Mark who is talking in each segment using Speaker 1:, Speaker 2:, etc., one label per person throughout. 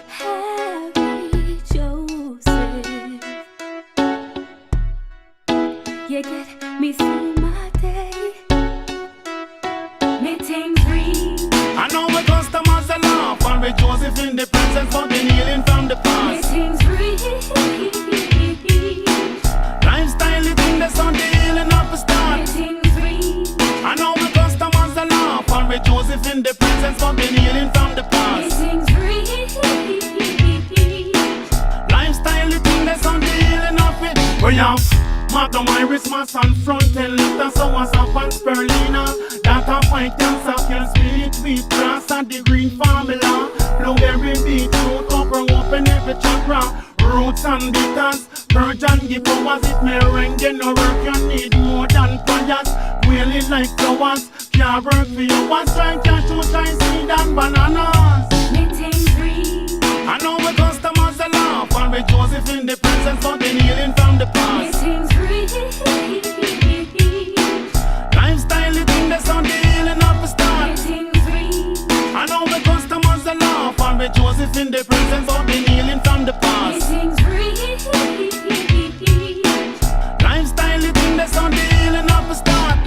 Speaker 1: Harry Joseph, you get me through my day. Meetings read.
Speaker 2: I know my customers are laugh and with Joseph in the presence for the healing from the past.
Speaker 1: Meetings read.
Speaker 2: Lifestyle is in the sun, the healing of the start.
Speaker 1: Meetings read.
Speaker 2: I know my customers are laugh and with Joseph in the presence for the healing from the past.
Speaker 1: Meetings read.
Speaker 2: Lifestyle is in the sun, the healing of it. We have Magnum, Iris, Mass and Frontal Left so what's up and Spirulina. That a fight cancer can speak with grass and the green formula. Blueberry, beetroot, okra, open every chakra. Roots and bitters, purge and give powers. It may rain, then no work, you need more than prayers. Wheeling like flowers, can't work for you. What's trying cashew, try seed and bananas.
Speaker 1: Meetings read.
Speaker 2: I know my customers are laugh and with Joseph in the presence for the healing from the past.
Speaker 1: Meetings read.
Speaker 2: Lifestyle is in the sun, the healing of the start.
Speaker 1: Meetings read.
Speaker 2: I know my customers are laugh and with Joseph in the presence of the healing from the past.
Speaker 1: Meetings read.
Speaker 2: Lifestyle is in the sun, the healing of the start.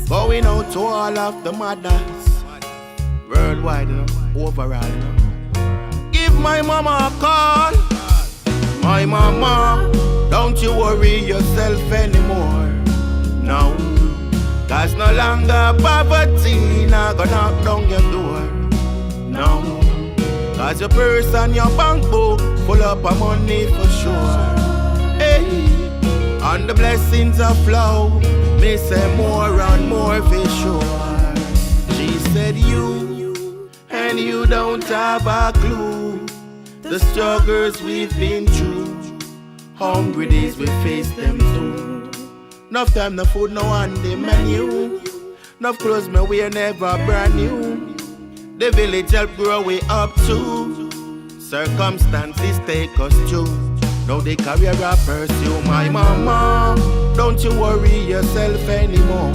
Speaker 2: Going out to all of the mothers worldwide, overall, Give my mama a call. My mama, don't you worry yourself anymore. No, cause no longer poverty not gonna knock down your door. No, cause your purse and your bank book full up of money for sure. Hey, and the blessings are flow. Me say more and more for sure. She said you, and you don't have a clue. The struggles we've been through, hungry days we face them too. Enough time, no food, no on the menu. Enough clothes me wear never brand new. The village help grow we up too. Circumstances take us through. Now the career I pursue. My mama, don't you worry yourself anymore.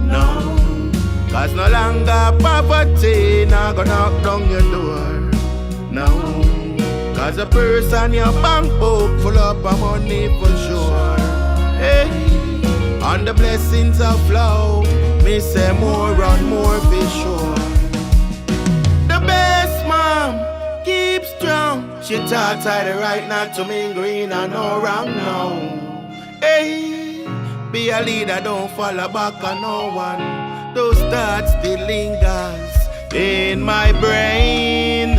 Speaker 2: No, cause no longer poverty not gonna knock down your door. No, cause a purse and your bank book full up of money for sure. Hey, and the blessings are flow. Me say more and more for sure. The best mom, keep strong. She taught I the right not to mingle in and no wrong now. Hey, be a leader, don't fall back on no one. Those thoughts still lingers in my brain.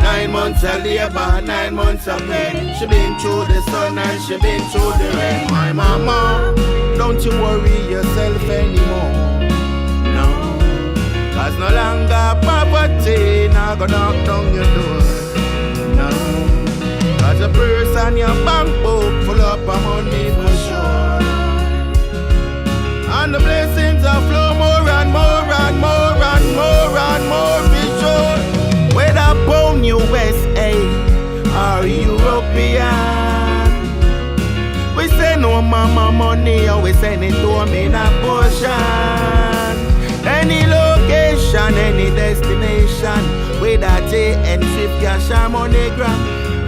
Speaker 2: 9 months of labor, 9 months of pain. She been through the sun and she been through the rain. My mama, don't you worry yourself anymore. No, cause no longer poverty not gonna knock down your door. No, cause a purse and your bank book full up of money for sure. And the blessings are flow more and more and more and more and more for sure. send it to me in a potion. Any location, any destination, with a JN Swift Cash or MoneyGram,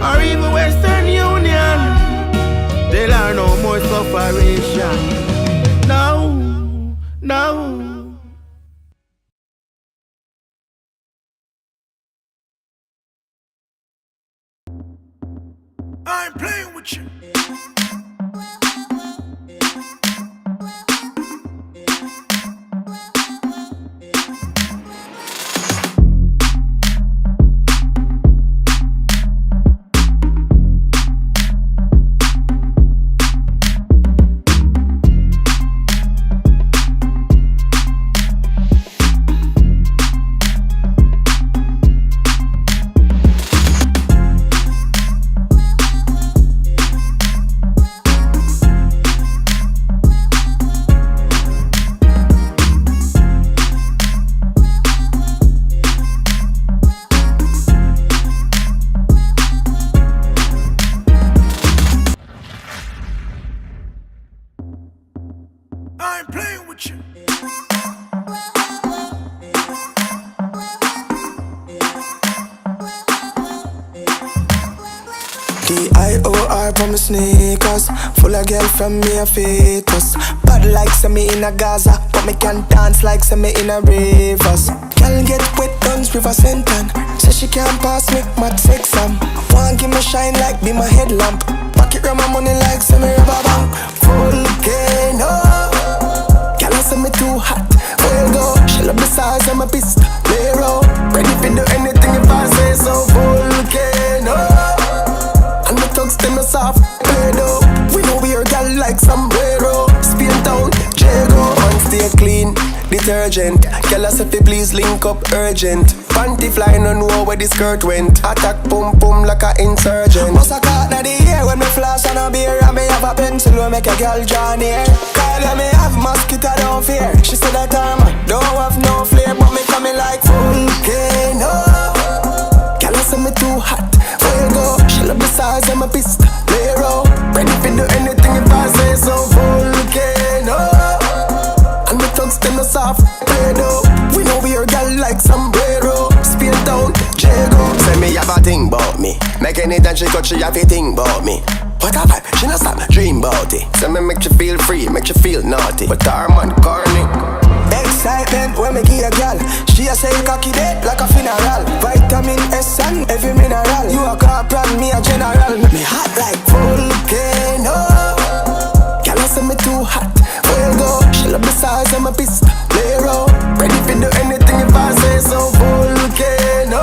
Speaker 2: or even Western Union, there are no more sufferation. No, no.
Speaker 3: I'm playing with you. I'm playing with you. D-I-O-R from my sneakers, full of girl from me a fetus. Bad like me in a Gaza, but me can dance like me in a rivers. Girl get wet guns, river senton. Say she can't pass me, mat exam. Want give me shine like be my headlamp. Pocket around my money like me rubber bank. Volcano, girl say me too hot. Where you go? She love the size of my pistol. Ready to do anything if I say so. Volcano. And the thugs them a soft Play-Doh. We know we are gal like sombrero. Spain town, Jago. Man stay clean, detergent. Girl say fi please link up urgent. Panty fly no know where the skirt went. Attack pum pum like a insurgent. Must a caught na the air when me flash on a beer. And me have a pencil when make a girl draw near. Call me have mosquito don't fear. She said that her man don't have no flair, but me coming like volcano. Girl say me too hot. Where you go? She love the size of my pistol. Ready to do anything if I say so. Volcano. And the thugs them no soft Play-Doh. We know we are gal like sombrero. Spain town, Jago. Say me have a thing about me. Make anytime she cut she have a thing about me. What a vibe, she not stop dream about it. Say me make you feel free, make you feel naughty. But our man corny. Excitement when me give a gal. She a say cocky dead like a funeral. Vitamin S and every mineral. You a corporal, me a general. Me hot like volcano. Gal say me too hot. Where you go? She love the size of my pistol. Ready to do anything if I say so. Volcano.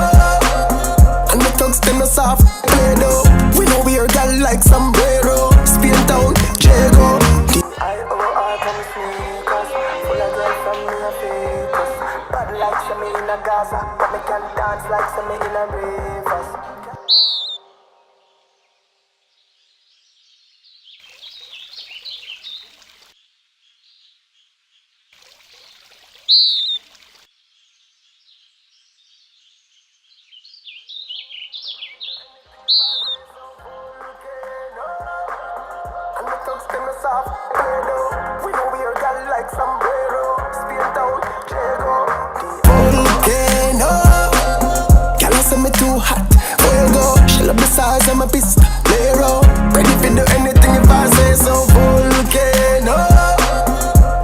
Speaker 3: And the thugs them no soft Play-Doh. We know we are gal like sombrero. Spain town, Jago. D-I-O-R from the sneakers, full of girl from me a fetus. Bad like me in a Gaza, but me can dance like me in a rivers. And the thugs them a soft Play-Doh. We know we are gal like sombrero. Spain town, Jago. Volcano. Gal say me too hot. Where you go? She love the size of my pistol. Ready to do anything if I say so. Volcano.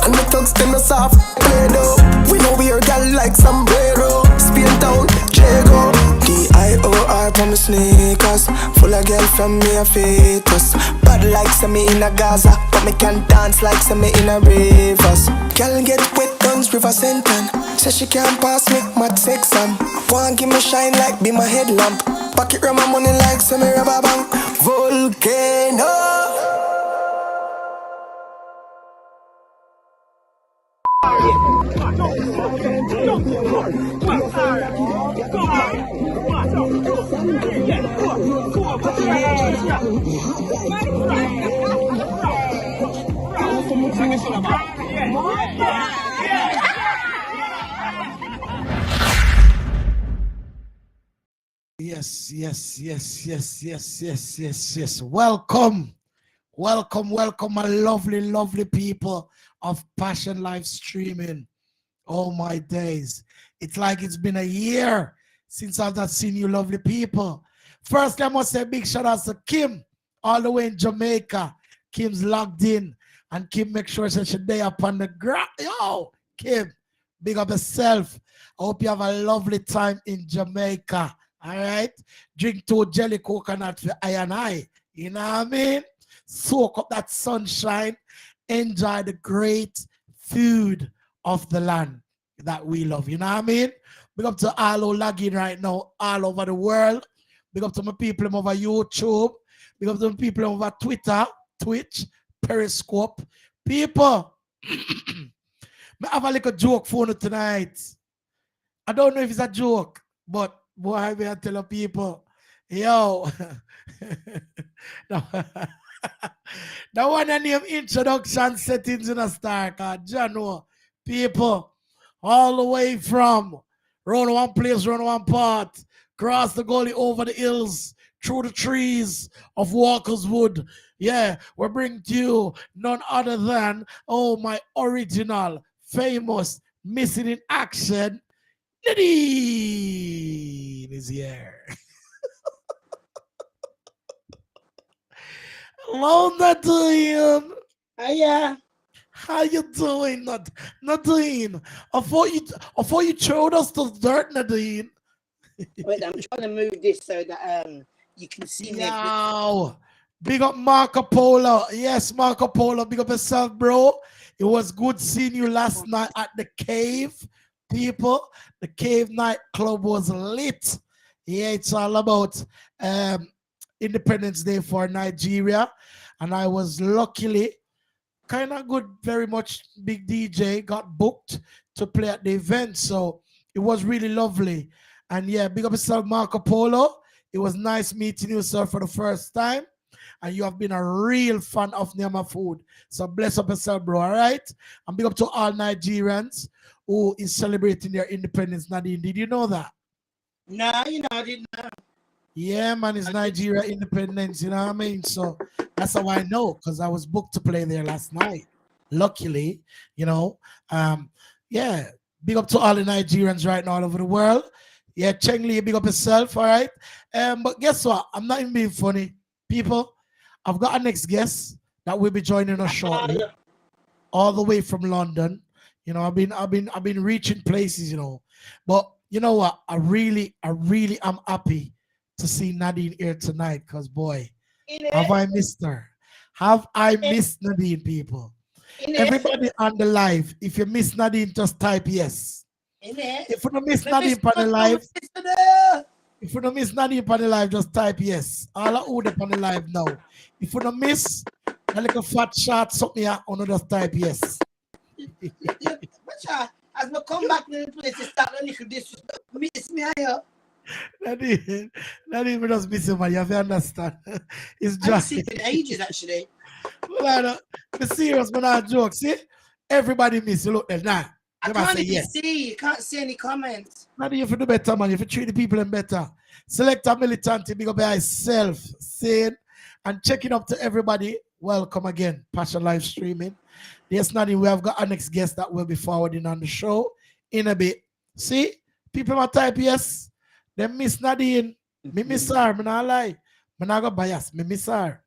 Speaker 3: And the thugs them a soft Play-Doh. We know we are gal like sombrero. Spain town, Jago. D-I-O-R from my sneakers, full of girl from me a fetus. Bad like me in a Gaza, but me can dance like me in a rivers. Girl get wet guns, river senton. Say she can't pass me, mat exam. Want give me shine like be my headlamp. Pocket around my money like me rubber bank. Volcano.
Speaker 4: Yes. Welcome Welcome, welcome, my lovely, lovely people of Passion Live Streaming. Oh my days. It's like it's been a year since I've not seen you lovely people. First, I must say big shout out to Kim, all the way in Jamaica. Kim's logged in, and Kim make sure she's there up on the ground. Yo, Kim, big up yourself. I hope you have a lovely time in Jamaica. All right? Drink 2 jelly coconut for I and I. You know what I mean? Soak up that sunshine. Enjoy the great food of the land that we love. You know what I mean? Big up to all who logging right now all over the world. Big up to my people over YouTube. Big up to my people over Twitter, Twitch, Periscope. People, I have a little joke for you tonight. I don't know if it's a joke, but boy, I will tell the people, yo, that one I name introduction settings in a star card. Jano, people, all the way from round one place, round one part, cross the gully, over the hills, through the trees of Walker's Wood. Yeah, we bring to you none other than, oh, my original, famous, missing in action, Nadine is here. Hello, Nadine.
Speaker 5: Hiya.
Speaker 4: How you doing, Nadine? I thought you showed us the dirt, Nadine.
Speaker 5: Wait, I'm trying to move this so that you can see me.
Speaker 4: Wow. Big up Marco Polo. Yes, Marco Polo. Big up yourself, bro. It was good seeing you last night at the Cave. People, the Cave nightclub was lit. Yeah, it's all about Independence Day for Nigeria. And I was luckily kind of good, very much big DJ, got booked to play at the event. So it was really lovely. And yeah, big up yourself, Marco Polo. It was nice meeting you, sir, for the first time. And you have been a real fan of Nyama food. So bless up yourself, bro, all right? And big up to all Nigerians who is celebrating their independence. Nadine, did you know that?
Speaker 5: No, I didn't know.
Speaker 4: Yeah, man, it's Nigeria independence, you know what I mean? So that's how I know, because I was booked to play there last night. Luckily, you know. Yeah, big up to all the Nigerians right now all over the world. Yeah, Cheng Li, big up yourself, all right? But guess what? I'm not even being funny. People, I've got a next guest that will be joining us shortly, all the way from London. You know, I've been reaching places, you know. But you know what? I really am happy to see Nadine here tonight, because boy, have I missed her. Have I missed Nadine, people? Everybody on the live, if you miss Nadine, just type yes. If you don't miss Nadine on the live, if you don't miss Nadine on the live, just type yes. All I order on the live now. If you don't miss a little fat shot, something here, on just type yes.
Speaker 5: As we come back to the place, you start a little disrespect. Miss me here.
Speaker 4: Not even just miss you, man. You have to understand. It's
Speaker 5: I've
Speaker 4: just
Speaker 5: seen it for ages, actually.
Speaker 4: well, be serious, but not joke. See, everybody miss you. Look there now.
Speaker 5: I can't even see. You can't see any comments.
Speaker 4: Not if you do better, man. If you treat the people in better. Select a militant, big up yourself, saying and checking up to everybody. Welcome again, Passion Live Streaming. Yes, Nadine, we have got our next guest that will be forwarding on the show in a bit. See, people might type yes. They miss Nadine. Me miss her. Me not lie. Me not go bias. Me miss her.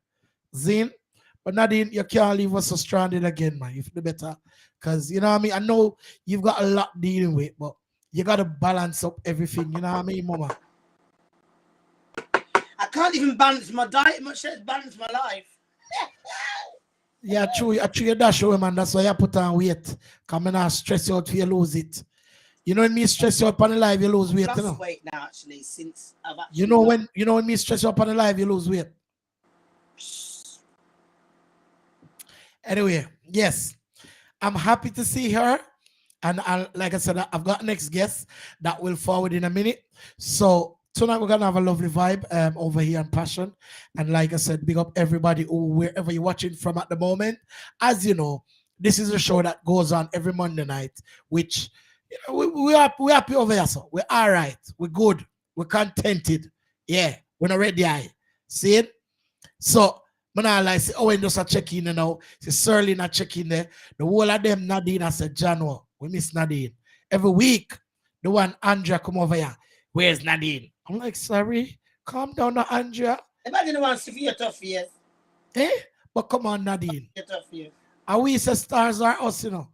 Speaker 4: Zin. But Nadine, you can't leave us so stranded again, man. You feel better. Because, you know what I mean? I know you've got a lot dealing with, but you got to balance up everything. You know what I mean, mama?
Speaker 5: I can't even balance my diet, much less balance my life.
Speaker 4: Yeah, true. I treat you dash away, man. That's why I put on weight. Come and stress you out till you lose it. You know when me stress you up on the live, you lose weight. You know?
Speaker 5: Weight now, actually, since I've actually.
Speaker 4: You know when me stress you up on the live, you lose weight. Anyway, yes, I'm happy to see her, and like I said, I've got next guest that will forward in a minute. So tonight we're gonna have a lovely vibe over here on Passion, and like I said, big up everybody who wherever you're watching from at the moment. As you know, this is a show that goes on every Monday night, which. You know, we're happy over here, so we're all right. We're good. We're contented. Yeah, we're not ready. See it? So Man, I like say, Owen just a check in, you know. Say Sterling a check in there. The whole of them, Nadine, I said, Jano, we miss Nadine. Every week, the one Andrea come over here. Where's Nadine? I'm like, sorry, calm down, now, Andrea.
Speaker 5: Imagine the one severe tough years.
Speaker 4: Eh? But come on, Nadine.
Speaker 5: Tough years.
Speaker 4: And we say stars are us, you know.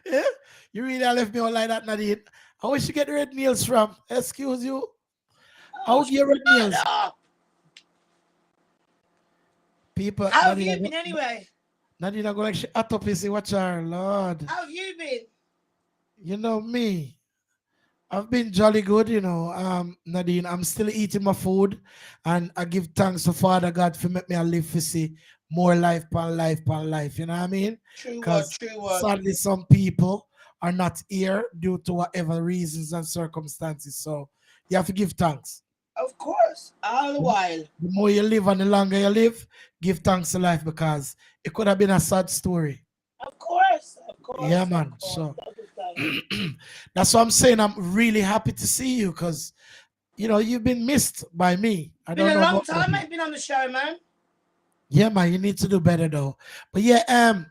Speaker 4: Eh? You really left me all like that, Nadine. I wish you get the red nails from. Excuse you. How your red nails? People.
Speaker 5: How have you been anyway?
Speaker 4: Nadine, I go like she at up and say, watch her, Lord.
Speaker 5: How have you been?
Speaker 4: You know me. I've been jolly good, you know. Nadine, I'm still eating my food, and I give thanks to Father God for make me live for see more life pan life pan life. You know what I mean?
Speaker 5: True word, true word.
Speaker 4: Sadly, some people are not here due to whatever reasons and circumstances. So you have to give thanks.
Speaker 5: Of course, all the while.
Speaker 4: The more you live and the longer you live, give thanks to life, because it could have been a sad story.
Speaker 5: Of course, of course.
Speaker 4: Yeah, man. So that's what I'm saying. I'm really happy to see you, because you know you've been missed by me.
Speaker 5: It's been a long time I've been on the show, man.
Speaker 4: Yeah, man, you need to do better though. But yeah,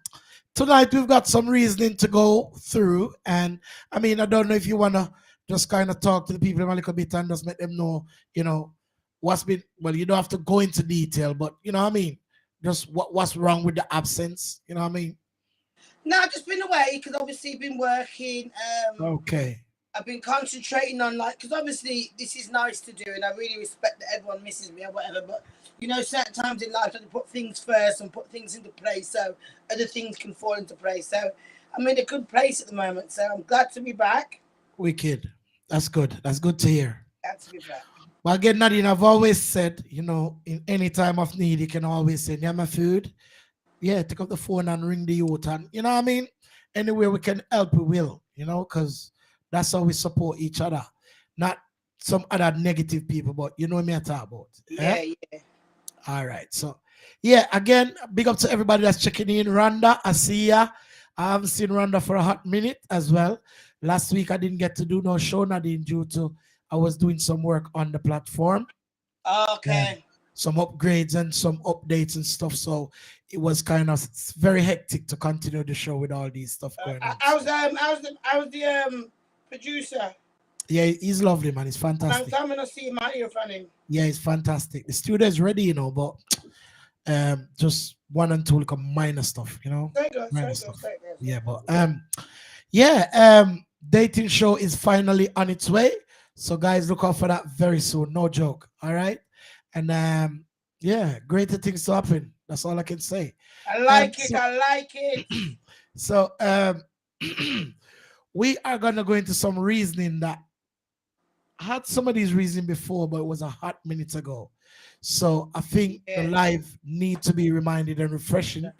Speaker 4: tonight we've got some reasoning to go through, and I mean, I don't know if you wanna just kind of talk to the people a little bit and just make them know, you know, what's been. Well, you don't have to go into detail, but you know what I mean. Just what's wrong with the absence, you know what I mean?
Speaker 5: No, I've just been away because obviously been working.
Speaker 4: Okay.
Speaker 5: I've been concentrating on because obviously this is nice to do, and I really respect that everyone misses me or whatever. But you know, certain times in life, I have to put things first and put things into place so other things can fall into place. So I'm in a good place at the moment. So I'm glad to be back.
Speaker 4: Wicked. That's good. That's good to hear.
Speaker 5: Glad to be back.
Speaker 4: Well, again, Nadine, I've always said, you know, in any time of need, you can always say, yeah, my food. Yeah, take up the phone and ring the youth. And, you know what I mean? Anywhere we can help, we will, you know, because that's how we support each other. Not some other negative people, but you know what I talk about.
Speaker 5: Yeah.
Speaker 4: All right. So, yeah, again, big up to everybody that's checking in. Rhonda, I see ya. I haven't seen Rhonda for a hot minute as well. Last week, I didn't get to do no show, Nadine, due to I was doing some work on the platform.
Speaker 5: Okay.
Speaker 4: Some upgrades and some updates and stuff. So it was kind of very hectic to continue the show with all these stuff going on.
Speaker 5: I was the producer.
Speaker 4: Yeah, he's lovely, man. He's fantastic.
Speaker 5: I'm gonna see my ear from him.
Speaker 4: Yeah, he's fantastic. The studio is ready, you know, but just one and two like a minor stuff, you know. Minor stuff. Yeah, but dating show is finally on its way. So guys, look out for that very soon. No joke. All right. And yeah, greater things to happen. That's all I can say.
Speaker 5: I like it.
Speaker 4: So we are gonna go into some reasoning that I had some of these reasoning before, but it was a hot minute ago. So I think the live need to be reminded and refreshing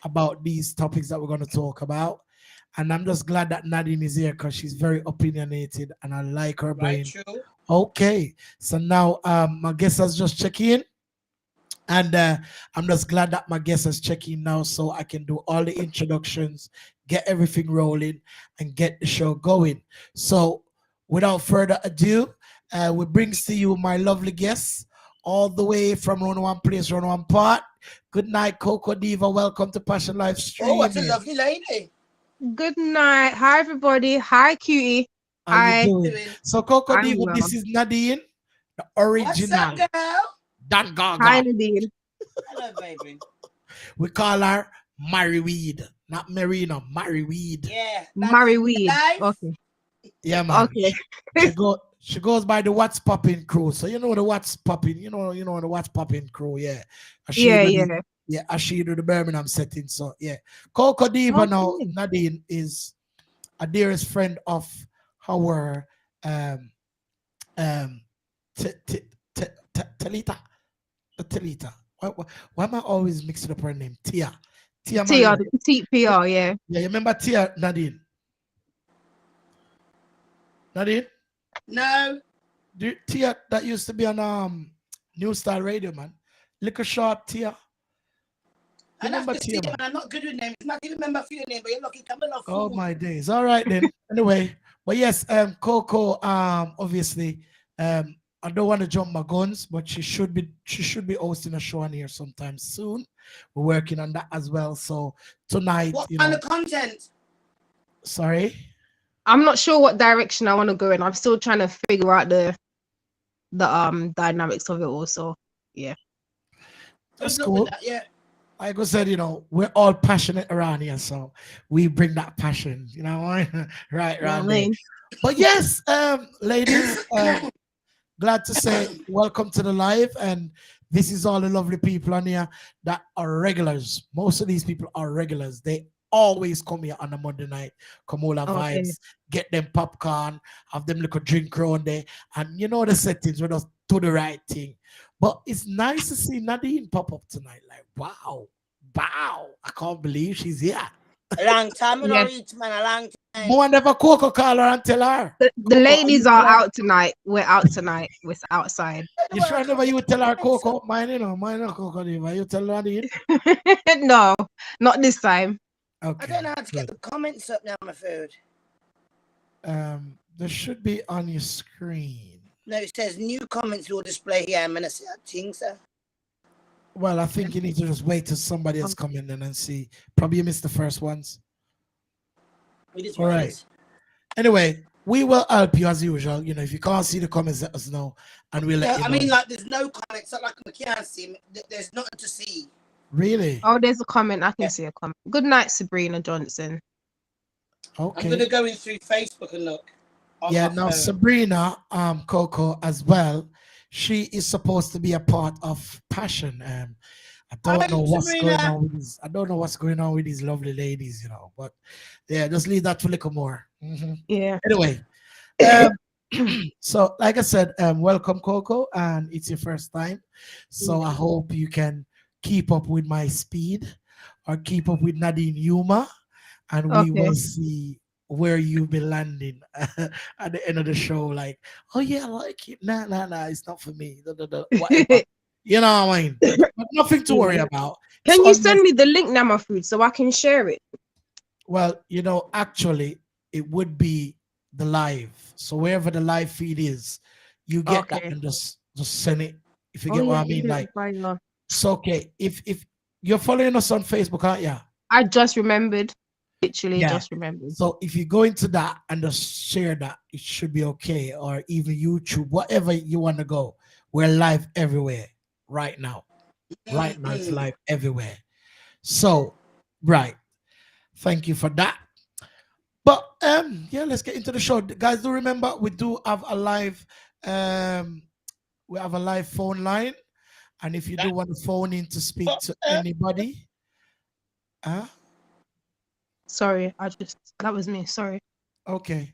Speaker 4: about these topics that we're going to talk about. And I'm just glad that Nadine is here because she's very opinionated and I like her brain.
Speaker 5: True.
Speaker 4: Okay, so now my guest has just checked in, and I'm just glad that my guest has checked in now, so I can do all the introductions, get everything rolling, and get the show going. So without further ado, we brings to you my lovely guests all the way from round one place, round one part. Good night, Coco Diva. Welcome to Passion Live Stream.
Speaker 5: Oh, what a lovely lady.
Speaker 6: Good night. Hi, everybody. Hi, Cutie. Hi.
Speaker 4: So, Coco Diva, this is Nadine, the original.
Speaker 5: What's up, girl?
Speaker 4: Dan Gaga.
Speaker 6: Hi, Nadine.
Speaker 5: Hello, baby.
Speaker 4: We call her Mary Weed, not Marina, Mary Weed.
Speaker 5: Yeah.
Speaker 6: Mary Weed. Okay.
Speaker 4: Yeah, man.
Speaker 6: Okay.
Speaker 4: She goes by the What's Poppin' crew. So you know the What's Poppin', you know the What's Poppin' crew, yeah. Yeah, as she do the Birmingham setting. So yeah. Coco Diva now, Nadine is a dearest friend of our Talita. Why am I always mixing up her name? Tia,
Speaker 6: the petite PR, yeah.
Speaker 4: Yeah, you remember Tia, Nadine? Nadine?
Speaker 5: No.
Speaker 4: Tia that used to be on New Star Radio, man. Little short Tia.
Speaker 5: I have to see, man. I'm not good with names. I not even remember your name, but you're lucky.
Speaker 4: Oh my days. All right then. Anyway, but yes, Coco, obviously, I don't want to jump my guns, but she should be hosting a show on here sometime soon. We're working on that as well. So tonight,
Speaker 5: What kind of content?
Speaker 4: sorry.
Speaker 6: I'm not sure what direction I want to go in. I'm still trying to figure out the dynamics of it also. Yeah.
Speaker 4: That's
Speaker 5: Good luck with
Speaker 4: cool.
Speaker 5: that, yeah.
Speaker 4: Like I said, we're all passionate around here, so we bring that passion, right
Speaker 6: You know what I
Speaker 4: around there.
Speaker 6: mean?
Speaker 4: But yes, ladies, glad to say welcome to the live, and this is all the lovely people on here that are regulars. Most of these people are regulars. They always come here on a Monday night, come all our
Speaker 6: Okay.
Speaker 4: vibes, get them popcorn, have them little drink around there, and the settings, we just do the right thing. But it's nice to see Nadine pop up tonight. Like, wow, I can't believe she's here.
Speaker 5: A long time, we
Speaker 6: Yeah.
Speaker 5: don't reach, man, a long time.
Speaker 4: More never Coco call her and tell her.
Speaker 6: The
Speaker 4: Coco,
Speaker 6: ladies
Speaker 4: you
Speaker 6: are
Speaker 4: tell her-
Speaker 6: out tonight. We're out tonight. We're outside.
Speaker 4: You sure never you tell her Coco? Mine no Coco Diva. You tell her Nadine?
Speaker 6: No, not this time.
Speaker 4: Okay.
Speaker 5: I don't know how to get
Speaker 4: good.
Speaker 5: the comments up now, my food.
Speaker 4: There should be on your screen.
Speaker 5: No, it says new comments will display here. I'm gonna say I think so.
Speaker 4: Well, I think you need to just wait till somebody else come in and see. Probably you missed the first ones.
Speaker 5: It is
Speaker 4: All
Speaker 5: what it
Speaker 4: right.
Speaker 5: is.
Speaker 4: Anyway, we will help you as usual. If you can't see the comments, let us know, and we'll let
Speaker 5: No,
Speaker 4: you
Speaker 5: I
Speaker 4: know.
Speaker 5: mean, like, there's no comments. Not like we can't see 'em. There's nothing to see.
Speaker 4: Really?
Speaker 6: Oh, there's a comment. I can
Speaker 5: Yeah.
Speaker 6: see a comment. Good night, Sabrina Johnson.
Speaker 5: I'm
Speaker 4: Okay.
Speaker 5: gonna go in through Facebook and look. On
Speaker 4: Yeah,
Speaker 5: my
Speaker 4: now
Speaker 5: phone.
Speaker 4: Sabrina, Coco as well. She is supposed to be a part of Passion. I don't
Speaker 5: Hi,
Speaker 4: know what's going
Speaker 5: Sabrina.
Speaker 4: on with these. I don't know what's going on with these lovely ladies, But yeah, just leave that to a little more.
Speaker 6: Yeah.
Speaker 4: Anyway, so like I said, welcome Coco, and it's your first time. So I hope you can keep up with my speed or keep up with Nadine humor, and we
Speaker 6: Okay.
Speaker 4: will see where you'll be landing at the end of the show. Like, oh yeah, I like it. Nah, it's not for me. Whatever. You know what I mean? But nothing to worry about.
Speaker 6: Can
Speaker 4: So
Speaker 6: you send me the link now, my food, so I can share it?
Speaker 4: Well, actually, it would be the live. So wherever the live feed is, you get that
Speaker 6: Okay.
Speaker 4: and just send it. If you
Speaker 6: Oh,
Speaker 4: get what
Speaker 6: yeah,
Speaker 4: I mean,
Speaker 6: you
Speaker 4: like,
Speaker 6: right now.
Speaker 4: it's okay. If you're following us on Facebook, aren't you?
Speaker 6: I just remembered. Literally
Speaker 4: Yeah.
Speaker 6: just remembered.
Speaker 4: So if you go into that and just share that, it should be okay. Or even YouTube, whatever you want to go. We're live everywhere right now. Right now, it's live everywhere. So, right. Thank you for that. But yeah, let's get into the show. Guys, do remember we do have a live phone line. And if you do want to phone in to speak to anybody,
Speaker 6: Sorry, that was me. Sorry.
Speaker 4: okay.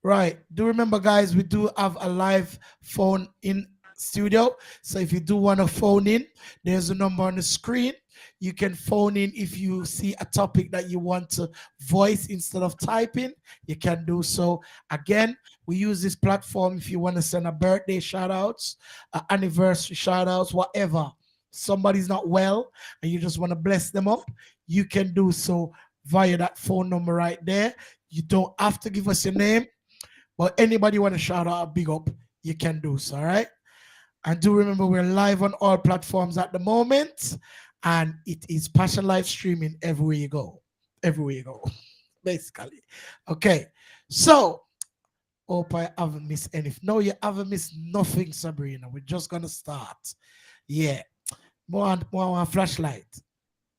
Speaker 4: Right. Do remember, guys, we do have a live phone in studio. So if you do want to phone in, there's a number on the screen. You can phone in if you see a topic that you want to voice instead of typing. You can do so. Again, we use this platform if you want to send a birthday shout outs, anniversary shout outs, whatever. Somebody's not well and you just want to bless them up, you can do so via that phone number right there. You don't have to give us your name, but anybody want to shout out a big up, you can do so, all right? And do remember, we're live on all platforms at the moment, and it is Passion Live streaming everywhere you go, basically. Okay, so hope I haven't missed anything. No, you haven't missed nothing, Sabrina. We're just gonna start. Yeah, more on flashlight.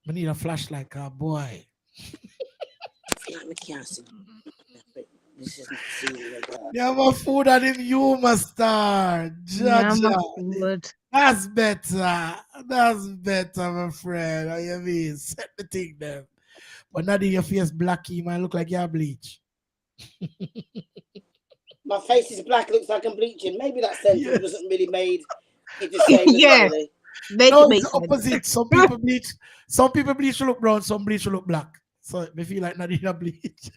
Speaker 4: We need a flashlight, boy.
Speaker 5: I feel like we can't see. This is not serious.
Speaker 4: Yeah, my food and him humor star.
Speaker 6: Yeah, my
Speaker 4: Jaja.
Speaker 6: food.
Speaker 4: That's better. That's better, my friend. How you mean? Set the thing there. But not in your face black, you might look like you're bleach.
Speaker 5: My face is black, looks like I'm bleaching. Maybe that sentence
Speaker 4: Yes.
Speaker 5: wasn't really made it the same.
Speaker 6: Yeah.
Speaker 5: Really.
Speaker 6: Make
Speaker 4: No,
Speaker 6: it make
Speaker 4: it's the
Speaker 6: sense.
Speaker 4: opposite. Some people bleach to look brown, some bleach to look black. So they feel like Nadine bleach.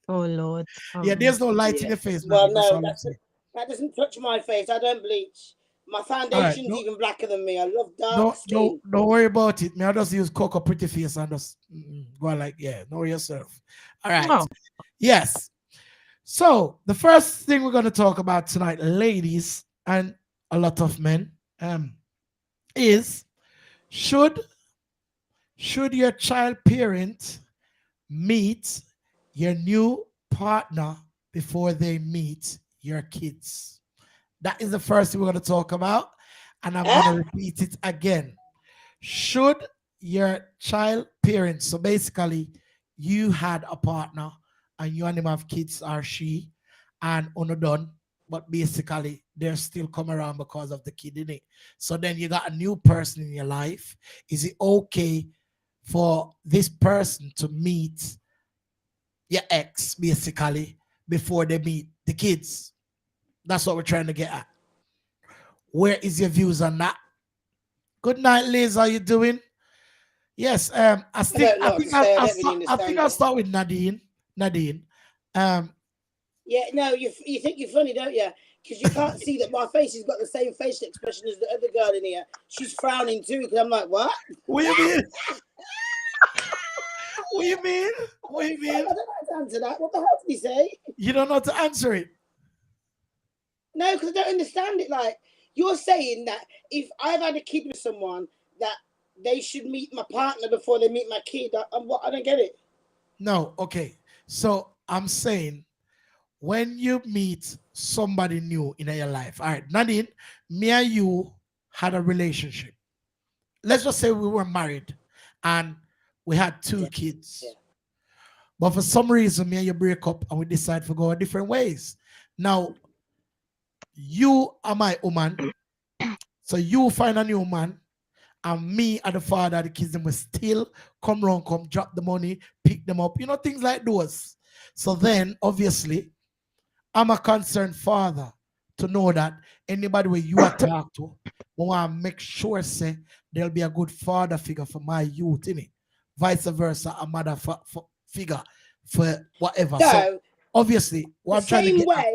Speaker 6: Oh Lord.
Speaker 4: Yeah, there's no light in
Speaker 5: Yeah.
Speaker 4: your face.
Speaker 5: Well,
Speaker 4: Nadine, that's
Speaker 5: no,
Speaker 4: all I'm saying.
Speaker 5: that doesn't touch my face. I don't bleach. My foundation's
Speaker 4: no-
Speaker 5: even blacker than me. I love dark skin.
Speaker 4: Don't worry about it. May I just use Coco pretty face and just go like, yeah, know yourself. All right.
Speaker 6: Oh.
Speaker 4: Yes. So the first thing we're going to talk about tonight, ladies, and a lot of men, is should your child parent meet your new partner before they meet your kids? That is the first thing we're going to talk about, and I'm going to repeat it again. Should your child parents, so basically you had a partner and you and him have kids or she, and done, but basically they're still come around because of the kid in it. So then you got a new person in your life. Is it okay for this person to meet your ex basically before they meet the kids? That's what we're trying to get at. Where is your views on that? Good night, Liz. How you doing? Yes, I think I'll start with Nadine. Nadine.
Speaker 5: Yeah, no, you think you're funny, don't you? Because you can't see that my face has got the same facial expression as the other girl in here. She's frowning too, because I'm like, what?
Speaker 4: What do you mean? What do you mean? What do you mean?
Speaker 5: I don't know how to answer that. What the hell did he say?
Speaker 4: You don't know how to answer it.
Speaker 5: No, because I don't understand it. Like, you're saying that if I've had a kid with someone, that they should meet my partner before they meet my kid. I don't get it.
Speaker 4: No, okay. So I'm saying when you meet somebody new in your life, all right, Nadine, me and you had a relationship. Let's just say we were married and we had two kids. Yeah. But for some reason, me and you break up and we decide to go different ways. Now, you are my woman. So you find a new man, and me and the father of the kids, them will still come around, come drop the money, pick them up, things like those. So then, obviously, I'm a concerned father to know that anybody where you are talk to, we want to make sure say there'll be a good father figure for my youth, innit? Vice versa, a mother figure for whatever. So obviously, what I'm trying to get at,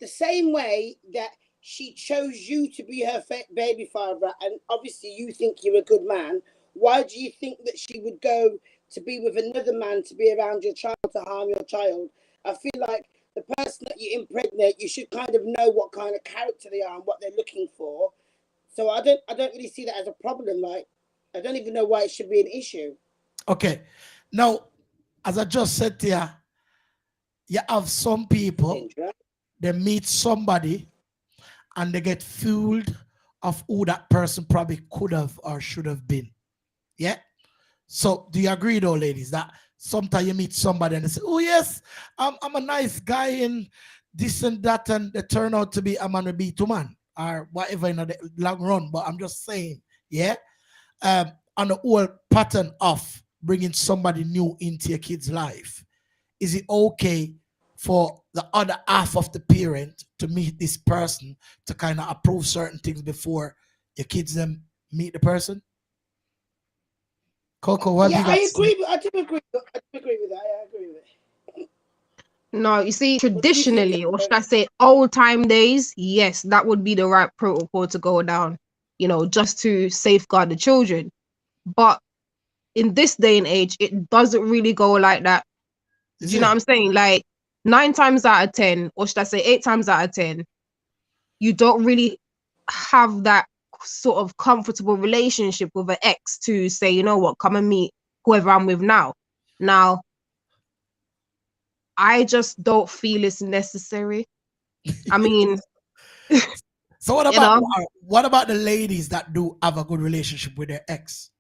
Speaker 5: the same way that she chose you to be her baby father, and obviously you think you're a good man, why do you think that she would go to be with another man to be around your child to harm your child? I feel like the person that you impregnate, you should kind of know what kind of character they are and what they're looking for. So I don't really see that as a problem. Like, I don't even know why it should be an issue.
Speaker 4: Okay. Now, as I just said to you, you have some people, they meet somebody and they get fooled of who that person probably could have or should have been. Yeah? So do you agree though, ladies, that sometimes you meet somebody and they say, oh yes, I'm a nice guy in this and that, and they turn out to be a man or be to man or whatever in the long run. But I'm just saying, yeah, on the whole pattern of bringing somebody new into your kid's life, is it okay for the other half of the parent to meet this person to kind of approve certain things before your kids then meet the person? Coco, what have you got?
Speaker 5: I do agree with that. I agree with it.
Speaker 6: No, you see, traditionally, or should I say old time days, yes, that would be the right protocol to go down, just to safeguard the children. But in this day and age, it doesn't really go like that. Do you know what I'm saying? Like 9 times out of 10, or should I say 8 times out of 10, you don't really have that sort of comfortable relationship with an ex to say, you know what, come and meet whoever I'm with now. Now, I just don't feel it's necessary. I mean,
Speaker 4: so what about the ladies that do have a good relationship with their ex?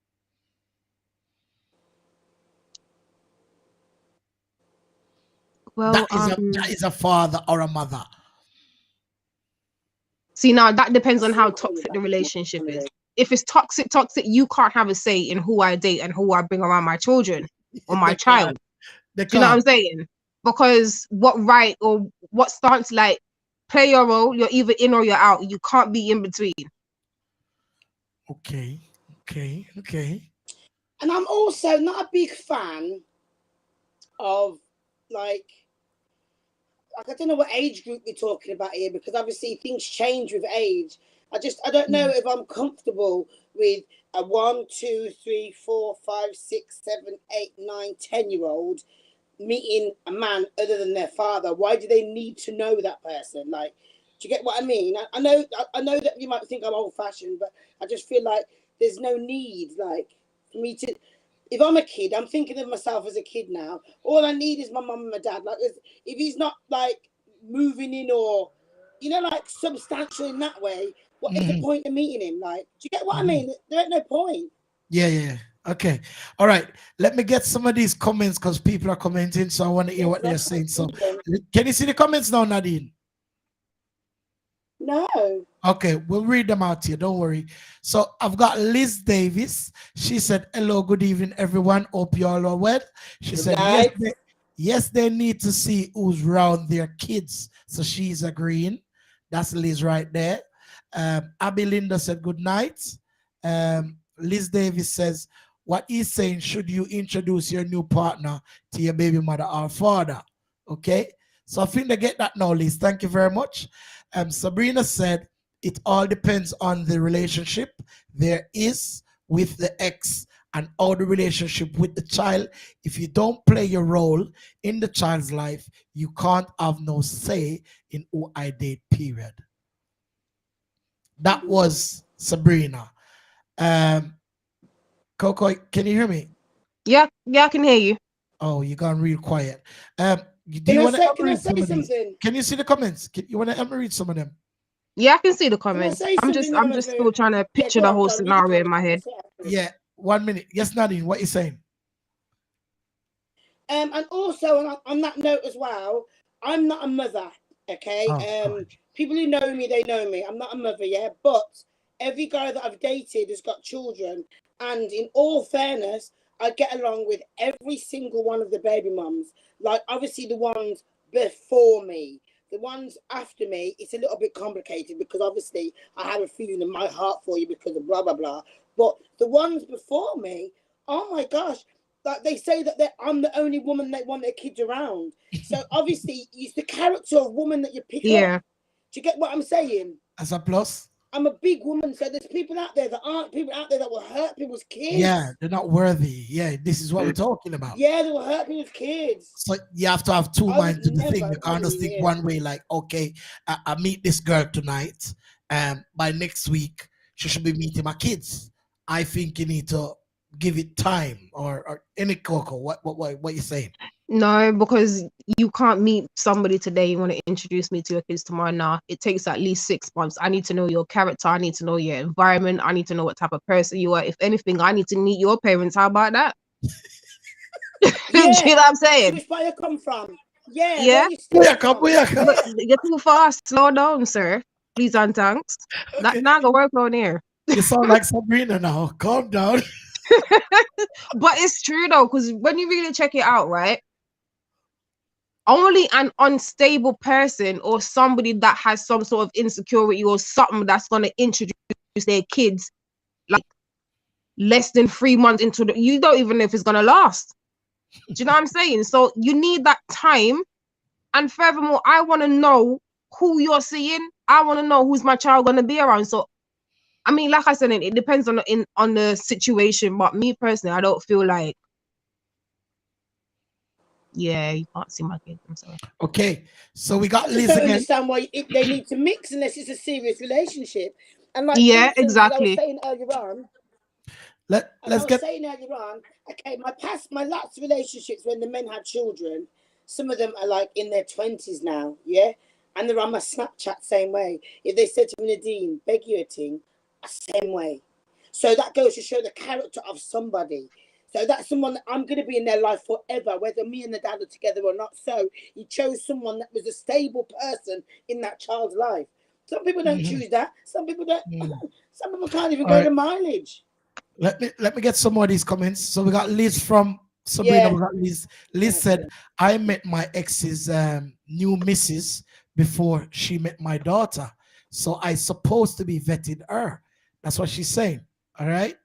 Speaker 6: Well,
Speaker 4: that is a father or a mother.
Speaker 6: See, now that depends on how toxic the relationship is. If it's toxic, you can't have a say in who I date and who I bring around my children or my child. Do you know what I'm saying? Because what right or what stance, like, play your role, you're either in or you're out. You can't be in between.
Speaker 4: Okay.
Speaker 5: And I'm also not a big fan of, like I don't know what age group we're talking about here, because obviously things change with age. I don't know if I'm comfortable with a 1, 2, 3, 4, 5, 6, 7, 8, 9, 10-year-old meeting a man other than their father. Why do they need to know that person? Like, Do you get what I mean? I know that you might think I'm old fashioned, but I just feel like there's no need, like, for me to. If I'm a kid, I'm thinking of myself as a kid now. All I need is my mum and my dad. Like, if he's not like moving in or, like substantial in that way, what is the point of meeting him? Like, do you get what I mean? There ain't no point.
Speaker 4: Yeah. Okay. All right. Let me get some of these comments because people are commenting, so I want to hear what they're saying. So, can you see the comments now, Nadine?
Speaker 5: No.
Speaker 4: Okay, we'll read them out here. Don't worry. So I've got Liz Davis. She said, "Hello, good evening, everyone. Hope you all are well." She said, yes, they need to see who's around their kids. So she's agreeing. That's Liz right there. Abby Linda said, "Good night." Liz Davis says, "What he's saying, should you introduce your new partner to your baby mother or father?" Okay. So I think they get that now, Liz. Thank you very much. Sabrina said, "It all depends on the relationship there is with the ex and all the relationship with the child. If you don't play your role in the child's life, you can't have no say in who I date, period." That was Sabrina. Coco, can you hear me?
Speaker 6: Yeah, I can hear you.
Speaker 4: Oh, you gone real quiet.
Speaker 5: Can I say something?
Speaker 4: Can you see the comments? You want to help me read some of them?
Speaker 6: Yeah, I can see the comments. I'm just still trying to picture the whole scenario in my head.
Speaker 4: Yeah, 1 minute. Yes, Nadine, what you saying?
Speaker 5: And also on that note as well, I'm not a mother, okay? People who know me, they know me. I'm not a mother, yeah, but every guy that I've dated has got children, and in all fairness, I get along with every single one of the baby mums. Like, obviously the ones before me. The ones after me, it's a little bit complicated because obviously I have a feeling in my heart for you because of blah, blah, blah. But the ones before me, oh my gosh, like they say that I'm the only woman they want their kids around. So obviously it's the character of woman that you pick up. Do you get what I'm saying?
Speaker 4: As a plus?
Speaker 5: I'm a big woman, so there's people out there that will hurt people's kids.
Speaker 4: Yeah, they're not worthy. Yeah, this is what we're talking about.
Speaker 5: Yeah, they will hurt people's kids.
Speaker 4: So you have to have two minds to the thing. You can't just think one way, like, okay, I meet this girl tonight, and by next week she should be meeting my kids. I think you need to give it time, or any Coco. What you saying?
Speaker 6: No, because you can't meet somebody today. You want to introduce me to your kids tomorrow. Now it takes at least 6 months. I need to know your character. I need to know your environment. I need to know what type of person you are. If anything, I need to meet your parents. How about that?
Speaker 5: Yeah.
Speaker 6: Do you know what I'm saying?
Speaker 5: Which where you come from? Yeah.
Speaker 6: Yeah.
Speaker 5: You're
Speaker 6: too fast. Slow down, sir. Please and thanks. Okay. That not gonna work on here.
Speaker 4: You sound like Sabrina now. Calm down.
Speaker 6: But it's true though, because when you really check it out, right? Only an unstable person or somebody that has some sort of insecurity or something that's going to introduce their kids like less than 3 months into you don't even know if it's going to last. Do you know what I'm saying? So you need that time. And furthermore, I want to know who you're seeing. I want to know who's my child going to be around. So, I mean, like I said, it depends on the situation. But me personally, I don't feel like, yeah, you can't see my kids. I'm sorry.
Speaker 4: Okay, so we got Liz
Speaker 5: again. I don't
Speaker 4: understand
Speaker 5: why they need to mix unless it's a serious relationship. And like,
Speaker 6: yeah, exactly.
Speaker 5: I was saying earlier on. Saying earlier on. Okay, my last relationships when the men had children, some of them are like in their 20s now, yeah, and they're on my Snapchat same way. If they said to me, Nadine, beg you a thing, same way. So that goes to show the character of somebody. So that's someone that I'm going to be in their life forever, whether me and the dad are together or not. So he chose someone that was a stable person in that child's life. Some people don't choose that. Some people don't. Some people can't even go to mileage.
Speaker 4: Let me get some more of these comments. So we got Liz from Sabrina. Yeah. We got Liz. Liz said, "I met my ex's new missus before she met my daughter. So I supposed to be vetting her." That's what she's saying. All right.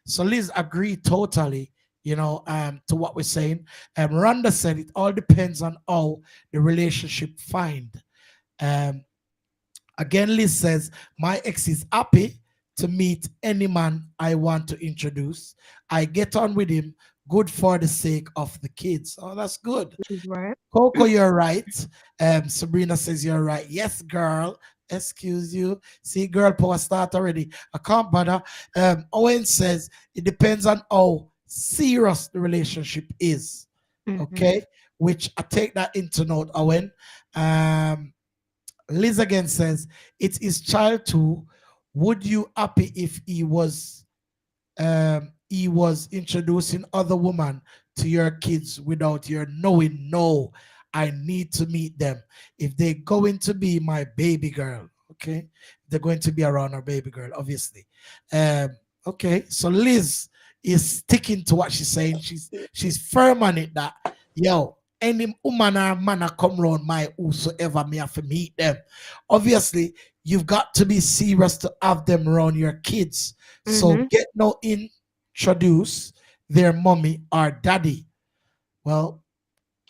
Speaker 4: So Liz agreed totally, to what we're saying. Rhonda said it all depends on how the relationship find. Again, Liz says, "My ex is happy to meet any man I want to introduce. I get on with him, good for the sake of the kids." Oh, that's good.
Speaker 6: Which is right.
Speaker 4: Coco, you're right. Sabrina says you're right. Yes, girl. Excuse you. See, girl power start already. I can't bother. Owen says it depends on how serious the relationship is.
Speaker 6: Mhm.
Speaker 4: Okay, which I take that into note, Owen. Liz again says it's his child too. Would you happy if he was introducing other women to your kids without your knowing? No, I need to meet them. If they're going to be my baby girl, okay, they're going to be around our baby girl, obviously. Okay, so Liz is sticking to what she's saying. She's firm on it that yo, any woman or man that come round my whosoever me have to meet them. Obviously, you've got to be serious to have them around your kids. So
Speaker 6: Mhm.
Speaker 4: get no introduce their mommy or daddy. Well,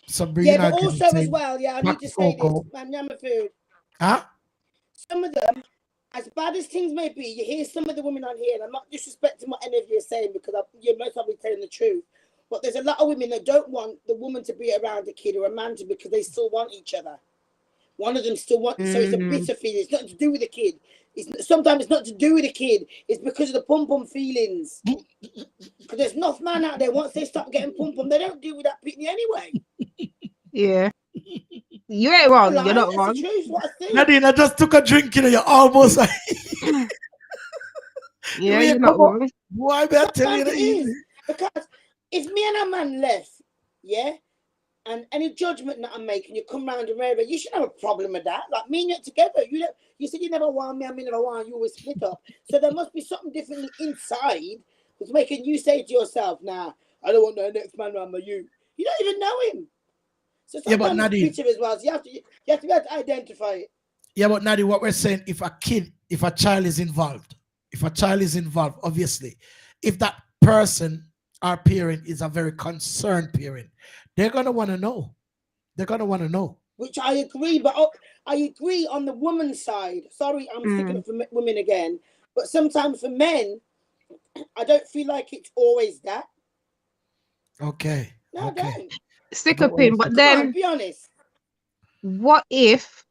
Speaker 4: Sabrina
Speaker 5: Yeah, but
Speaker 4: again
Speaker 5: also as
Speaker 4: saying,
Speaker 5: well, yeah, I
Speaker 4: back
Speaker 5: need to
Speaker 4: to
Speaker 5: say this,
Speaker 4: Coco.
Speaker 5: man, Yama Food.
Speaker 4: Huh?
Speaker 5: Some of them, as bad as things may be, you hear some of the women on here, and I'm not disrespecting what any of you are saying because you're most probably telling the truth. But there's a lot of women that don't want the woman to be around a kid or a man to because they still want each other. One of them still wants, so it's a
Speaker 6: Mhm.
Speaker 5: bitter feeling. It's nothing to do with the kid. Sometimes it's not to do with the kid. It's because of the pum pum feelings. Because there's enough man out there. Once they stop getting pum pum, they don't deal with that pitney anyway.
Speaker 6: Yeah. You ain't
Speaker 5: I'm
Speaker 6: wrong.
Speaker 5: lying.
Speaker 6: You're not
Speaker 5: That's
Speaker 6: wrong.
Speaker 5: the truth. What I think.
Speaker 4: Nadine, I just took a drink, you know, you're almost like,
Speaker 6: Yeah,
Speaker 4: you
Speaker 6: you're
Speaker 4: come
Speaker 6: not
Speaker 4: up.
Speaker 6: wrong.
Speaker 4: Why I tell you
Speaker 5: Sometimes
Speaker 4: that
Speaker 5: it
Speaker 4: easy?
Speaker 5: is. Because if me and a man left, yeah, and any judgment that I'm making, you come round and wherever, you should have a problem with that. Like me and you together. You said you never want me, I never want you, always split up. So there must be something differently inside that's making you say to yourself, nah, I don't want the next man around you. You don't even know him. So
Speaker 4: Yeah, but
Speaker 5: sometimes it's
Speaker 4: Nadine,
Speaker 5: bitter as well. So you have to be able to identify it.
Speaker 4: yeah, but Nadine, what we're saying, if a child is involved, obviously, if that person or parent is a very concerned parent, they're gonna want to know. They're gonna want to know.
Speaker 5: Which I agree, but I agree on the woman's side. Sorry, I'm sticking
Speaker 6: Mm.
Speaker 5: up for women again. But sometimes for men, I don't feel like it's always that.
Speaker 4: Okay.
Speaker 5: No,
Speaker 4: Okay.
Speaker 5: I don't.
Speaker 6: Stick
Speaker 4: I
Speaker 6: a
Speaker 4: get what you're
Speaker 6: pin. But
Speaker 5: Come
Speaker 6: then
Speaker 5: on, be honest.
Speaker 6: what if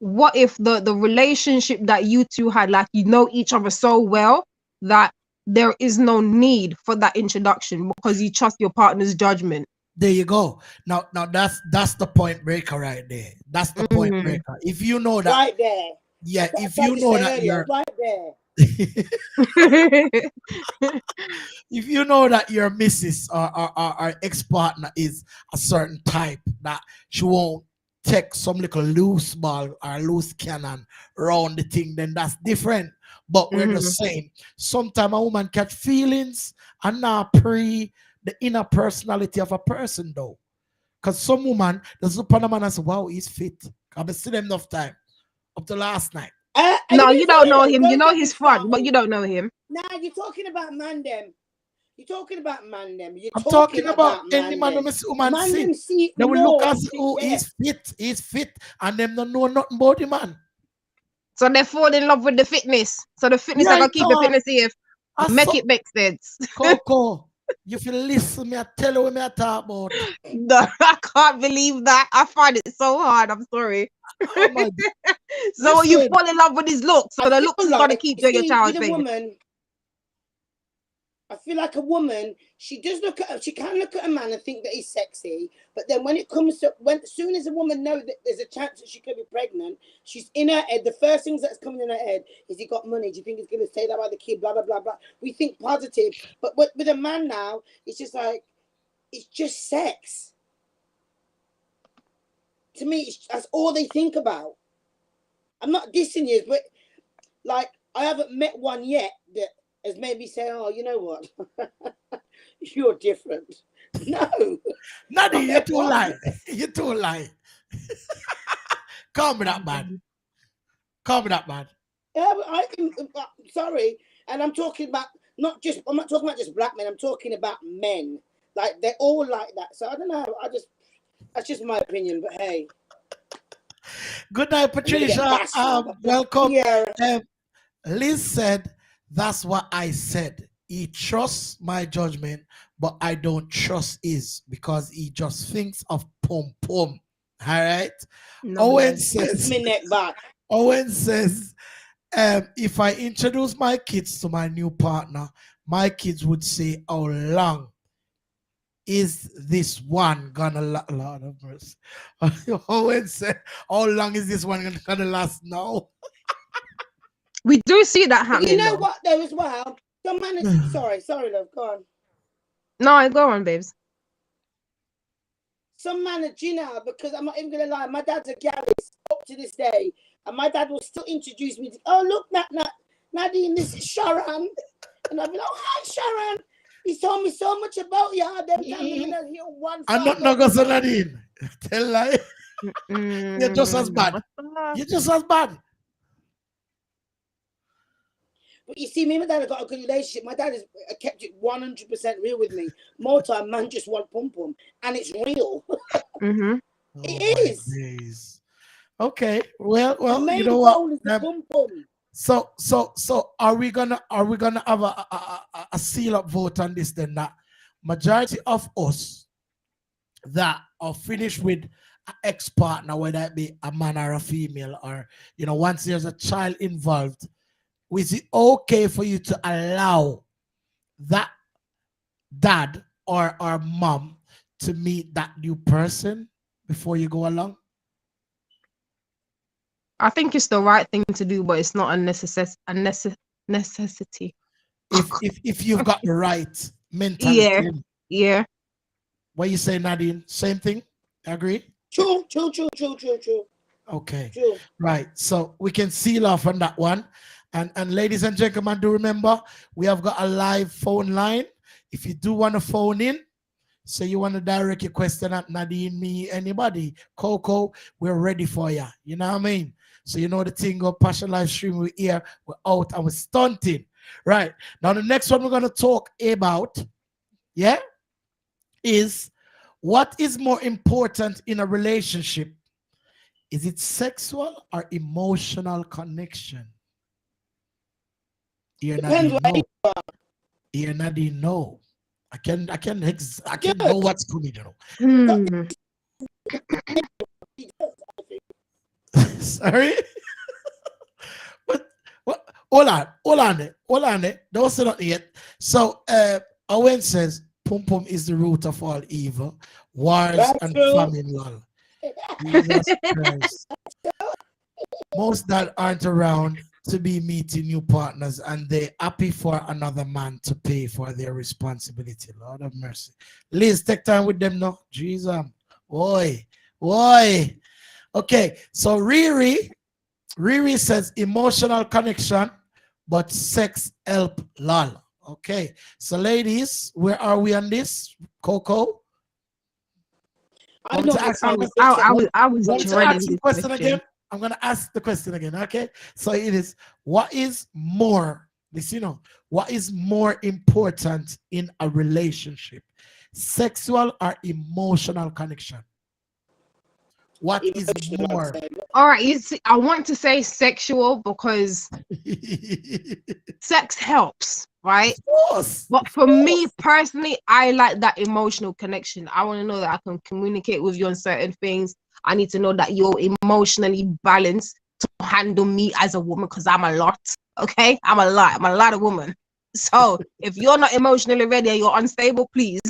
Speaker 6: the relationship that you two had, like you know each other so well that there is no need for that introduction because you trust your partner's judgment?
Speaker 4: There you go. Now that's the point breaker right there. That's the point
Speaker 6: Mhm.
Speaker 4: breaker. If you know that,
Speaker 5: Right there.
Speaker 4: yeah,
Speaker 5: That's what I
Speaker 4: if
Speaker 5: tried
Speaker 4: you
Speaker 5: to
Speaker 4: know
Speaker 5: say
Speaker 4: that
Speaker 5: earlier.
Speaker 4: you're
Speaker 5: Right there.
Speaker 4: if you know that your missus or ex-partner is a certain type that she won't take some little loose ball or loose cannon around the thing, then that's different. But we're
Speaker 6: Mhm.
Speaker 4: just saying sometimes a woman catch feelings and not pre the inner personality of a person though. Because some woman does look upon a man and say, wow, he's fit. I've been seeing him enough time up to last night.
Speaker 5: Are
Speaker 6: No,
Speaker 5: you
Speaker 6: you don't know
Speaker 5: serious?
Speaker 6: him. You
Speaker 5: Don't
Speaker 6: know
Speaker 5: get me
Speaker 6: his front, but
Speaker 5: started.
Speaker 6: you don't know him.
Speaker 5: Nah, you're talking about man them. You're talking about man them. You're
Speaker 4: I'm talking about any
Speaker 5: man
Speaker 4: man who
Speaker 5: them.
Speaker 4: miss woman
Speaker 5: Man
Speaker 4: see.
Speaker 5: them see
Speaker 4: They will look
Speaker 5: more.
Speaker 4: as oh
Speaker 5: Yeah.
Speaker 4: he's fit, and them don't know nothing about the man.
Speaker 6: So they fall in love with the fitness. So the fitness
Speaker 4: Yeah,
Speaker 6: are gonna keep the fitness safe.
Speaker 4: I
Speaker 6: Make
Speaker 4: saw
Speaker 6: it make sense.
Speaker 4: Coco. You feel listen me, I tell you what me I talk about.
Speaker 6: No, I can't believe that. I find it so hard. I'm sorry.
Speaker 4: Oh my God.
Speaker 6: So you
Speaker 4: Listen.
Speaker 6: fall in love with his looks. So
Speaker 5: I
Speaker 6: the
Speaker 5: feel
Speaker 6: looks is gonna
Speaker 5: like,
Speaker 6: keep you and your
Speaker 5: see,
Speaker 6: child
Speaker 5: with a
Speaker 6: safe.
Speaker 5: woman, I feel like a woman, she can look at a man and think that he's sexy, but then when it comes to as soon as a woman knows that there's a chance that she could be pregnant, she's in her head. The first things that's coming in her head is, he got money? Do you think he's gonna say that about the kid? Blah blah blah blah. We think positive, but with a man now, it's just like it's just sex. To me, that's all they think about. I'm not dissing you, but like I haven't met one yet that has made me say, "Oh, you know what? You're different." No,
Speaker 4: Nadine, you too lie. You too lie. Call me that man. Call me that man.
Speaker 5: yeah, but sorry, and I'm talking about I'm not talking about just black men. I'm talking about men. Like they're all like that. So I don't know. That's just my opinion. But hey,
Speaker 4: Good night, Patricia. Welcome.
Speaker 5: yeah.
Speaker 4: Liz said, that's what I said. He trusts my judgment, but I don't trust his because he just thinks of pum pum. All right.
Speaker 6: No,
Speaker 4: Owen
Speaker 6: man.
Speaker 4: says,
Speaker 5: Me neck back.
Speaker 4: Owen says, if I introduce my kids to my new partner, my kids would say, how long is this one gonna last? Lord of mercy. Owen said, how long is this one gonna last now?
Speaker 6: We do see that
Speaker 5: But
Speaker 6: happening.
Speaker 5: you know
Speaker 6: though.
Speaker 5: what though as well? Some man is sorry, love, go on.
Speaker 6: No, go on, babes.
Speaker 5: Some man are Gina, because I'm not even gonna lie, my dad's a Garris up to this day. And my dad will still introduce me to, oh look, Nadine, this is Sharon. And I'll be like, oh hi Sharon. He's told me so much about you. Them time I'm gonna hear one.
Speaker 4: I'm not gonna say Nadine. Tell lie. You're just as bad. You're just as bad.
Speaker 5: But you see, me and my dad have got a good relationship. My dad has kept it 100% real with me. More time, man just want pum pum, and it's real.
Speaker 6: Mm-hmm.
Speaker 5: It is.
Speaker 4: Days. Okay. Well,
Speaker 5: The main
Speaker 4: you know
Speaker 5: goal
Speaker 4: what?
Speaker 5: is the pum pum.
Speaker 4: So are we gonna have a seal up vote on this then? That majority of us that are finished with an ex-partner, whether it be a man or a female, or once there's a child involved, is it okay for you to allow that dad or mom to meet that new person before you go along?
Speaker 6: I think it's the right thing to do, but it's not a necessity.
Speaker 4: If you've got the right mentality.
Speaker 6: Yeah.
Speaker 4: What you say, Nadine? Same thing? Agree?
Speaker 5: True.
Speaker 4: Okay.
Speaker 5: True.
Speaker 4: Right. So we can seal off on that one. And ladies and gentlemen, do remember, we have got a live phone line. If you do want to phone in, so you want to direct your question at Nadine, me, anybody, Coco, we're ready for you. You know what I mean? So you know the thing of Passion Live Stream, we're here, we're out, and we're stunting. Right. Now the next one we're going to talk about, is what is more important in a relationship? Is it sexual or emotional connection?
Speaker 5: Depends what age
Speaker 4: You're Nadine, no. I can know what's coming, Sorry? But what? Hold on. Don't say nothing yet. So Owen says pum pum is the root of all evil, wars and famine. Lol. Jesus Christ. Most that aren't around to be meeting new partners, and they're happy for another man to pay for their responsibility. Lord of mercy. Liz, take time with them now. Jesus. Boy. Okay, so Riri says emotional connection, but sex help, lol. Okay, so ladies, where are we on this? Coco?
Speaker 6: I was dreading this question
Speaker 4: again. I'm gonna ask the question again. Okay, so it is, what is more important in a relationship, sexual or emotional connection? What is more?
Speaker 6: All right, you see, I want to say sexual because sex helps, right?
Speaker 4: Of course.
Speaker 6: But for me personally, I like that emotional connection. I want to know that I can communicate with you on certain things. I need to know that you're emotionally balanced to handle me as a woman, because I'm a lot. Okay, I'm a lot of woman. So if you're not emotionally ready and you're unstable, please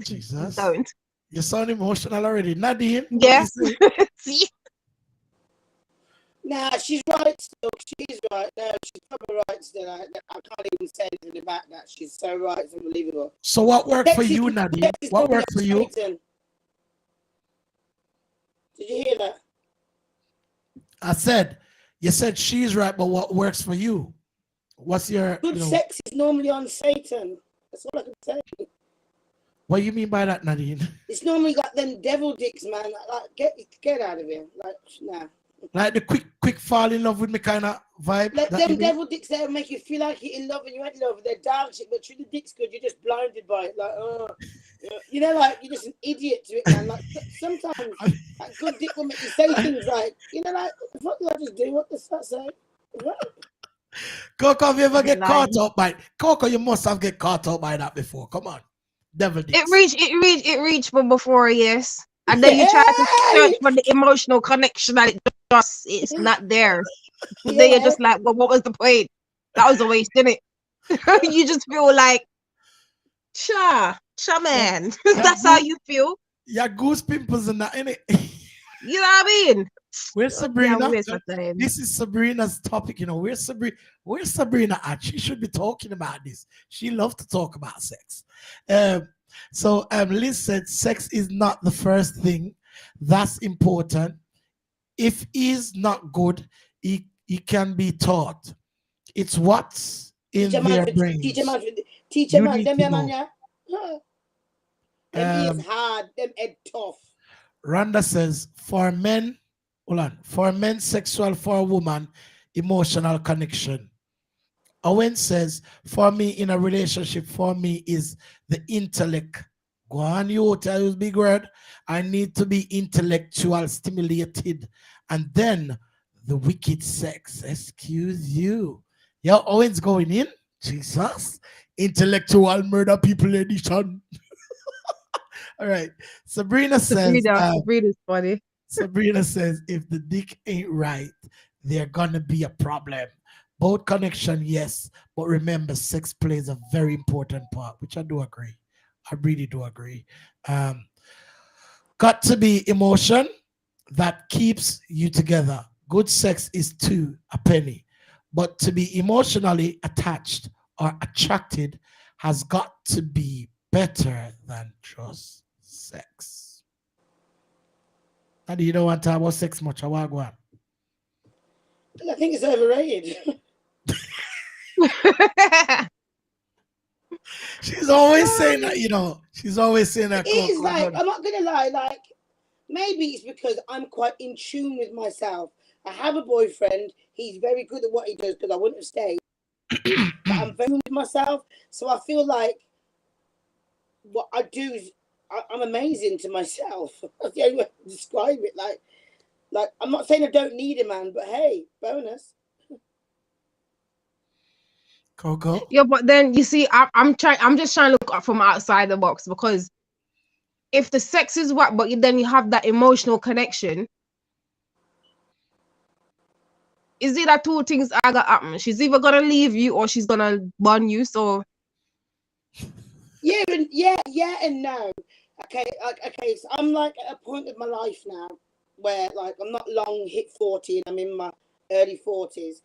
Speaker 4: Jesus,
Speaker 6: don't.
Speaker 4: You sound emotional already, Nadine.
Speaker 6: Yeah. See.
Speaker 5: Nah, she's right still. She's right. No, she's probably right still. I can't even say anything about that. She's so right. It's unbelievable.
Speaker 4: So what worked for you, Nadine? What worked for you?
Speaker 5: Did you hear that?
Speaker 4: You said she's right, but what works for you? What's your
Speaker 5: good sex is normally on Satan. That's all I can say.
Speaker 4: What do you mean by that, Nadine?
Speaker 5: It's normally got them devil dicks, man. Like get out of here. Like, nah.
Speaker 4: Like the quick fall in love with me kind of vibe.
Speaker 5: Like them devil dicks that make you feel like you're in love and you're in love. They're dark shit, but through the dick's good, you're just blinded by it. Like, like you're just an idiot to it, man. Like sometimes that good dick will make you say things like, like, what the fuck did I just do? What does that say? What?
Speaker 4: Coco, have you ever get caught up by Coco? You must have get caught up by that before. Come on, devil dicks.
Speaker 6: It reached for before, yes. And then you try to search for the emotional connection and it it's not there. Then
Speaker 5: Yeah.
Speaker 6: you're just like, well, what was the point? That was a waste, didn't it? You just feel like, cha man. That's how you feel.
Speaker 4: Yeah, goose pimples and that, innit?
Speaker 6: You know what I mean?
Speaker 4: Where's
Speaker 6: Yeah,
Speaker 4: Sabrina?
Speaker 6: waste of time.
Speaker 4: This is Sabrina's topic, you know. Where's Sabrina at? She should be talking about this. She loves to talk about sex. So Liz said sex is not the first thing. That's important. If he's not good, he can be taught. It's what's in their brains.
Speaker 5: Teacher
Speaker 4: You
Speaker 5: man,
Speaker 4: need
Speaker 5: them
Speaker 4: to
Speaker 5: yeah, man,
Speaker 4: know.
Speaker 5: yeah. Huh. Them is hard, them head tough.
Speaker 4: Randa says, for men, hold on, for men, sexual, for a woman, emotional connection. Owen says, for me in a relationship, for me is the intellect. Go on, you tell you big word. I need to be intellectual stimulated. And then the wicked sex. Excuse you. Yo, Owen's going in. Jesus. Intellectual murder people edition. All right. Sabrina says,
Speaker 6: Sabrina's funny.
Speaker 4: Sabrina says, if the dick ain't right, they're gonna be a problem. Both connection, yes, but remember, sex plays a very important part, which I do agree. I really do agree. Got to be emotion that keeps you together. Good sex is two a penny, but to be emotionally attached or attracted has got to be better than just sex. And you don't want to talk about sex much. I want to go on.
Speaker 5: I think it's overrated.
Speaker 4: She's always saying that, you know. She's always saying that.
Speaker 5: It's like, I'm not gonna lie, like maybe it's because I'm quite in tune with myself. I have a boyfriend, he's very good at what he does because I wouldn't have stayed. But I'm very with myself. So I feel like what I do is I'm amazing to myself. That's the only way to describe it. Like I'm not saying I don't need a man, but hey, bonus.
Speaker 4: Coco.
Speaker 6: Yeah, but then you see, I'm just trying to look up from outside the box, because if the sex is what, but then you have that emotional connection, is it that two things are gonna happen? She's either gonna leave you or she's gonna burn you. So
Speaker 5: Yeah, and no. Okay, so I'm like at a point of my life now where like I'm not long hit 40 and I'm in my early 40s.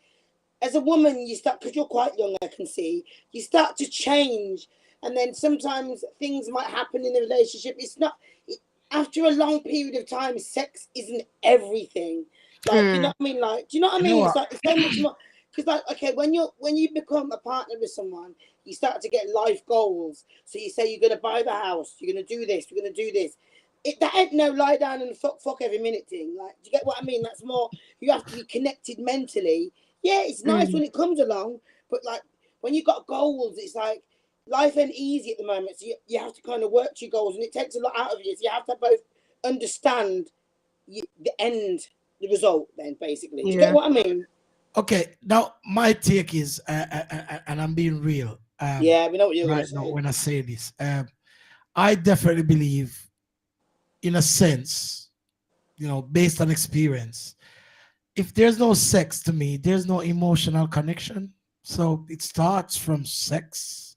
Speaker 5: As a woman, you start, because you're quite young, I can see, you start to change. And then sometimes things might happen in a relationship. It's not, after a long period of time, sex isn't everything. Like, you know what I mean? Like, do you know what I mean? It's like, it's so much more. Because like, okay, when you become a partner with someone, you start to get life goals. So you say you're going to buy the house, you're going to do this, you're going to do this. That ain't no lie down and fuck every minute thing. Like, do you get what I mean? That's more, you have to be connected mentally. Yeah, it's nice when it comes along, but like when you got goals, it's like life ain't easy at the moment. So you have to kind of work to your goals, and it takes a lot out of you. So you have to both understand the end, the result. Then basically, do you get what I mean?
Speaker 4: Okay, now my take is, and I'm being real.
Speaker 5: Yeah, we know what you're
Speaker 4: right
Speaker 5: going to
Speaker 4: now
Speaker 5: say.
Speaker 4: when I say this. I definitely believe, in a sense, you know, based on experience, if there's no sex, to me, there's no emotional connection. So it starts from sex,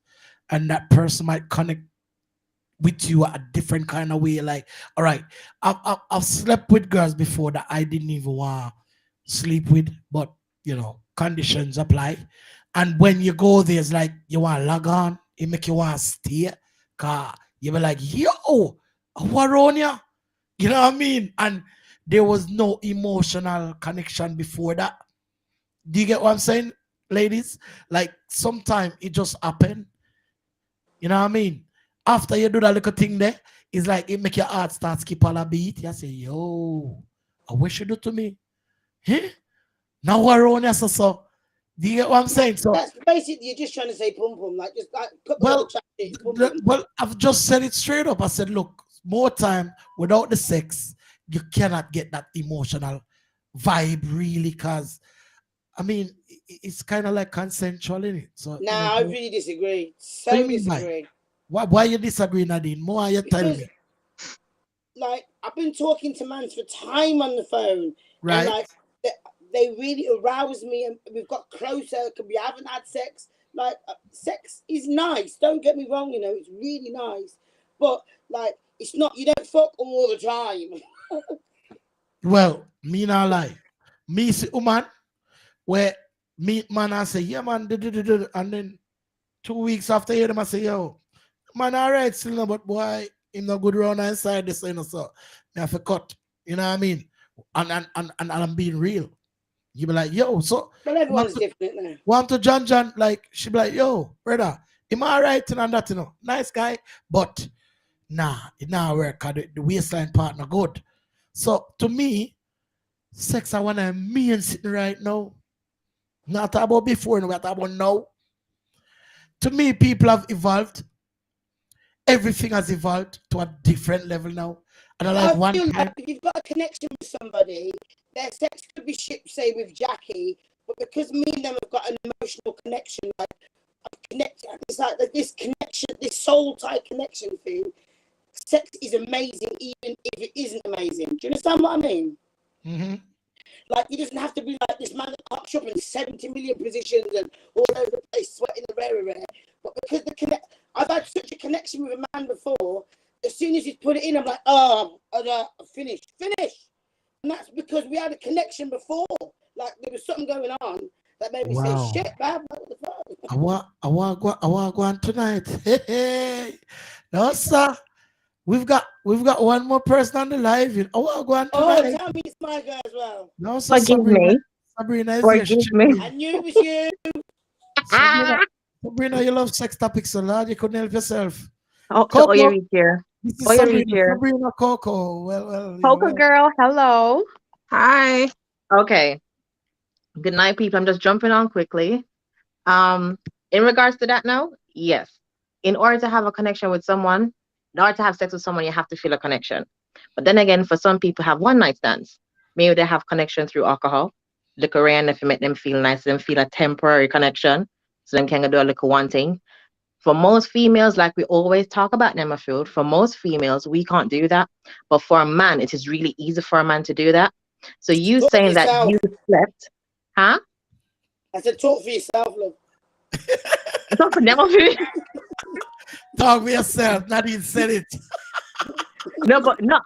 Speaker 4: and that person might connect with you a different kind of way. Like, all right, I've slept with girls before that I didn't even want to sleep with, but you know, conditions apply. And when you go there, it's like you want to log on, it make you want to stay. Cause you be like, yo, what on ya? You know what I mean? And there was no emotional connection before that. Do you get what I'm saying, ladies? Like sometimes it just happen. You know what I mean? After you do that little thing there, it's like it make your heart start skip all a beat. You say, yo, I wish you do to me. Huh? Now we're on you, so. Do you get what I'm saying? So
Speaker 5: that's basically you're just trying to say pum pum, like just like
Speaker 4: well, I've just said it straight up. I said, look, more time without the sex, you cannot get that emotional vibe really, because I mean it's kind of like consensual in it. So
Speaker 5: I really disagree. So disagree.
Speaker 4: Why you disagree, Nadine? More you tell me.
Speaker 5: Like I've been talking to mans for time on the phone,
Speaker 4: right?
Speaker 5: And like they really arouse me, and we've got closer. Because we haven't had sex. Like sex is nice. Don't get me wrong. You know, it's really nice, but like it's not. You don't fuck all the time.
Speaker 4: Well, me not lie. Me see woman where meet man I say, yeah man, and then 2 weeks after hear them I say, yo, man, all right, still no, but boy, him no good round inside this, you know, so me have to cut. You know what I mean? And I'm being real. You be like, yo, so
Speaker 5: But everyone's different now.
Speaker 4: want to John, like she be like, yo, brother, am I right and that, you know, nice guy, but nah, it not work. 'Cause the waistline partner good. So to me, sex I wanna mean sitting right now. Not about before, no, but about now. To me, people have evolved. Everything has evolved to a different level now. And I like
Speaker 5: I
Speaker 4: one
Speaker 5: feel
Speaker 4: time.
Speaker 5: like if you've got a connection with somebody, their sex could be shit, say with Jackie, but because me and them have got an emotional connection, like it's like this connection, this soul type connection thing. Sex is amazing, even if it isn't amazing. Do you understand what I mean?
Speaker 4: Mm-hmm.
Speaker 5: Like, it doesn't have to be like this man that cocks up in 70 million positions and all over the place, sweating the rare. But because I've had such a connection with a man before, as soon as he's put it in, I'm like, oh, finished. And that's because we had a connection before. Like, there was something going on that made me say, shit, man, what the fuck?
Speaker 4: I want to go on tonight. Hey. No, sir. We've got one more person on the live. I want to go on tonight.
Speaker 5: Oh, tell me it's my girl as well.
Speaker 4: No, sir.
Speaker 7: Forgive me.
Speaker 4: Sabrina is
Speaker 7: Forgive
Speaker 4: here.
Speaker 7: me.
Speaker 5: I knew it was you.
Speaker 4: Sabrina, you love sex topics so lot. You couldn't help yourself.
Speaker 7: Oh,
Speaker 4: Coco.
Speaker 7: you're here.
Speaker 4: This is
Speaker 7: Oh, you're
Speaker 4: Sabrina,
Speaker 7: here.
Speaker 4: Sabrina Coco. Well,
Speaker 7: Coco girl, hello.
Speaker 6: Hi.
Speaker 7: Okay. Good night, people. I'm just jumping on quickly. In regards to that now, yes. In order to have a connection with someone, in order to have sex with someone, you have to feel a connection. But then again, for some people have one night stands. Maybe they have connection through alcohol. Liquor in, if you make them feel nice, them feel a temporary connection. So them can do a little one thing. For most females, like we always talk about them, I feel, for most females, we can't do that. But for a man, it is really easy for a man to do that. So you
Speaker 5: Talk
Speaker 7: saying
Speaker 5: for
Speaker 7: that
Speaker 5: yourself.
Speaker 7: you slept, huh?
Speaker 5: I said, talk for yourself, love.
Speaker 7: Talk for them.
Speaker 4: Talk for yourself. Nadine said it.
Speaker 7: No, but no,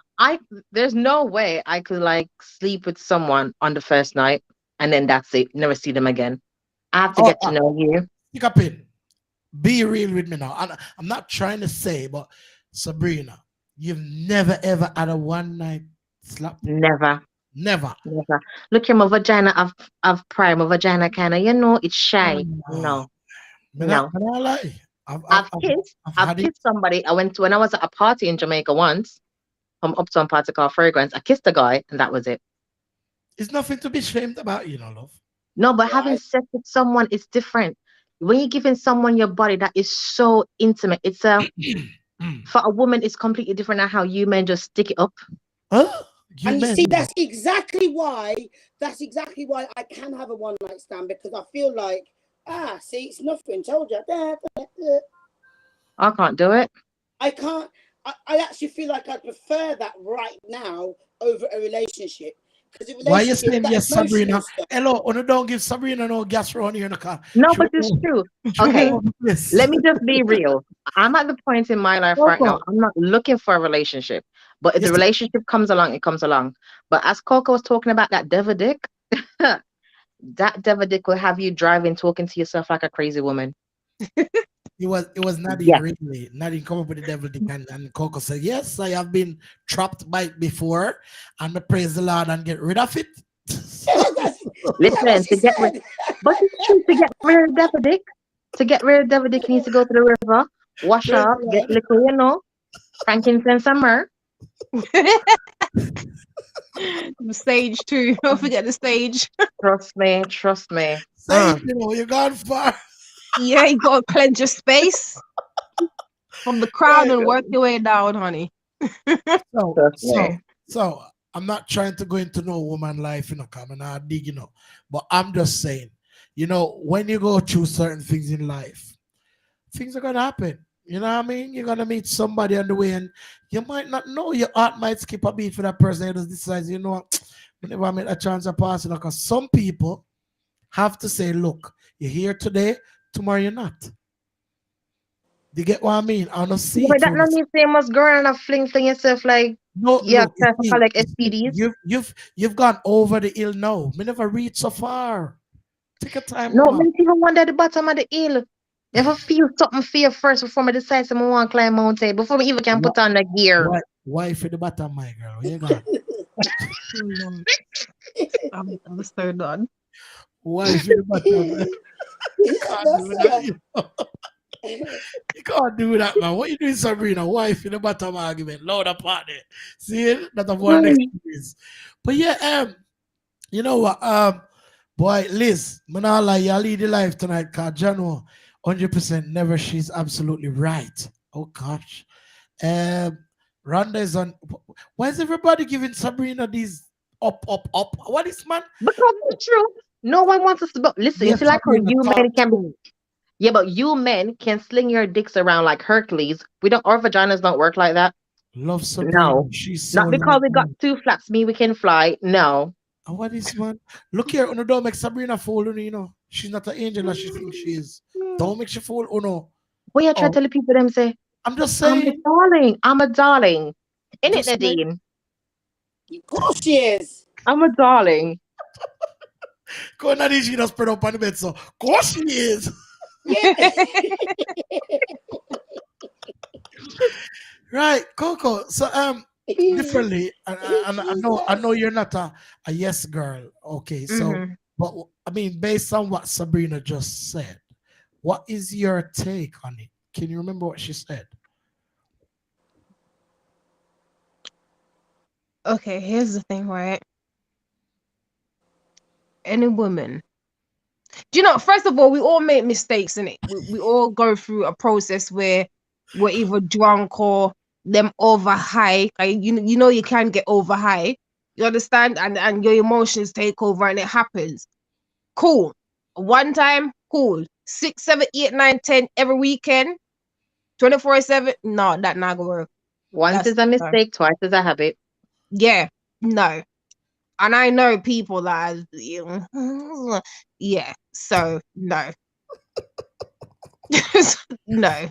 Speaker 7: there's no way I could like sleep with someone on the first night and then that's it. Never see them again. I have to get to know you.
Speaker 4: Pick up in. Be real with me now. I'm not trying to say, but Sabrina, you've never ever had a one night slap?
Speaker 7: Never. Look here, my vagina of prime, my vagina kind of, it's shy. No.
Speaker 4: I lie.
Speaker 7: I've kissed somebody. When I was at a party in Jamaica once, from Uptown party called Fragrance. I kissed a guy and that was it.
Speaker 4: It's nothing to be ashamed about, love.
Speaker 7: No, but having sex with someone is different. When you're giving someone your body, that is so intimate. It's for a woman, it's completely different than how you men just stick it up.
Speaker 5: And you see, that's exactly why I can have a one night stand, because I feel like, see, it's nothing. Told you.
Speaker 7: I can't do it.
Speaker 5: I can't. I actually feel like I prefer that right now over a relationship.
Speaker 4: Why are you saying yes, Sabrina? Hello, don't give Sabrina no gas around here in the car.
Speaker 7: No, but it's true. Okay, let me just be real. I'm at the point in my life right now, I'm not looking for a relationship. But if the relationship comes along, it comes along. But as Coco was talking about that devil dick, that devil dick will have you driving, talking to yourself like a crazy woman.
Speaker 4: It was Nadine really. Nadine come up with the devil dick, and Coco said, yes, I have been trapped by it before, and I praise the Lord and get rid of it.
Speaker 7: Listen, to get rid of devil dick, he needs to go to the river, wash up, get liquor, frankincense and myrrh.
Speaker 6: Stage 2. Don't forget the stage.
Speaker 7: Trust me.
Speaker 4: Sage, you're gone far.
Speaker 6: Yeah, you gotta cleanse your space from the crown and work your way down, honey.
Speaker 4: So I'm not trying to go into no woman life, come and dig, but I'm just saying, when you go through certain things in life, things are gonna happen. You know what I mean? You're gonna meet somebody on the way, and you might not know. Your heart might skip a beat for that person. You just decide, you know what? Whenever I get a chance of passing, because some people have to say, look, you're here today, tomorrow you're not. You get what I mean? I don't see
Speaker 7: Yeah,
Speaker 4: it
Speaker 7: but that
Speaker 4: through
Speaker 7: not
Speaker 4: this.
Speaker 7: mean say you must go around and fling yourself like
Speaker 4: No,
Speaker 7: yeah,
Speaker 4: look, you
Speaker 7: try to
Speaker 4: see,
Speaker 7: collect
Speaker 4: you see,
Speaker 7: STDs.
Speaker 4: you've gone over the hill now. Me never reached so far. Take your time,
Speaker 7: No,
Speaker 4: mama.
Speaker 7: me even wonder at the bottom of the hill. Never feel something fear first before I decide someone want to climb mountain. Before me even can
Speaker 4: Why,
Speaker 7: put on the gear.
Speaker 4: why for the bottom, my girl? Where you gone?
Speaker 6: Mm, I'm so done.
Speaker 4: Why for the bottom? You can't
Speaker 5: That's
Speaker 4: do that. You can't do that, man. What you doing, Sabrina? Wife in the bottom argument. Loud apart there. See it? That's one next is. But yeah, you know what? Boy, Liz, Manala, you lead the life tonight, cause Jano, 100% never. She's absolutely right. Oh gosh. Rhonda is on. Why is everybody giving Sabrina these up? What is man?
Speaker 7: Because it's true. No one wants us to listen, you
Speaker 4: Yes,
Speaker 7: see like how
Speaker 4: Sabrina,
Speaker 7: you
Speaker 4: talk
Speaker 7: men can be
Speaker 4: to me.
Speaker 7: yeah, but you men can sling your dicks around like Hercules. We don't our vaginas don't work like that.
Speaker 4: Love Sabrina.
Speaker 7: No.
Speaker 4: She's so
Speaker 7: Not because we got
Speaker 4: lovely.
Speaker 7: two flaps, me we can fly. No.
Speaker 4: And what is man? Look here, Uno, don't make Sabrina fool, you know. She's not an angel as she thinks she is. Don't make she fool, Uno.
Speaker 7: What you try to
Speaker 4: Oh,
Speaker 7: tell the people them say,
Speaker 4: I'm just
Speaker 7: I'm a
Speaker 4: saying.
Speaker 7: darling. I'm a darling. In it,
Speaker 4: Just saying.
Speaker 7: Nadine.
Speaker 5: Of course she is.
Speaker 7: I'm a darling.
Speaker 4: Go on, Nadine, she just spread up on the bed, so of course she is.
Speaker 5: Yeah.
Speaker 4: Right, Coco. So differently, and I know you're not a yes girl. Okay, so
Speaker 6: Mhm.
Speaker 4: but I mean, based on what Sabrina just said, what is your take on it? Can you remember what she said?
Speaker 6: Okay, here's the thing, right? Any woman. Do you know, first of all, we all make mistakes in it. We all go through a process where we're either drunk or them over high. Like, you know you can get over high. You understand? And your emotions take over and it happens. Cool. One time, cool. 6, 7, 8, 9, 10 every weekend, 24/7. No, that not gonna work.
Speaker 7: Once
Speaker 6: That's
Speaker 7: is a
Speaker 6: no.
Speaker 7: mistake, twice is a habit.
Speaker 6: Yeah, no. And I know people that yeah, so no. No.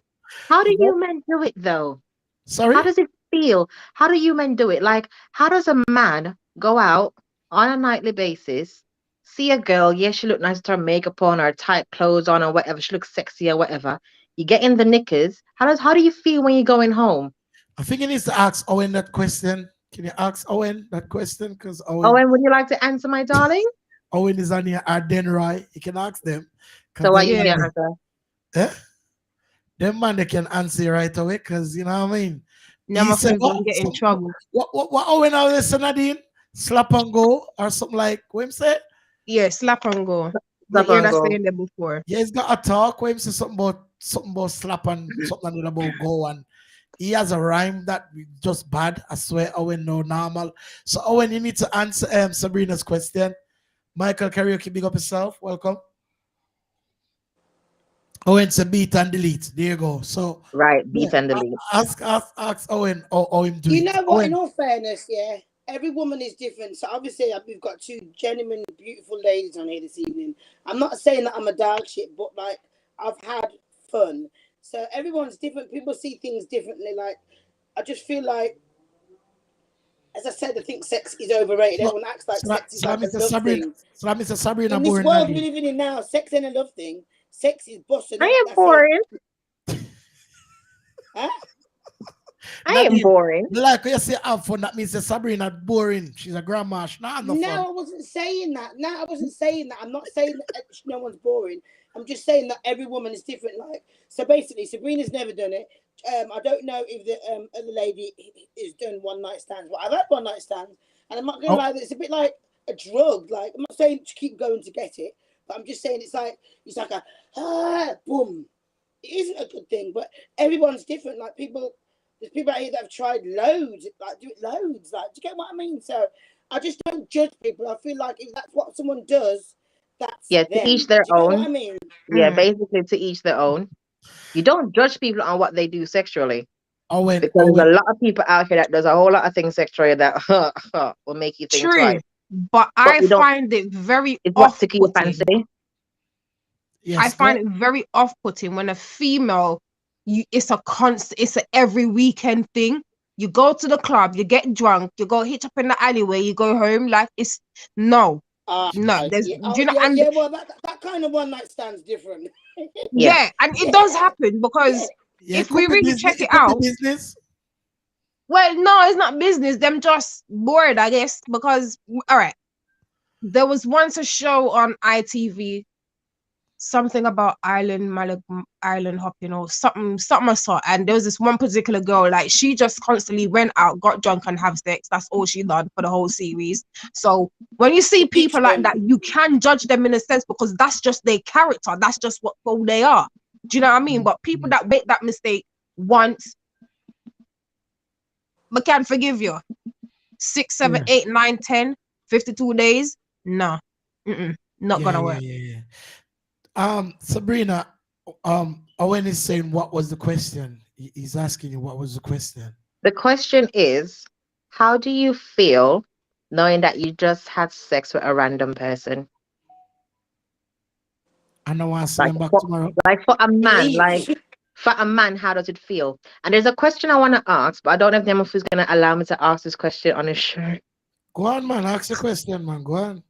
Speaker 7: How do
Speaker 4: What?
Speaker 7: you men do it though?
Speaker 4: Sorry?
Speaker 7: How does it feel? How do you men do it? Like, how does a man go out on a nightly basis, see a girl, yeah, she look nice with her makeup on or tight clothes on or whatever, she looks sexy or whatever. You get in the knickers. How do you feel when you're going home?
Speaker 4: I think he needs to ask Owen that question. Can you ask Owen that question? Because
Speaker 7: Oh,
Speaker 4: Owen
Speaker 7: and would you like to answer, my darling?
Speaker 4: Owen is on here at Denroy. You can ask them. Because
Speaker 7: So what
Speaker 4: them
Speaker 7: you
Speaker 6: Yeah.
Speaker 7: say,
Speaker 4: man,
Speaker 7: answer?
Speaker 4: eh? Them man they can answer right away. Because you know what I mean.
Speaker 6: Now
Speaker 4: He
Speaker 6: my
Speaker 4: said
Speaker 6: friends
Speaker 4: what?
Speaker 6: gonna get in trouble.
Speaker 4: What Owen always say, Nadine? Slap and go or something like what him say?
Speaker 6: Yeah, slap and go. You
Speaker 7: Stop
Speaker 6: hear
Speaker 7: and
Speaker 6: that
Speaker 7: go.
Speaker 6: saying there before.
Speaker 4: Yeah, he's got a talk where him say something about slap and something about go, and he has a rhyme that just bad. I swear, Owen no normal. So Owen, you need to answer Sabrina's question. Michael Karaoke, big up yourself. Welcome. Owen said beat and delete. There you go. So
Speaker 7: Right,
Speaker 4: yeah,
Speaker 7: beat and delete.
Speaker 4: ask Owen how him do
Speaker 5: You
Speaker 4: it.
Speaker 5: know what? In
Speaker 4: Owen,
Speaker 5: all fairness, yeah, every woman is different. So obviously, we've got two genuine, beautiful ladies on here this evening. I'm not saying that I'm a dog shit, but like I've had fun. So everyone's different. People see things differently. Like I just feel like, as I said, I think sex is overrated.
Speaker 4: so,
Speaker 5: Everyone acts like
Speaker 4: so that,
Speaker 5: sex is
Speaker 4: so that
Speaker 5: like a
Speaker 4: means
Speaker 5: love
Speaker 4: Sabrina,
Speaker 5: thing.
Speaker 4: so that means Sabrina
Speaker 5: In this
Speaker 4: boring
Speaker 5: world we're
Speaker 4: Nadine.
Speaker 5: living in now, sex ain't a love thing. Sex is busting
Speaker 7: I
Speaker 5: up.
Speaker 7: am
Speaker 5: That's it.
Speaker 7: boring.
Speaker 5: Huh?
Speaker 7: I am
Speaker 4: Nadine,
Speaker 7: boring.
Speaker 4: like when you say have fun, that means that Sabrina boring. She's a grandma. She not have no fun.
Speaker 5: No, I wasn't saying that. No, I wasn't saying that. I'm not saying that no one's boring. I'm just saying that every woman is different. Like, so basically, Sabrina's never done it. I don't know if the other lady has done one night stands, but I've had one night stands, and I'm not gonna
Speaker 4: Oh,
Speaker 5: lie, it's a bit like a drug. Like, I'm not saying to keep going to get it, but I'm just saying it's like a boom. It isn't a good thing, but everyone's different. Like there's people out here that have tried loads, like do it loads. Like, do you get what I mean? So I just don't judge people. I feel like if that's what someone does, that's
Speaker 7: Yeah, to
Speaker 5: them.
Speaker 7: each
Speaker 5: Do
Speaker 7: their
Speaker 5: you get what I
Speaker 7: own.
Speaker 5: mean?
Speaker 7: Yeah,
Speaker 6: Mm.
Speaker 7: basically to each their own. You don't judge people on what they do sexually.
Speaker 4: Or when,
Speaker 7: Because
Speaker 4: or
Speaker 7: there's
Speaker 4: when,
Speaker 7: a lot of people out here that does a whole lot of things sexually that will make you think
Speaker 6: True.
Speaker 7: twice.
Speaker 6: But
Speaker 7: But
Speaker 6: I
Speaker 7: we don't.
Speaker 6: find it very
Speaker 7: It's what tickle your
Speaker 6: off-putting.
Speaker 7: fancy.
Speaker 6: I
Speaker 4: yes,
Speaker 6: find it very off-putting when a female, it's a every weekend thing. You go to the club, you get drunk, you go hitch up in the alleyway, you go home. Like it's no. There's
Speaker 5: Yeah,
Speaker 6: you know, and
Speaker 5: yeah. Well, that kind of one night stand's different.
Speaker 6: yeah, and it does happen because
Speaker 4: yeah,
Speaker 6: if we really check it out,
Speaker 4: business.
Speaker 6: well, no, it's not business. Them just bored, I guess. Because all right, there was once a show on ITV, something about island hopping or something I saw, and there was this one particular girl, like she just constantly went out, got drunk, and have sex. That's all she done for the whole series. So when you see people like that, you can judge them in a sense because that's just their character. That's just what who they are. Do you know what I mean? But people that make that mistake once, I can forgive you. 6, 7, 8, 9, 10, 52 days. Nah. Not gonna work.
Speaker 4: Yeah. Sabrina, Owen is saying, what was the question? He's asking you, what was the question?
Speaker 7: The question is, how do you feel knowing that you just had sex with a random person?
Speaker 4: I know I'll see them back tomorrow.
Speaker 7: Like for a man, how does it feel? And there's a question I want to ask, but I don't know if Nemof is going to allow me to ask this question on his show.
Speaker 4: Go on, man. Ask the question, man. Go on.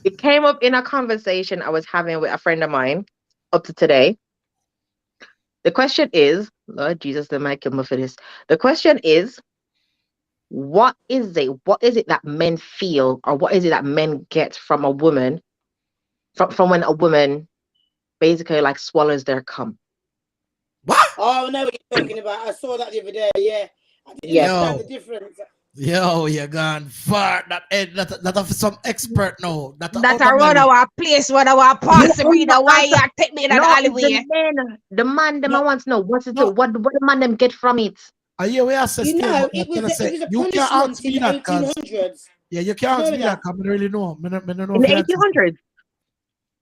Speaker 7: It came up in a conversation I was having with a friend of mine up to today. The question is, Lord Jesus, they might kill me for this. The question is, what is it that men feel, or what is it that men get from a woman, from when a woman basically like swallows their cum?
Speaker 4: What?
Speaker 5: Oh, I know what you're talking about. I saw that the other day. Yeah, I didn't understand the difference.
Speaker 4: Yo, you're gone far. That of some expert now. That
Speaker 6: I run our place when I pass Sabrina. Why you take me in the alleyway?
Speaker 7: The man them I want to know what the man them get from it.
Speaker 5: You know, it was a punishment in the 1800s.
Speaker 4: Yeah, you can't ask me that. I don't really know.
Speaker 7: In the 1800s.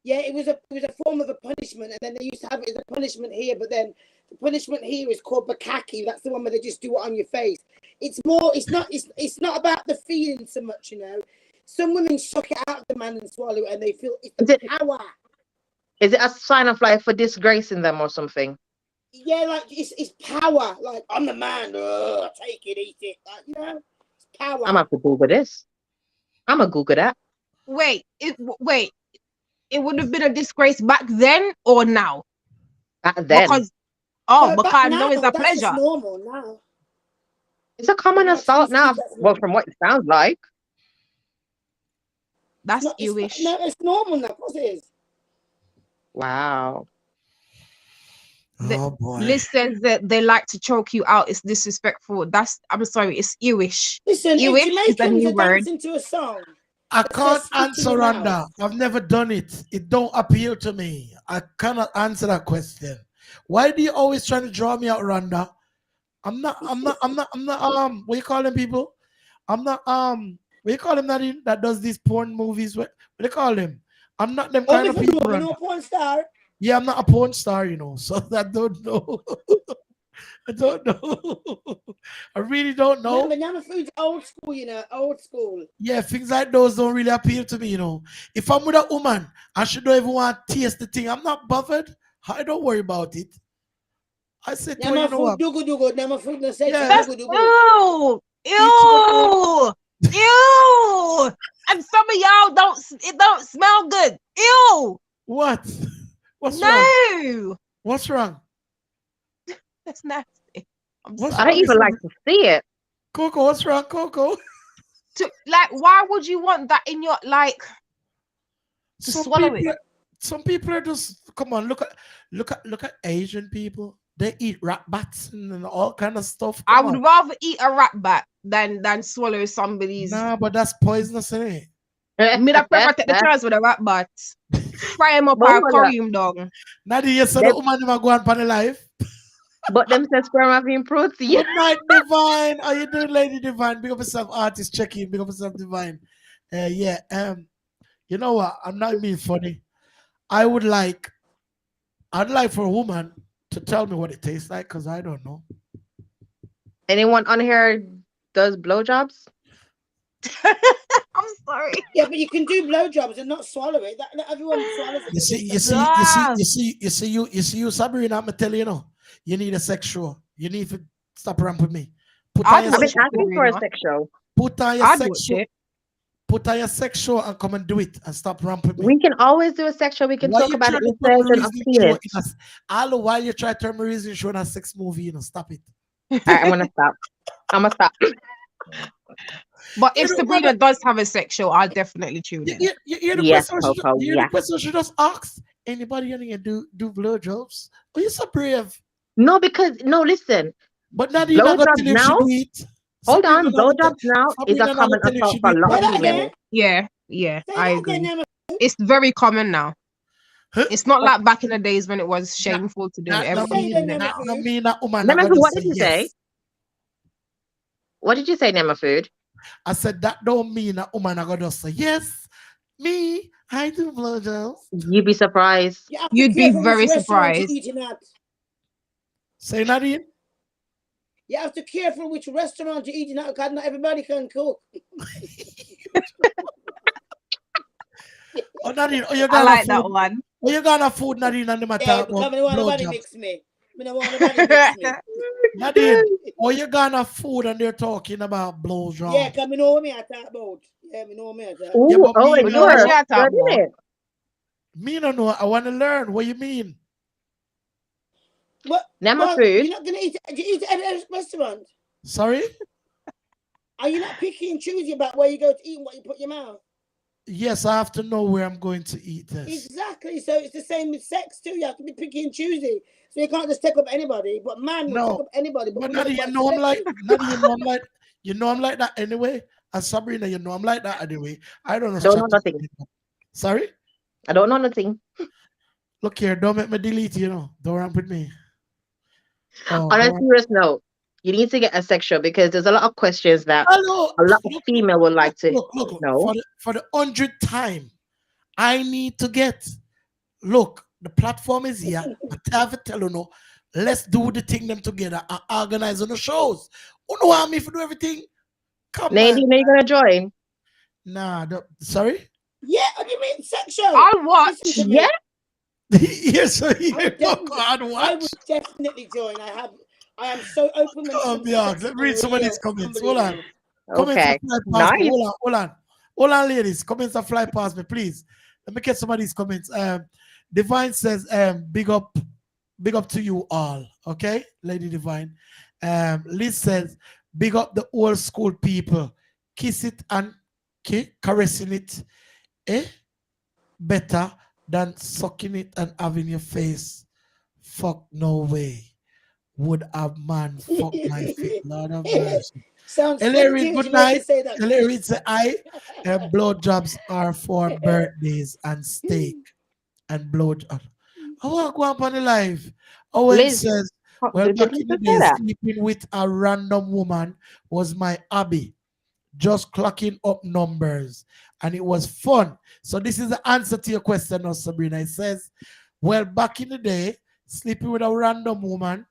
Speaker 5: Yeah, it was a form of a punishment, and then they used to have it as a punishment here. But then the punishment here is called bukkake. That's the one where they just do it on your face. It's more. It's not about the feeling so much, you know. Some women suck it out of the man and swallow it, and they feel it's the power.
Speaker 7: Is it a sign of like for disgracing them or something?
Speaker 5: Yeah, like it's power. Like I'm the man. Take it, eat it. Like, you know, it's power.
Speaker 7: I'm gonna have to Google this. I'm gonna Google that.
Speaker 6: Wait. It would have been a disgrace back then or now?
Speaker 7: Back then.
Speaker 6: Because now it's a pleasure.
Speaker 5: Just normal now.
Speaker 7: It's a common assault now. Well, from what it sounds like.
Speaker 6: That's Jewish.
Speaker 5: It's normal now. Of course it is.
Speaker 7: Wow.
Speaker 4: Oh boy.
Speaker 6: Listen, that they like to choke you out. It's disrespectful. I'm sorry. It's Jewish.
Speaker 5: Listen,
Speaker 6: Jewish is a new word.
Speaker 5: Into a song.
Speaker 4: I can't answer, Rhonda. I've never done it. It don't appeal to me. I cannot answer that question. Why do you always try to draw me out, Rhonda? I'm not, what you call them people? I'm not, what you call them that does these porn movies? What do you call them? I'm not them kind of people.
Speaker 5: You're a porn star.
Speaker 4: Yeah, I'm not a porn star, you know, so I don't know. I don't know. I really don't know.
Speaker 5: Banana food's old school, you know, old school.
Speaker 4: Yeah, things like those don't really appeal to me, you know. If I'm with a woman and she don't even want to taste the thing, I'm not bothered. I don't worry about it. I said, you know what?
Speaker 5: Nama food, no say
Speaker 6: ew. And some of y'all don't smell good. Ew.
Speaker 4: What? What's
Speaker 6: wrong?
Speaker 4: No. What's wrong?
Speaker 6: That's nasty.
Speaker 7: I don't even like to see it.
Speaker 4: Coco, what's wrong, Coco?
Speaker 6: Why would you want that in your to swallow it?
Speaker 4: Some people are just come on. Look at Asian people. They eat rat bats and all kind of stuff.
Speaker 6: I would rather eat a rat bat than swallow somebody's.
Speaker 4: Nah, but that's poisonous, isn't it?
Speaker 6: Me that prefer take the chance with a rat bat. Fry him up or curry him down.
Speaker 4: Now the yes, the woman never go on for the life.
Speaker 7: But them says sperm have been protein.
Speaker 4: Good night, Divine. How you doing, Lady Divine? Big up yourself, artist checking. Big up yourself, Divine. You know what? I'm not being funny. I would like I'd like for a woman to tell me what it tastes like because I don't know.
Speaker 7: Anyone on here does blowjobs?
Speaker 6: I'm sorry.
Speaker 5: Yeah, but you can do blowjobs and not swallow it. That everyone swallows it.
Speaker 4: You see, you, Sabrina, I'm telling you, you need a sex show. You need to stop around with me. Put on
Speaker 6: I'd
Speaker 4: your
Speaker 7: I've been
Speaker 6: watch it,
Speaker 7: asking for a
Speaker 6: Sabrina.
Speaker 7: sex show.
Speaker 4: put on your
Speaker 6: I'd
Speaker 4: sex
Speaker 6: watch
Speaker 4: show.
Speaker 6: it.
Speaker 4: Put on your sex show and come and do it and stop ramping me.
Speaker 7: We can always do a sex show. We can
Speaker 4: Why
Speaker 7: talk
Speaker 4: you
Speaker 7: about
Speaker 4: trying
Speaker 7: it
Speaker 4: to turn
Speaker 7: instead
Speaker 4: me
Speaker 7: of
Speaker 4: reason
Speaker 7: seen
Speaker 4: show
Speaker 7: it.
Speaker 4: in Hello, while you try to turn me reason show in a sex movie, stop it.
Speaker 7: All right, I'm gonna stop. I'm gonna stop.
Speaker 6: But if
Speaker 4: You know,
Speaker 6: Sabrina does have a sex show, I'll definitely tune in.
Speaker 4: You hear the
Speaker 7: Yes,
Speaker 4: question?
Speaker 7: Coco,
Speaker 4: You hear the
Speaker 7: yes.
Speaker 4: question she just asked? Anybody in here do blowjobs? Oh, you're so brave.
Speaker 7: No, because no, listen.
Speaker 4: But Nadine not gonna
Speaker 7: Blowjobs
Speaker 4: tell you if she
Speaker 7: now?
Speaker 4: do it.
Speaker 7: Hold
Speaker 4: Sabrina
Speaker 7: on,
Speaker 4: not gonna tell-
Speaker 7: blowjobs now is
Speaker 4: Sabrina
Speaker 7: a
Speaker 4: not
Speaker 7: common
Speaker 4: gonna tell you if
Speaker 7: assault
Speaker 4: she
Speaker 7: for a
Speaker 4: do it
Speaker 7: lot
Speaker 5: Say
Speaker 7: of
Speaker 5: that
Speaker 7: women.
Speaker 5: again.
Speaker 6: Yeah,
Speaker 5: Say
Speaker 6: I
Speaker 5: that
Speaker 6: agree.
Speaker 5: again, Emma.
Speaker 6: It's very common now.
Speaker 4: Huh?
Speaker 6: It's not like back in the days when it was shameful to do it.
Speaker 4: Not
Speaker 6: Everyone's
Speaker 5: Say
Speaker 6: doing
Speaker 5: that,
Speaker 6: it
Speaker 5: Emma.
Speaker 6: now.
Speaker 4: no mean that woman
Speaker 7: Nema
Speaker 4: not
Speaker 7: Food,
Speaker 4: gonna
Speaker 7: what
Speaker 4: say
Speaker 7: did you
Speaker 4: yes.
Speaker 7: say? What did you say, Nema Food?
Speaker 4: I said that don't mean that woman not gonna just say yes. Me, I do blowjobs.
Speaker 7: You'd be surprised.
Speaker 5: You have to
Speaker 6: You'd be
Speaker 5: careful which
Speaker 6: very
Speaker 5: restaurant
Speaker 6: surprised.
Speaker 5: you're eating at.
Speaker 4: Say Nadine.
Speaker 5: You have to careful which restaurant you're eating at because not everybody can cook.
Speaker 4: Oh Nadine, oh you
Speaker 6: I
Speaker 4: gonna
Speaker 6: like
Speaker 4: food.
Speaker 6: that one.
Speaker 4: Oh you gonna food Nadine and them
Speaker 5: Yeah,
Speaker 4: talk
Speaker 5: because
Speaker 4: about
Speaker 5: I don't want nobody
Speaker 4: blowjobs.
Speaker 5: mix me. I don't want nobody mix me.
Speaker 4: Nadine, oh you gonna food and they're talking about blowjobs.
Speaker 5: Yeah, because I know what me I talk about. Yeah, I know what me I talk
Speaker 7: Ooh,
Speaker 4: Yeah, but
Speaker 7: oh,
Speaker 4: me
Speaker 7: and
Speaker 6: You know what
Speaker 7: you're
Speaker 6: she had to
Speaker 7: good
Speaker 6: about?
Speaker 7: in it.
Speaker 4: Me no know. I wanna learn what you mean.
Speaker 5: But
Speaker 7: Nema
Speaker 5: well,
Speaker 7: Food.
Speaker 5: you're not gonna eat. Do you eat at every restaurant?
Speaker 4: Sorry?
Speaker 5: Are you not picky and choosy about where you go to eat and what you put in your mouth?
Speaker 4: Yes, I have to know where I'm going to eat this.
Speaker 5: Exactly. So it's the same with sex too. You have to be picky and choosy. So you can't just take up anybody. But man will
Speaker 4: No.
Speaker 5: take up anybody. But
Speaker 4: But
Speaker 5: women
Speaker 4: Nadia,
Speaker 5: are
Speaker 4: you
Speaker 5: quite
Speaker 4: know I'm like
Speaker 5: selective.
Speaker 4: Nadia, you know I'm like that anyway. And Sabrina, you know I'm like that anyway. I don't know.
Speaker 7: Don't know
Speaker 4: chat to
Speaker 7: nothing.
Speaker 4: people. Sorry?
Speaker 7: I don't know nothing.
Speaker 4: Look here, don't make me delete, Don't ramp with me. Oh,
Speaker 7: On a
Speaker 4: don't-
Speaker 7: serious note, you need to get a sex show because there's a lot of questions that
Speaker 4: Hello.
Speaker 7: a lot of
Speaker 4: Look,
Speaker 7: female would like to
Speaker 4: look.
Speaker 7: know.
Speaker 4: For the 100th time, I need to get. Look, the platform is here. I have to tell you no. Let's do the thing them together and organize on the shows. You know what I mean for do everything? Come on.
Speaker 7: Nadine, are you gonna join?
Speaker 4: Nah, sorry?
Speaker 5: Yeah, what do you mean sex show?
Speaker 6: I'll watch.
Speaker 5: Listen to me.
Speaker 7: Yeah.
Speaker 4: Yes, sir.
Speaker 5: I
Speaker 4: Watch.
Speaker 5: would definitely join. I am so open when it
Speaker 4: Oh,
Speaker 5: comes to
Speaker 4: yeah.
Speaker 5: sex,
Speaker 4: Let
Speaker 5: it's
Speaker 4: me read some of these
Speaker 5: unreal.
Speaker 4: comments. Hold on.
Speaker 5: Unbelievable.
Speaker 7: Okay.
Speaker 4: Comments are fly past me.
Speaker 7: Nice.
Speaker 4: Hold on, ladies. Comments are fly past me, please. Let me get some of these comments. Divine says, big up to you all. Okay, Lady Divine. Liz says, big up the old school people. Kiss it and caressing it. Better than sucking it and having your face. Fuck no way. Would a man fuck my feet? Lord of mercy.
Speaker 5: Sounds
Speaker 4: Hilary,
Speaker 5: sweet,
Speaker 4: good
Speaker 5: you know, to
Speaker 4: night.
Speaker 5: say that.
Speaker 4: Hilary said, blowjobs are for birthdays and steak and blowjob. I want to go up on the live. Owen
Speaker 7: Liz,
Speaker 4: says, well,
Speaker 7: did
Speaker 4: back
Speaker 7: you
Speaker 4: in the
Speaker 7: say
Speaker 4: day,
Speaker 7: that?
Speaker 4: sleeping with a random woman was my hobby. Just clocking up numbers. And it was fun. So this is the answer to your question now, Sabrina. It says, well, back in the day, sleeping with a random woman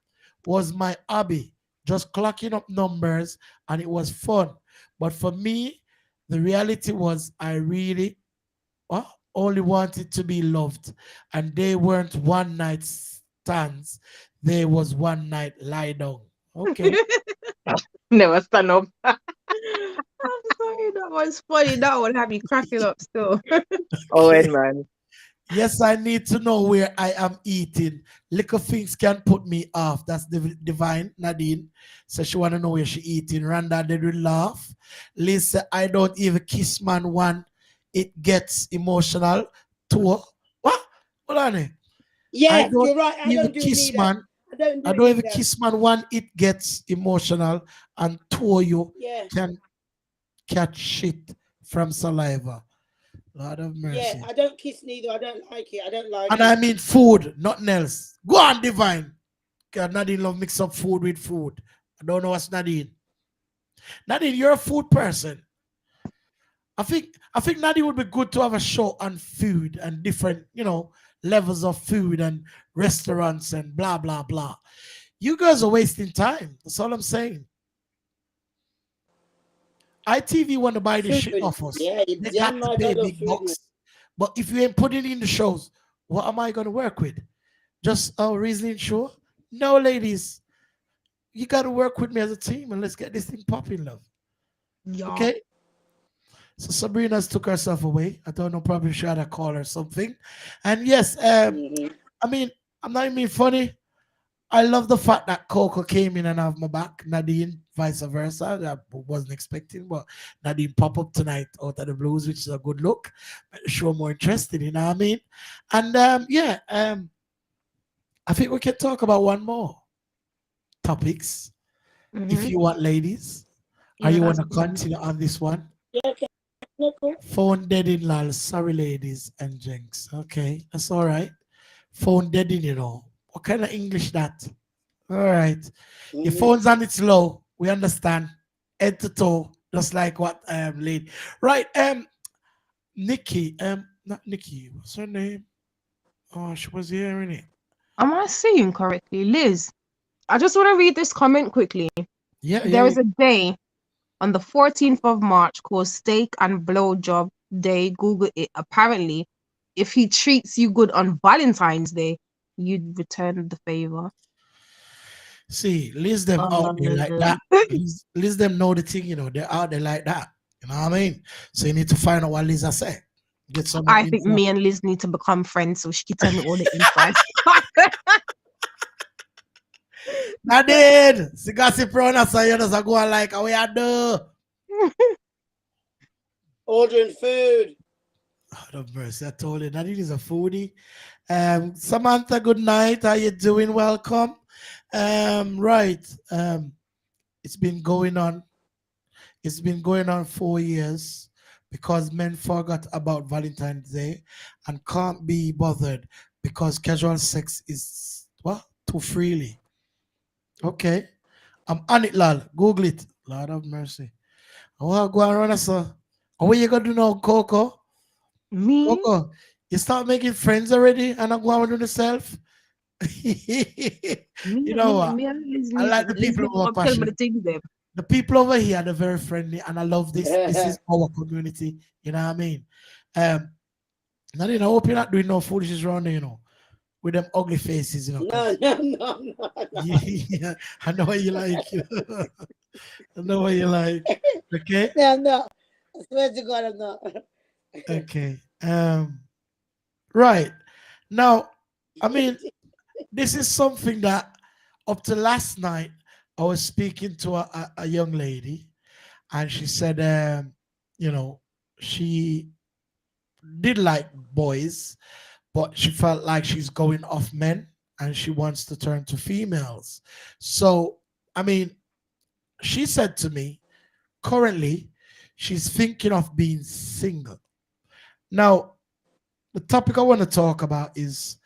Speaker 4: was my hobby. Just clocking up numbers, and it was fun. But for me, the reality was I really only wanted to be loved. And they weren't one night stands. They was one night lie down. Okay.
Speaker 7: Never stand up.
Speaker 6: I'm sorry, that was funny. That would have me cracking up still.
Speaker 7: Owen, man.
Speaker 4: Yes, I need to know where I am eating. Little things can put me off. That's the Divine Nadine. So she want to know where she eating. Randa did laugh. Lisa, I don't even kiss man one. It gets emotional. Two. What? Hold on. I
Speaker 5: Yeah,
Speaker 4: don't
Speaker 5: you're right. I
Speaker 4: even
Speaker 5: don't do it
Speaker 4: kiss
Speaker 5: neither.
Speaker 4: man.
Speaker 5: I don't do
Speaker 4: I
Speaker 5: it
Speaker 4: don't even
Speaker 5: neither.
Speaker 4: kiss man one. It gets emotional. And two, you
Speaker 5: Yeah,
Speaker 4: can catch shit from saliva. Lord of mercy.
Speaker 5: yeah. I don't kiss neither. I don't like it. I don't like
Speaker 4: And
Speaker 5: it.
Speaker 4: I mean food, nothing else. Go on, Divine. God, Nadine love mix up food with food. I don't know what's Nadine. Nadine, you're a food person. I think Nadine would be good to have a show on food and different, levels of food and restaurants and blah blah blah. You guys are wasting time. That's all I'm saying. ITV want to buy this shit
Speaker 5: Food.
Speaker 4: off us.
Speaker 5: Yeah,
Speaker 4: They got to
Speaker 5: I
Speaker 4: pay
Speaker 5: love
Speaker 4: big
Speaker 5: food.
Speaker 4: bucks. But if you ain't putting in the shows, what am I going to work with? Just a Riesling show? No, ladies. You got to work with me as a team and let's get this thing popping, love.
Speaker 6: Yeah.
Speaker 4: Okay? So Sabrina's took herself away. I don't know, probably she had a call or something. And yes,
Speaker 5: Mhm.
Speaker 4: I mean, I'm not even being funny. I love the fact that Coco came in and have my back. Nadine, vice versa. I wasn't expecting, but Nadine pop up tonight out of the blues, which is a good look. Show more interested, you know what I mean? And I think we can talk about one more topics if
Speaker 6: Mhm.
Speaker 4: you want, ladies.
Speaker 6: Yeah,
Speaker 4: Or you
Speaker 6: that's
Speaker 4: want to
Speaker 6: fine.
Speaker 4: continue on this one?
Speaker 5: Yeah, okay. No, cool.
Speaker 4: Phone dead in lol. Sorry, ladies and gents. Okay, that's all right. Phone dead in, you know. What kind of English that? All right. Your
Speaker 5: Mhm.
Speaker 4: phone's on its low. We understand. Head to toe, just like what lady. Right. Nikki. Not Nikki. What's her name? Oh, she was here, innit?
Speaker 6: Am I saying correctly? Liz, I just want to read this comment quickly.
Speaker 4: Yeah,
Speaker 6: There
Speaker 4: yeah.
Speaker 6: is a day on the 14th of March called Steak and Blowjob Day. Google it. Apparently, if he treats you good on Valentine's Day, you'd return the favor.
Speaker 4: See, Liz them out there like that. Liz them know the thing, you know. They're out there like that. You know what I mean? So you need to find out what Liz say. Get some more
Speaker 6: I think
Speaker 4: info.
Speaker 6: me and Liz need to become friends so she can tell me all the insights.
Speaker 4: Nadine, si gossip round us, so you just go on like, how we are do?
Speaker 5: Ordering food.
Speaker 4: Out of mercy, I told you, Nadine is a foodie. Samantha, good night. How you doing? Welcome. Right. It's been going on. It's been going on 4 years because men forgot about Valentine's Day and can't be bothered because casual sex is what? Too freely. Okay. I'm on it, lol. Google it. Lord of mercy. I want to go and run us. What you gonna do now, Coco?
Speaker 6: Me?
Speaker 4: Coco, you start making friends already and I'm going to do yourself. You know what?
Speaker 6: Me and Liz
Speaker 4: I like the
Speaker 6: Liz
Speaker 4: people
Speaker 6: need
Speaker 4: who are
Speaker 6: to come tell me
Speaker 4: passionate.
Speaker 6: the things them.
Speaker 4: The people over here, they're very friendly, and I love this. This is our community. You know what I mean? Nadine, I hope you're not doing no foolishness around there, you know, with them ugly faces, you know. 'cause-
Speaker 5: No.
Speaker 4: Yeah, I know what you like. I know what you like. Okay.
Speaker 5: No, I'm not. I swear to God, I'm not.
Speaker 4: Okay. Right. Now, I mean, this is something that up to last night, I was speaking to a young lady, and she said, you know, she did like boys, but she felt like she's going off men and she wants to turn to females. So, I mean, she said to me, currently, she's thinking of being single. Now, the topic I want to talk about is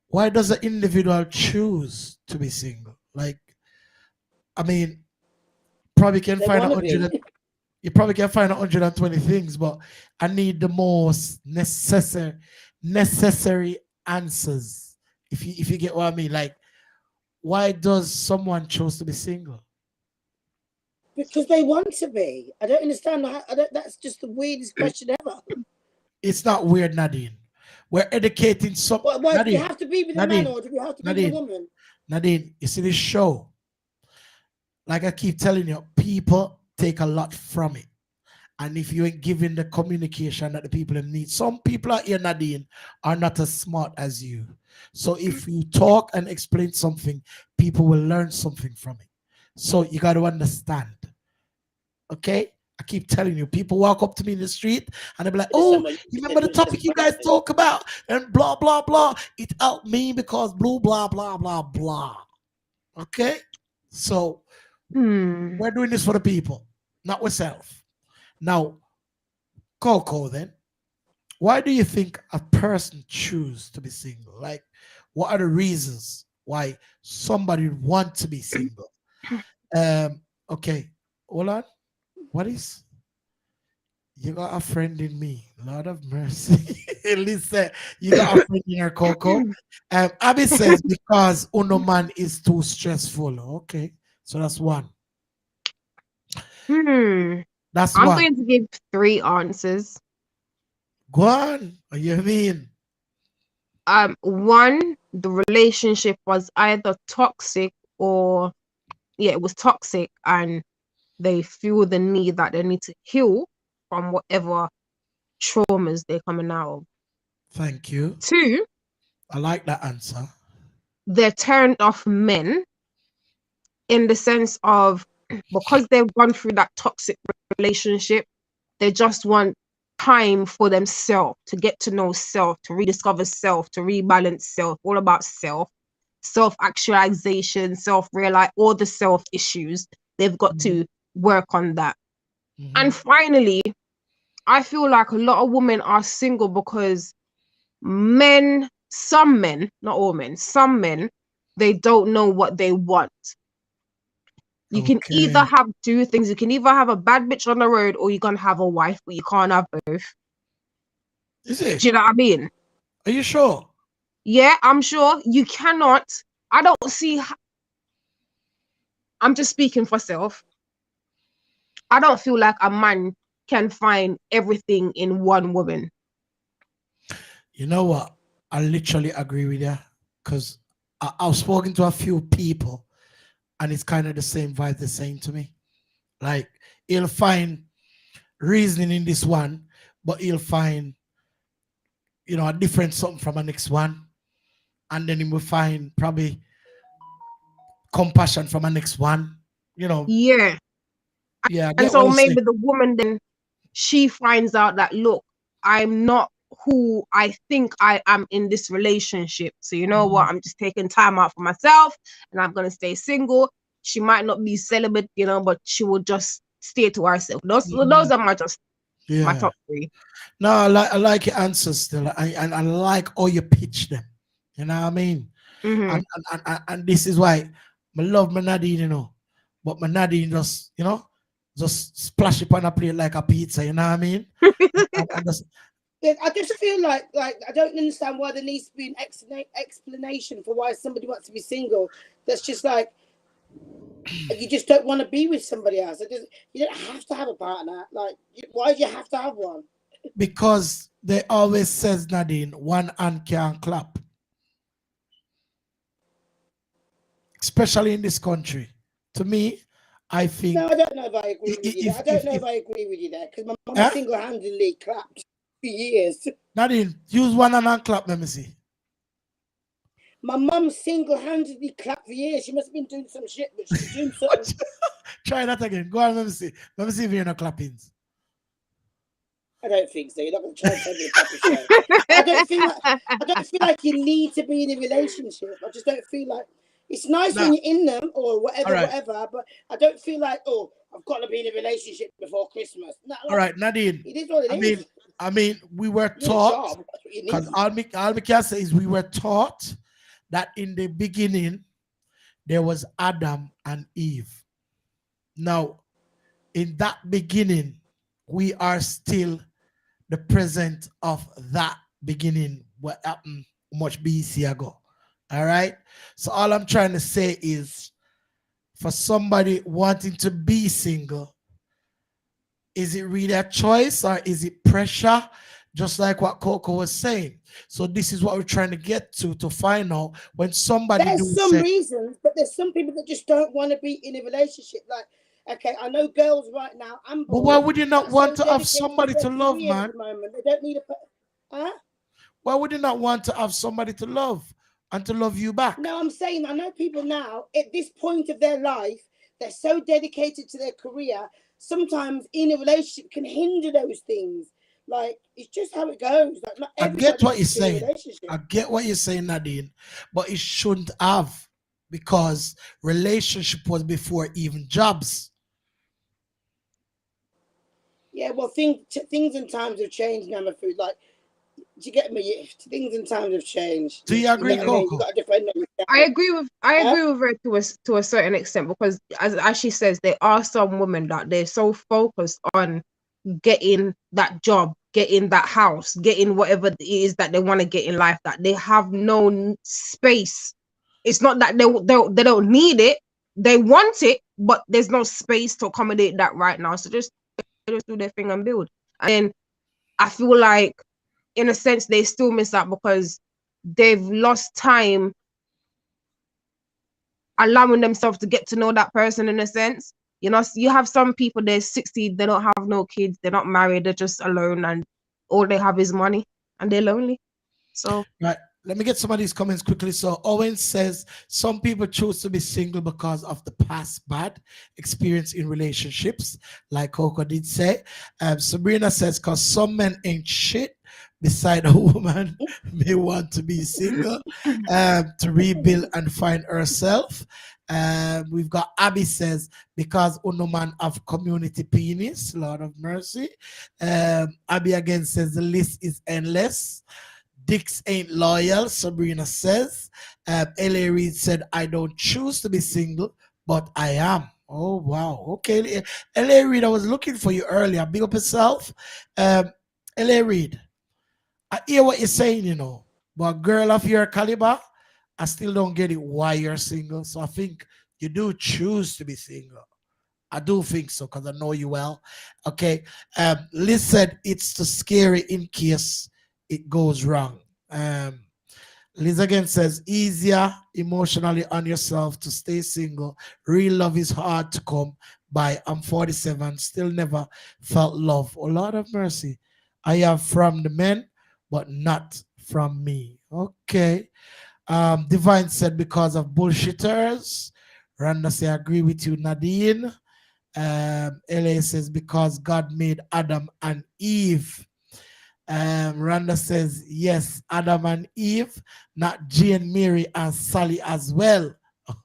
Speaker 4: why does an individual choose to be single? Like, I mean, probably can
Speaker 5: They
Speaker 4: find
Speaker 5: wanna be.
Speaker 4: 100. You probably can find 120 things, but I need the most necessary answers. If you get what I mean, like, why does someone choose to be single?
Speaker 5: Because they want to be. I don't understand. That's just the weirdest question ever.
Speaker 4: It's not weird, Nadine. We're educating some.
Speaker 5: Why do you
Speaker 4: Nadine,
Speaker 5: have to be with a man
Speaker 4: Nadine,
Speaker 5: or do you have to be with
Speaker 4: Nadine.
Speaker 5: a woman?
Speaker 4: Nadine, you see this show? Like I keep telling you, people take a lot from it. And if you ain't giving the communication that the people need, some people out here, Nadine, are not as smart as you. So if you talk and explain something, people will learn something from it. So you got to understand. Okay? I keep telling you, people walk up to me in the street and they'll be like, oh, you remember the topic you guys talk about? And blah, blah, blah. It helped me because blah, blah, blah, blah, blah. Okay? So we're doing this for the people, not ourselves. Now, Coco, then, why do you think a person choose to be single? Like, what are the reasons why somebody want to be single? Okay, hold on. What is? You got a friend in me. Lord of mercy. Listen, you got a friend in her, Coco. Abby says because Uno man is too stressful. Okay. So that's one. That's
Speaker 6: I'm
Speaker 4: one.
Speaker 6: going to give 3 answers.
Speaker 4: Go on. What you mean?
Speaker 6: One, the relationship was either toxic or it was toxic, and they feel the need that they need to heal from whatever traumas they're coming out of.
Speaker 4: Thank you.
Speaker 6: 2,
Speaker 4: I like that answer.
Speaker 6: they're turned off men in the sense of because they've gone through that toxic relationship, they just want time for themselves to get to know self, to rediscover self, to rebalance self, all about self-actualization, self-realize, all the self issues. They've got to work on that. And finally, I feel like a lot of women are single because some men, not all men, some men, they don't know what they want. You can either have 2 things. You can either have a bad bitch on the road or you're going to have a wife, but you can't have both.
Speaker 4: Is it?
Speaker 6: Do you know what I mean?
Speaker 4: Are you sure?
Speaker 6: Yeah, I'm sure. You cannot. I don't see. I'm just speaking for self. I don't feel like a man can find everything in one woman.
Speaker 4: You know what? I literally agree with you because I've spoken to a few people and it's kind of the same vibe they're saying to me. Like, he'll find reasoning in this one, but he'll find, a different something from the next one. And then he will find probably compassion from the next one,
Speaker 6: Yeah.
Speaker 4: Yeah.
Speaker 6: And so maybe the woman then, she finds out that, look, I'm not who I think I am in this relationship. So you know what? I'm just taking time out for myself and I'm going to stay single. She might not be celibate, but she will just stay to herself. Those are my top 3.
Speaker 4: No, I like your answers still. I like how you pitch them. You know what I mean? And this is why I love my Nadine, but my Nadine just splash it on a plate like a pizza. You know what I mean?
Speaker 5: I just feel like I don't understand why there needs to be an explanation for why somebody wants to be single. That's just like you just don't want to be with somebody else. You don't have to have a partner. Like, why do you have to have one?
Speaker 4: Because they always says, Nadine, one hand can't clap. Especially in this country. To me, I think.
Speaker 5: No, I don't know if I agree with you. I don't know if I agree with you there because my mum single-handedly clapped for years.
Speaker 4: Nadine, use one hand and clap. Let me see.
Speaker 5: My mum single-handedly clapped for years. She must have been doing some shit, but she's doing something.
Speaker 4: Try that again. Go on, let me see. Let me see if you're not clappings.
Speaker 5: I don't think so. You're not going to try and tell me the show. I don't feel like you need to be in a relationship. I just don't feel like it's nice when you're in them or whatever. But I don't feel like, I've got to be in a relationship before Christmas. No,
Speaker 4: all right, Nadine.
Speaker 5: It is what it is.
Speaker 4: I mean, we were taught. Because all we can say is we were taught that in the beginning there was Adam and Eve. Now, in that beginning, we are still the present of that beginning, what happened much BC ago. All right. So all I'm trying to say is for somebody wanting to be single, is it really a choice or is it pressure? Just like what Coco was saying. So this is what we're trying to get to find out when somebody
Speaker 5: there's some reasons, but there's some people that just don't want to be in a relationship. Like, okay, I know girls right now.
Speaker 4: But why would you not want to have somebody to love, man?
Speaker 5: At the moment. They don't need
Speaker 4: Why would you not want to have somebody to love and to love you back?
Speaker 5: No, I'm saying I know people now at this point of their life, they're so dedicated to their career. Sometimes in a relationship can hinder those things. Like, it's just how it goes. Like, not
Speaker 4: I get what you're saying. I get what you're saying, Nadine. But it shouldn't have, because relationship was before even jobs.
Speaker 5: Yeah, well, things and times have changed now, my food. Like, do you get me? Things and times have changed.
Speaker 4: Do you agree, Coco?
Speaker 6: I agree with her to a certain extent, because as she says, there are some women that they're so focused on getting that job, getting that house, getting whatever it is that they want to get in life, that they have no space. It's not that they don't need it, they want it, but there's no space to accommodate that right now. So just do their thing and build. And then I feel like, in a sense, they still miss out because they've lost time allowing themselves to get to know that person, in a sense. You know, you have some people, they're 60, they don't have no kids, they're not married, they're just alone, and all they have is money, and they're lonely. So
Speaker 4: Right. Let me get some of these comments quickly. So Owen says some people choose to be single because of the past bad experience in relationships, like Coco did say. Sabrina says because some men ain't shit beside a woman may want to be single to rebuild and find herself. We've got Abby says because uno man have community penis, Lord of mercy. Abby again says the list is endless. Dix ain't loyal, Sabrina says. L.A. Reid said, I don't choose to be single, but I am. Oh, wow. Okay. L.A. Reid, I was looking for you earlier. Big up yourself. L.A. Reid, I hear what you're saying, you know, but girl of your caliber, I still don't get it why you're single. So I think you do choose to be single. I do think so because I know you well. Okay. Liz said it's too scary in case it goes wrong. Liz again says, easier emotionally on yourself to stay single. Real love is hard to come by. I'm 47, still never felt love. Oh, Lord of mercy. I have from the men, but not from me. Okay. Divine said, because of bullshitters. Randa say, I agree with you, Nadine. LA says, because God made Adam and Eve. Randa says, yes, Adam and Eve, not Jane, Mary, and Sally as well.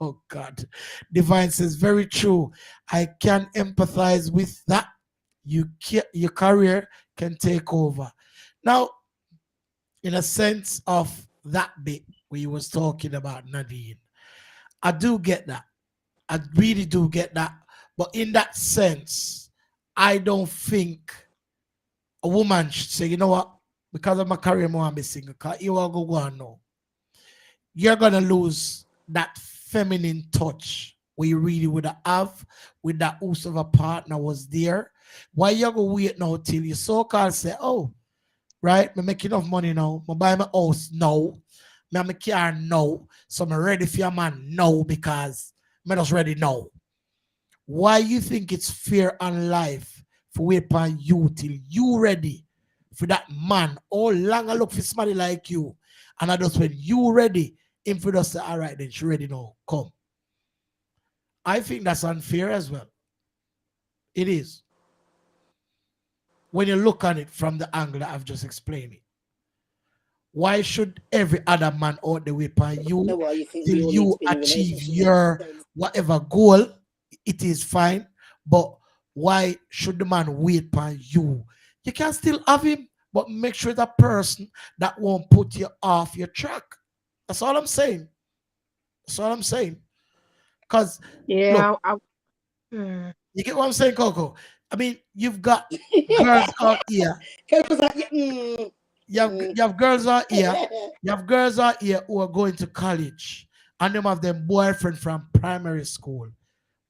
Speaker 4: Oh, God. Divine says, very true. I can empathize with that. Your career can take over. Now, in a sense of that bit we was talking about, Nadine, I do get that. I really do get that. But in that sense, I don't think a woman should say, you know what, because of my career, I want to be single. Because you are going to go on now. You're going to lose that feminine touch where you really would have with that who's of a partner was there. Why you going to wait now till you so-called say, oh, right, I make enough money now. I buy my house now. I have my car now. So I'm ready for your man now because I'm just ready now. Why you think it's fair on life for wait upon you till you ready for that man? All long I look for somebody like you. And I just when you ready, him for just say, all right, then she ready now. Come. I think that's unfair as well. It is. When you look on it from the angle that I've just explained it. Why should every other man out the way upon you till you achieve your whatever goal? It is fine, but why should the man wait upon you? You can still have him, but make sure that person that won't put you off your track. That's all I'm saying. That's all I'm saying. Because
Speaker 6: yeah,
Speaker 4: look, you get what I'm saying, Coco? I mean, you've got girls out here. You have girls out here. You have girls out here who are going to college, and them have them boyfriend from primary school.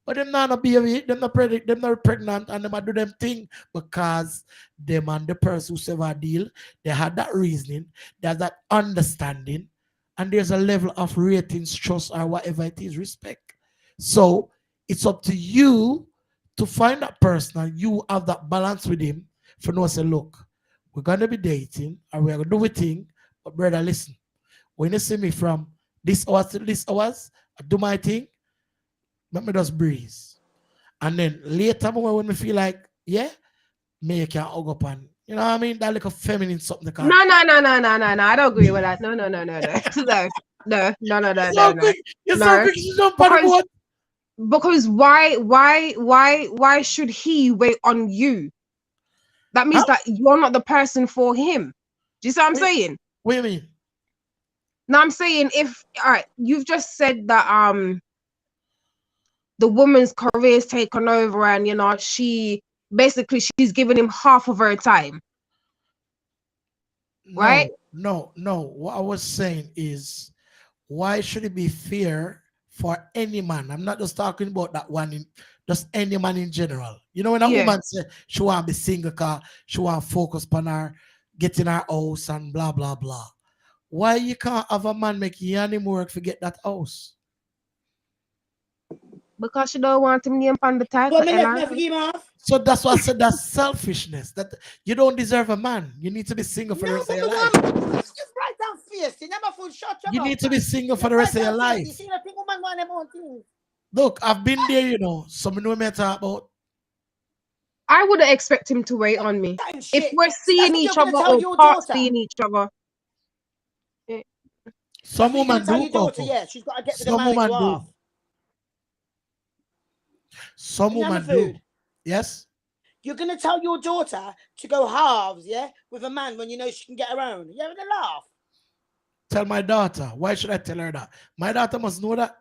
Speaker 4: But them not a baby, them not pregnant, and them a do them thing because them and the person who ever deal, they had that reasoning, there's that understanding, and there's a level of ratings, trust, or whatever it is, respect. So it's up to you to find that person and you have that balance with him for no say, look, we're gonna be dating and we're gonna do a thing, but brother, listen, when you see me from this hours to this hours, I do my thing. Let me just breathe. And then later when we feel like, yeah, me you can hug up and, you know what I mean? That like a feminine something.
Speaker 6: No. I don't agree with that. No. No. Because why should he wait on you? That means that you're not the person for him. Do you see what I'm saying?
Speaker 4: What do you mean?
Speaker 6: No, I'm saying all right, you've just said that the woman's career is taken over and you know she basically she's giving him half of her time, right?
Speaker 4: No. What I was saying is, why should it be fair for any man? I'm not just talking about that one, just any man in general. You know, when a
Speaker 6: Yeah.
Speaker 4: woman say she want to be single, car, she want to focus on her getting her house and blah blah blah. Why you can't have a man make yanni work to get that house?
Speaker 6: Because she don't want him name on the title.
Speaker 5: Well, me
Speaker 6: Ella.
Speaker 5: never give him off.
Speaker 4: So that's why I said that's selfishness. That you don't deserve a man. You need to be single for the
Speaker 5: No,
Speaker 4: rest
Speaker 5: but
Speaker 4: of your
Speaker 5: the
Speaker 4: life.
Speaker 5: woman, just write down fierce. You never fool shut your
Speaker 4: You
Speaker 5: mouth,
Speaker 4: need to be
Speaker 5: man.
Speaker 4: single for
Speaker 5: Just
Speaker 4: the rest
Speaker 5: write
Speaker 4: of your
Speaker 5: down fierce. You
Speaker 4: life.
Speaker 5: see, I think woman want them own things.
Speaker 4: Look, I've been there, you know. Some know me talk about.
Speaker 6: I wouldn't expect him to wait on me.
Speaker 5: That
Speaker 6: If
Speaker 5: shit.
Speaker 6: we're seeing
Speaker 5: That's what
Speaker 6: each
Speaker 5: you're gonna
Speaker 6: other
Speaker 5: tell
Speaker 6: or
Speaker 5: your
Speaker 6: part
Speaker 5: daughter.
Speaker 6: seeing each other.
Speaker 4: Some
Speaker 5: That's what you're
Speaker 4: women
Speaker 5: gonna tell
Speaker 4: do,
Speaker 5: your daughter.
Speaker 4: Coco.
Speaker 5: Yeah, she's got to get with the
Speaker 4: Some
Speaker 5: man and
Speaker 4: women
Speaker 5: you
Speaker 4: do.
Speaker 5: off.
Speaker 4: Some
Speaker 5: Banana
Speaker 4: women do.
Speaker 5: food.
Speaker 4: Yes.
Speaker 5: You're gonna tell your daughter to go halves, yeah, with a man when you know she can get her own. You having a laugh?
Speaker 4: Tell my daughter. Why should I tell her that? My daughter must know that.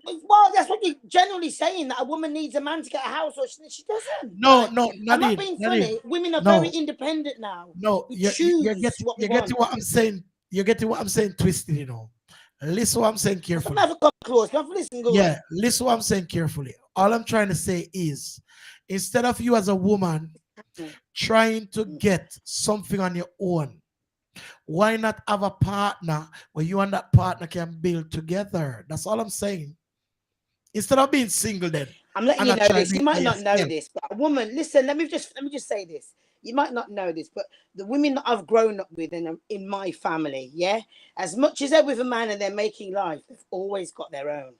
Speaker 5: Well, that's what you're generally saying, that a woman needs a man to get a house, or she doesn't.
Speaker 4: No,
Speaker 5: Like,
Speaker 4: no,
Speaker 5: I'm not
Speaker 4: Nadine.
Speaker 5: being
Speaker 4: Nadine.
Speaker 5: funny. Women are
Speaker 4: No.
Speaker 5: very independent now.
Speaker 4: No,
Speaker 5: We
Speaker 4: you're
Speaker 5: choose
Speaker 4: getting,
Speaker 5: what we
Speaker 4: you're getting
Speaker 5: want.
Speaker 4: what I'm saying. You're getting what I'm saying twisted, you know. Listen what I'm saying
Speaker 5: I'm
Speaker 4: carefully.
Speaker 5: have a come close. Don't listen good.
Speaker 4: Yeah, listen what I'm saying carefully. All I'm trying to say is, instead of you as a woman trying to get something on your own, why not have a partner where you and that partner can build together? That's all I'm saying. Instead of being single, then
Speaker 5: I'm letting
Speaker 4: and
Speaker 5: you
Speaker 4: not
Speaker 5: know
Speaker 4: trying
Speaker 5: this.
Speaker 4: to
Speaker 5: You
Speaker 4: do it
Speaker 5: might
Speaker 4: by
Speaker 5: not know
Speaker 4: yourself.
Speaker 5: this, but a woman, listen, let me just say this. You might not know this, but the women that I've grown up with in my family, yeah, as much as they're with a man and they're making life, they've always got their own.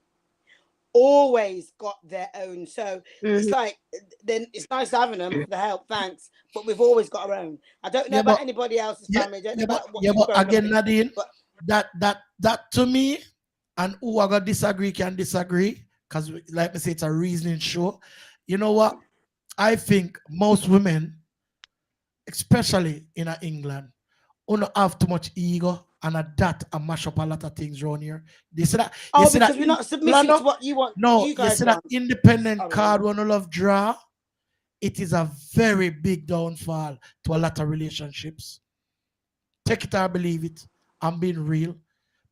Speaker 5: Always got their own. So it's like, then it's nice having them for the help, thanks. But we've always got our own. I don't know
Speaker 4: Yeah,
Speaker 5: about
Speaker 4: but
Speaker 5: anybody else's
Speaker 4: yeah,
Speaker 5: family. I don't know
Speaker 4: yeah, but
Speaker 5: about what
Speaker 4: yeah,
Speaker 5: you've
Speaker 4: but
Speaker 5: grown up
Speaker 4: again,
Speaker 5: in.
Speaker 4: Nadine,
Speaker 5: But
Speaker 4: that to me, and who are gonna disagree can disagree, because like I say, it's a reasoning show. You know what? I think most women, especially in England, don't have too much ego and that and mash up a lot of things around here. You see that? You see
Speaker 5: because
Speaker 4: that?
Speaker 5: we're not submissive to what you want.
Speaker 4: No,
Speaker 5: You
Speaker 4: you
Speaker 5: guys
Speaker 4: see that
Speaker 5: want.
Speaker 4: independent
Speaker 5: Sorry.
Speaker 4: card when you love draw? It is a very big downfall to a lot of relationships. Take it or believe it. I'm being real.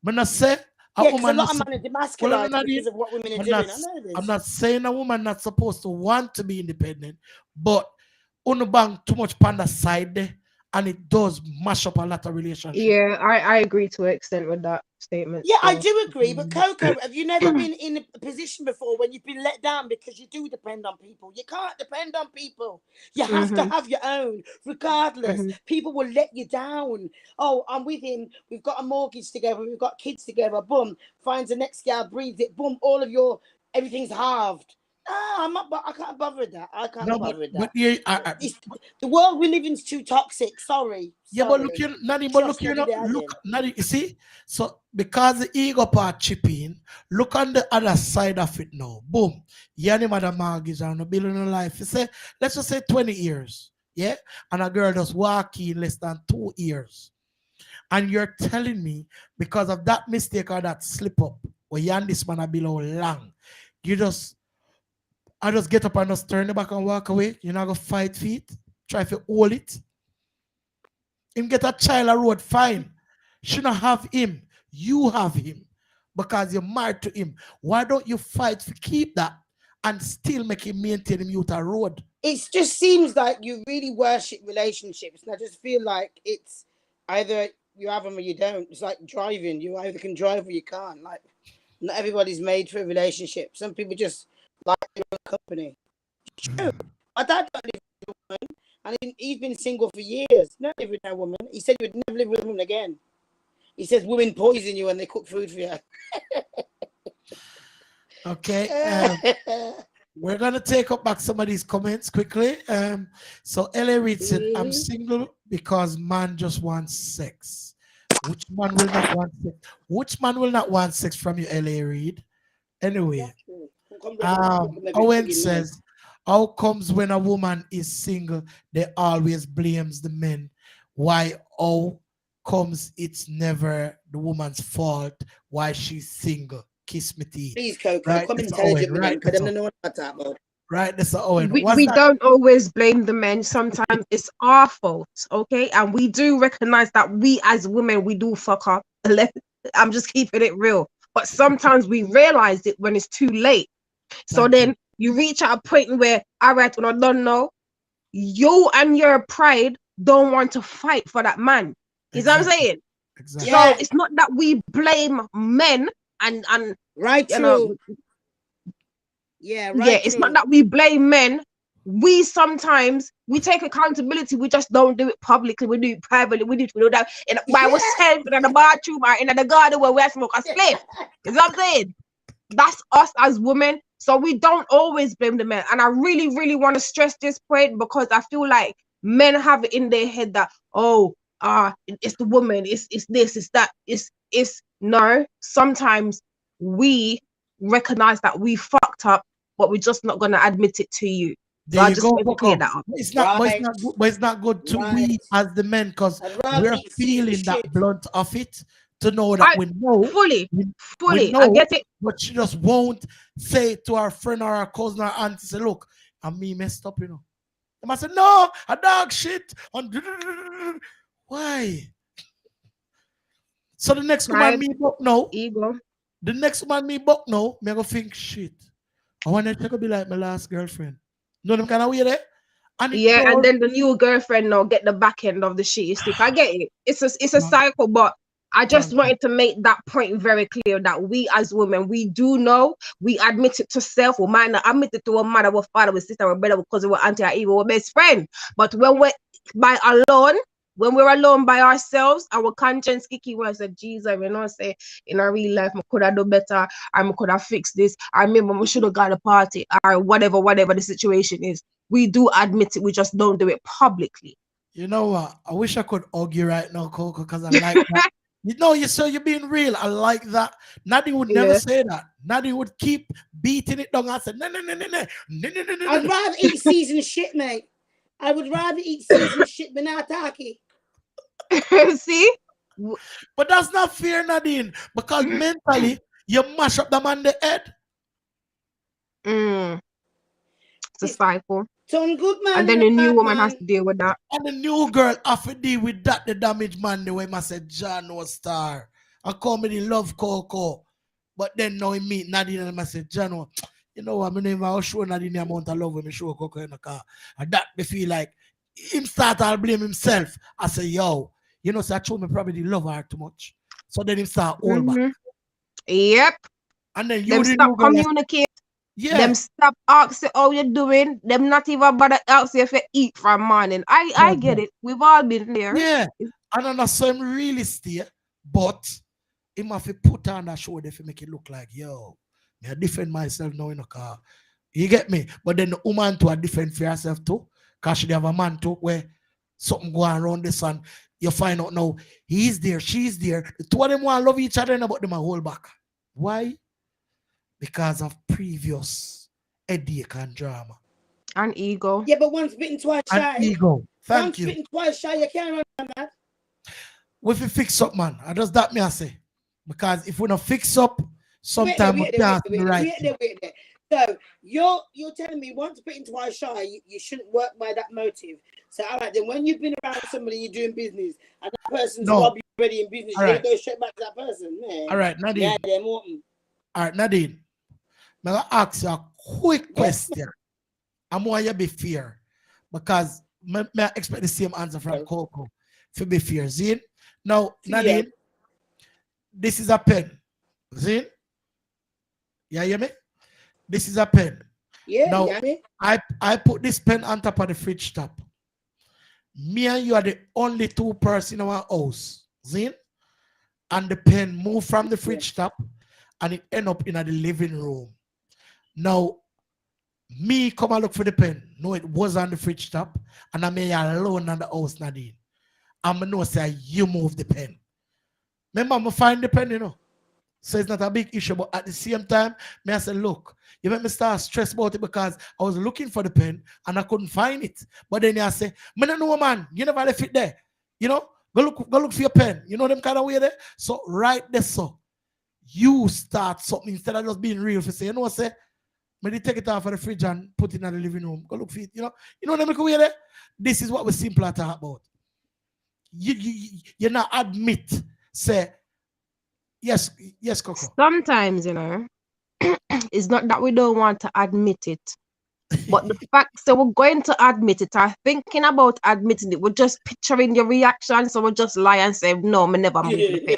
Speaker 4: I'm not saying a
Speaker 5: Yeah, because a
Speaker 4: woman
Speaker 5: lot
Speaker 4: not
Speaker 5: of men are
Speaker 4: well,
Speaker 5: demasculized because of what women are doing. I know this.
Speaker 4: I'm not saying a woman not supposed to want to be independent, but unbang too much on the side there, and it does mash up a lot of relationships.
Speaker 6: Yeah, I agree to an extent with that statement.
Speaker 5: Yeah, I
Speaker 6: so.
Speaker 5: do agree. But Coco, have you never been in a position before when you've been let down because you do depend on people? You can't depend on people. You have to have your own, regardless. People will let you down. Oh, I'm with him. We've got a mortgage together. We've got kids together. Boom. Finds the next girl, breeds it. Boom. All of everything's halved. I'm not. I can't bother with that. I can't bother with that.
Speaker 4: But yeah,
Speaker 5: the world we live in is too toxic. Sorry.
Speaker 4: Yeah, but look, Nadine, but look, Nadine, you see, so because the ego part chip in, look on the other side of it now. Boom, you and him had a mortgage and a building a life. You say, let's just say 20 years, yeah, and a girl just walk in less than 2 years, and you're telling me because of that mistake or that slip up, or you and this man are below long, I just get up and just turn the back and walk away. You're not gonna fight feet, try to hold it. Him get a child a road, fine. Shouldn't have him. You have him because you're married to him. Why don't you fight to keep that and still make him maintain him out a road?
Speaker 5: It just seems like you really worship relationships, and I just feel like it's either you have them or you don't. It's like driving. You either can drive or you can't. Like, not everybody's made for a relationship. Some people just like their own company. It's true. My dad don't live with a woman, and he's been single for years. Not live with no woman. He said he would never live with a woman again. He says women poison you when they cook food for you.
Speaker 4: Okay. We're going to take up back some of these comments quickly. So L.A. Reid said, I'm single because man just wants sex. Which man will not want sex? Which man will not want sex from you, L.A. Reid? Anyway, Owen says, how comes when a woman is single, they always blames the men? Why? How comes it's never the woman's fault why she's single? Kiss me teeth.
Speaker 5: Please, Coco,
Speaker 4: right?
Speaker 5: come
Speaker 4: It's
Speaker 5: intelligent
Speaker 4: Owen, right?
Speaker 5: because I don't know what that's about.
Speaker 4: Right, that's Owen.
Speaker 6: we,
Speaker 4: What's
Speaker 6: we
Speaker 4: that?
Speaker 6: don't always blame the men. Sometimes it's our fault, okay? And we do recognize that we as women, we do fuck up. I'm just keeping it real. But sometimes we realize it when it's too late. So
Speaker 4: Thank
Speaker 6: then you reach at a point where, all right, when I don't know, you and your pride don't want to fight for that man. You know what I'm
Speaker 4: Exactly.
Speaker 6: saying?
Speaker 4: Exactly.
Speaker 5: Yeah.
Speaker 6: So it's not that we blame men and
Speaker 5: Right,
Speaker 6: you know,
Speaker 5: true. Yeah, right.
Speaker 6: yeah, it's
Speaker 5: true.
Speaker 6: not that we blame men. We sometimes we take accountability. We just don't do it publicly. We do it privately. We do that by ourselves in the bathroom or in the garden where we smoke a spliff. You know what I'm saying? That's us as women. So we don't always blame the men. And I really, really want to stress this point because I feel like men have it in their head that, oh, it's the woman, it's this, it's that, it's no. Sometimes we recognize that we fucked up, but we're just not gonna admit it to you. So
Speaker 4: There
Speaker 6: I
Speaker 4: you
Speaker 6: just
Speaker 4: go,
Speaker 6: want to clear
Speaker 4: Coco.
Speaker 6: that up.
Speaker 4: It's not, but it's
Speaker 5: Right.
Speaker 4: not good. But it's not good to we
Speaker 5: Right.
Speaker 4: as the men, because
Speaker 5: I'd rather
Speaker 4: we're
Speaker 5: eat season
Speaker 4: feeling that
Speaker 5: shit.
Speaker 4: blunt of it to know that
Speaker 6: I
Speaker 4: we know,
Speaker 6: fully,
Speaker 4: we
Speaker 6: I
Speaker 4: know,
Speaker 6: get it.
Speaker 4: but she just won't say to our friend or our cousin or auntie, say, look, I'm me messed up, you know. They must say, no, a dog shit. Why? So the next woman
Speaker 6: Pride,
Speaker 4: me buck now,
Speaker 6: ego.
Speaker 4: the next woman me buck now, me go think shit. I want to be like my last girlfriend. You know them kind of way there? And it
Speaker 6: Yeah, and
Speaker 4: does.
Speaker 6: then the new girlfriend now get the back end of the shit stick. I get it. It's a cycle, but I just
Speaker 4: Thank
Speaker 6: wanted to make that point very clear that we as women, we do know, we admit it to self, we might not admit it to a mother, our father, our sister, our brother, because we're auntie, or even our best friend. But when we're when we're alone by ourselves, our conscience kicking was like, Jesus, you know, say in our real life, I could have done better, I could have fixed this, I remember we should have got a party, or whatever the situation is. We do admit it, we just don't do it publicly.
Speaker 4: You know what? I wish I could argue right now, Coco, because I like that. You know, you're being real. I like that. Nadine would never
Speaker 6: Yeah.
Speaker 4: say that. Nadine would keep beating it down and say, no, no, no, no, no, no, no, no, no,
Speaker 5: I'd
Speaker 4: no.
Speaker 5: rather eat seasoned shit, mate. I would rather eat seasoned shit than Ataki.
Speaker 6: See?
Speaker 4: But that's not fair, Nadine, because mentally, you mash up the man the head.
Speaker 6: It's a cycle.
Speaker 5: Turn good man.
Speaker 6: And then the new woman has to deal with that.
Speaker 4: And the new girl have to deal with that, the damaged man, the way I said, John no star. I call me the love Coco. But then now he meet Nadine and I said, John, you know what, I mean, I'll show Nadine the amount of love when I show Coco in the car. And that me feel like him start I'll blame himself. I say, yo, you know, so I told me probably love her too much. So then him start all back.
Speaker 6: Yep.
Speaker 4: And then you
Speaker 6: Them
Speaker 4: the
Speaker 6: stop
Speaker 4: new girl,
Speaker 6: communicate.
Speaker 4: yeah.
Speaker 6: Them stop asking how you doing. Them not even bother ask you if you eat from morning. I get it. We've all been there.
Speaker 4: Yeah. And then I saw him really stay, but him have to put on that show there to make it look like, yo, I defend myself now in a car. You get me? But then the woman to a defend for herself too. Because she have a man too where something going around the sun. You find out now, he's there, she's there. The two of them want to love each other, but them a hold back. Why? Because of previous headache and drama.
Speaker 6: And ego.
Speaker 5: Yeah, but once bitten, twice shy.
Speaker 4: And ego. Thank
Speaker 5: Once
Speaker 4: you.
Speaker 5: bitten, twice shy. You can't run from that.
Speaker 4: If we fix up, man, I just that me I say. Because if we don't fix up, sometimes we can't do the right thing.
Speaker 5: Wait there. So you're telling me once bitten, twice shy, you shouldn't work by that motive. So all right, then when you've been around somebody, you're doing business, and that person's
Speaker 4: No.
Speaker 5: already ready in business,
Speaker 4: All
Speaker 5: you're
Speaker 4: right.
Speaker 5: gonna go straight back to that person, man.
Speaker 4: All right, Nadine.
Speaker 5: Yeah, they're Morton.
Speaker 4: All right, Nadine. I'm going to ask you a quick question. I'm going to be fair. Because may I expect the same answer from Coco. To be fair. Zin? Now, Nadine, this is a pen. Zin? You hear me? This is a pen.
Speaker 5: Yeah,
Speaker 4: Now,
Speaker 5: yeah.
Speaker 4: I put this pen on top of the fridge top. Me and you are the only two persons in our house. Zin? And the pen move from the fridge top and it end up in the living room. Now, me come and look for the pen. No, it was on the fridge top. And I may alone in the house, Nadine. I'm going to say you move the pen. Remember, I'm going to find the pen, you know. So it's not a big issue. But at the same time, me I say, look, you make me start stress about it because I was looking for the pen and I couldn't find it. But then I say, me don't know, man. You never left it there. You know, go look for your pen. You know them kind of way there. So right there, so you start something instead of just being real. For say, you know what I say? Maybe take it off of the fridge and put it in the living room. Go look for it. You know what I mean? There? This is what we simply talk about. You not admit, say, yes, Coco.
Speaker 6: Sometimes, it's not that we don't want to admit it, but the fact that we're going to admit it, or thinking about admitting it, we're just picturing your reaction, so we'll just lie and say, no, me never move the pen.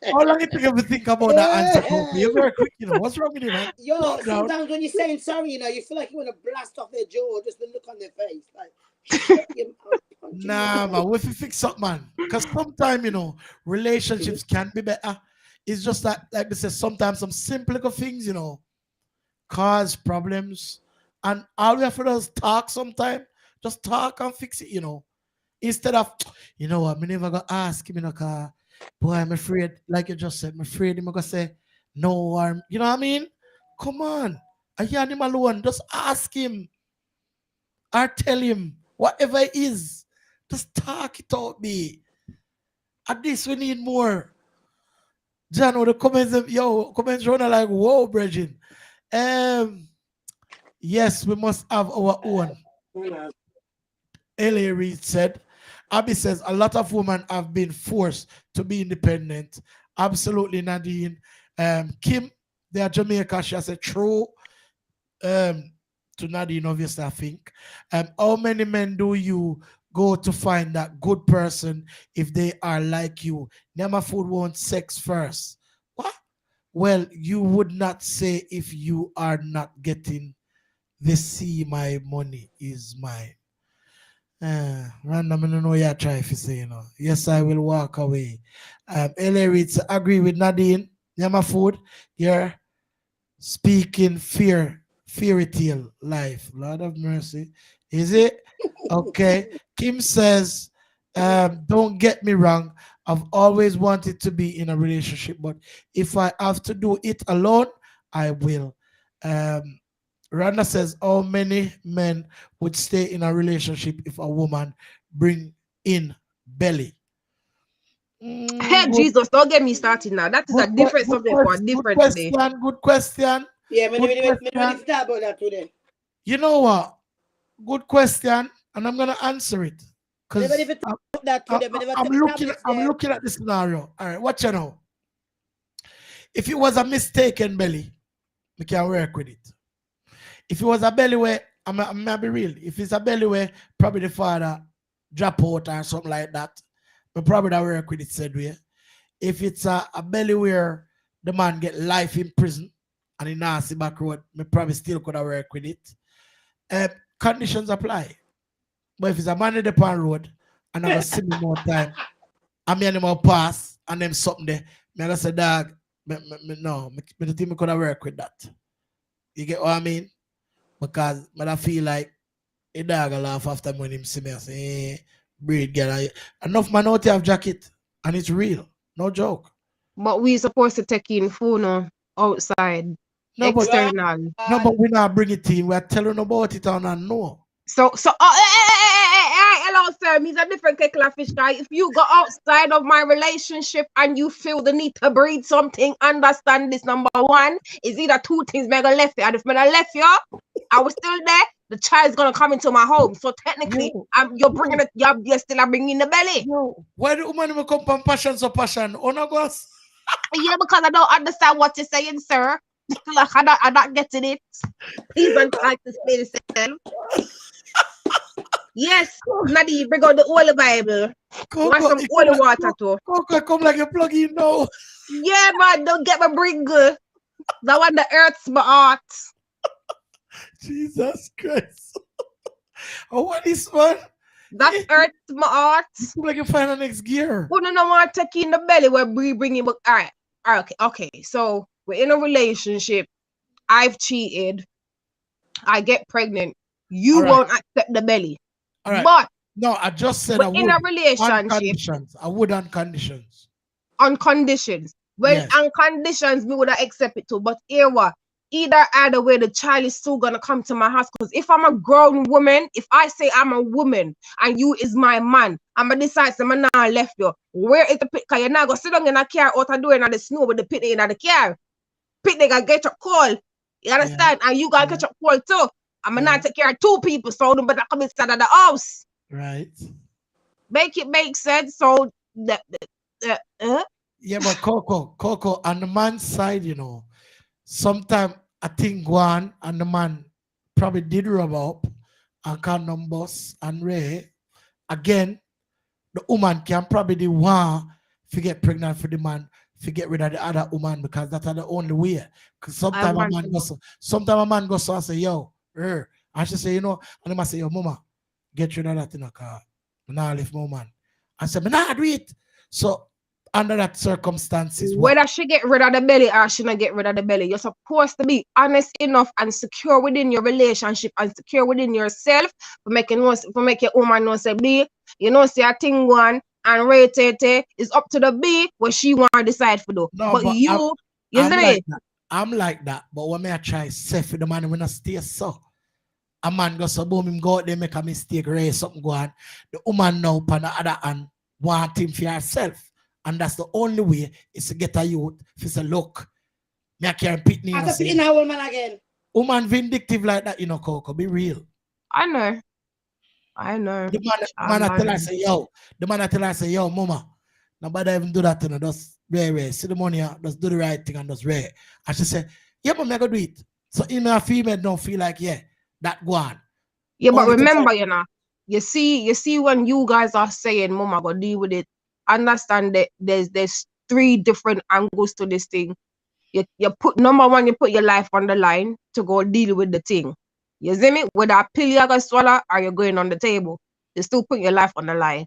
Speaker 4: How long it take you to think about that answer, Coco? You're very quick, What's wrong with you, man?
Speaker 5: Yo, sometimes when you're saying sorry, you feel like you want to blast off their jaw, just the look on their face. Like,
Speaker 4: nah, man, we fix up, man. Because sometimes, relationships can be better. It's just that, like we said, sometimes some simple little things, cause problems. And all we have to do is talk sometimes. Just talk and fix it, Instead of, what, me never gonna ask him, cause, boy, I'm afraid, like you just said, I'm afraid him gonna say, no, or, you know what I mean? Come on. I hear him alone. Just ask him. Or tell him, whatever it is. Just talk it out, me. At this, we need more. John, the comments run like, whoa, Bridget. Yes, we must have our own. L.A. Reid said. Abby says, a lot of women have been forced to be independent. Absolutely, Nadine. Kim, they are Jamaica. She has a true to Nadine, obviously, I think. How many men do you go to find that good person if they are like you? Nema Food wants sex first. What? Well, you would not say if you are not getting the see my money is mine. Random, I don't know what you're trying to say, Yes, I will walk away. L.A. Reeds, agree with Nadine. Nema Food, you're speaking fairy tale life. Lord of mercy. Is it? Okay. Kim says, don't get me wrong. I've always wanted to be in a relationship, but if I have to do it alone, I will. Randa says, how many men would stay in a relationship if a woman bring in belly?
Speaker 6: Hey, Jesus, don't get me started now. That is a different subject for a different day.
Speaker 4: Good question.
Speaker 5: Yeah, me talk about that today.
Speaker 4: You know what? Good question, and I'm gonna answer it. Because I'm looking at the scenario. All right, watch you now. If it was a mistaken belly, we can work with it. If it was a belly where, I'm gonna be real. If it's a belly where probably the father drop out or something like that, we probably don't work with it said way. If it's a belly where the man get life in prison and in nasty back road, we probably still could have work with it. Conditions apply. But if it's a man in the pan road and I'm gonna see me more time, and me and him pass and them something there, me gonna say, dog, me think me could have work with that. You get what I mean? Because I feel like a dog will laugh after when him see me and say, hey, breed girl. Enough man out here have jacket and it's real. No joke.
Speaker 6: But we supposed to take in phone outside.
Speaker 4: No,
Speaker 6: external.
Speaker 4: But we not bring it in. We're telling about it and I know.
Speaker 6: So hello, sir. Me's a different kettle of fish guy. If you go outside of my relationship and you feel the need to breed something, understand this. Number one is either two things me gonna left you. And if me not left you, I was still there. The child's gonna come into my home. So technically, you're bringing it. You're still bringing the belly.
Speaker 4: Why the woman will come from passion so passion? Onagos?
Speaker 6: Yeah, because I don't understand what you're saying, sir. Like I'm not getting it. Please don't try to explain yourself. Yes, Nadie, bring out the Holy Bible. Want some holy water too.
Speaker 4: Come like you plug in now.
Speaker 6: Yeah, man, don't get my bring. That one that hurts my heart.
Speaker 4: Jesus Christ. Oh, what is man?
Speaker 6: That hurts my heart.
Speaker 4: Like you find the next gear.
Speaker 6: Who don't want to take in the belly where we bring him? All right, okay. So we're in a relationship. I've cheated. I get pregnant. You won't accept the belly.
Speaker 4: All right.
Speaker 6: But
Speaker 4: no, I just said I would.
Speaker 6: In a relationship.
Speaker 4: On conditions. I would on conditions.
Speaker 6: On conditions. Well, yes. On conditions, me would have accept it too. But here what? Either way, the child is still gonna come to my house. Because if I'm a grown woman, if I say I'm a woman and you is my man, I'm gonna decide I'm not left you. Where is the pit? Because you're not gonna sit down in a car out and doing the snow with the pit in the car. picnic and get your call. You understand? And you gotta
Speaker 4: Yeah.
Speaker 6: get your call too. I'm
Speaker 4: Yeah.
Speaker 6: not take care of 2 people, so them better come inside of the house.
Speaker 4: Right.
Speaker 6: Make it make sense. So
Speaker 4: Yeah, but Coco, on the man's side, you know, sometimes I think Guan and the man probably did rub up and condom bus and Ray. Again, the woman can probably the one to get pregnant for the man to get rid of the other woman because that's the only way. Because sometimes a man goes, so I say, yo, and she say, you know, and I must say, yo, mama, get rid of that in a car. Now leave my man. I said, nah, do it. So under that circumstances,
Speaker 6: whether she get rid of the belly or she not get rid of the belly, you're supposed to be honest enough and secure within your relationship and secure within yourself for making your woman know say B, you know, say a thing one and Ray Tete is up to the B what she want to decide for do.
Speaker 4: no,
Speaker 6: but you
Speaker 4: I'm
Speaker 6: see
Speaker 4: like that. I'm like that. But when I try say for the man when I stay so. A man goes so boom him go out there make a mistake, raise something go on. The woman now on the other hand want him for herself. And that's the only way is to get a youth to say, look, me I can't pick me.
Speaker 5: I can a woman again.
Speaker 4: Woman vindictive like that, you know, Coco, be real.
Speaker 6: I know.
Speaker 4: The man I tell her say, yo, mama, nobody even do that, you know, just rare. See the money, just do the right thing and just rare. And she said, yeah, mama, I go do it. So in a female don't feel like, yeah, that go on.
Speaker 6: Yeah, but remember, you know, you see when you guys are saying, mama, go deal with it. Understand that there's 3 different angles to this thing. You put number 1, you put your life on the line to go deal with the thing. You see me? Whether a pill you're gonna swallow or you're going on the table, you still put your life on the line.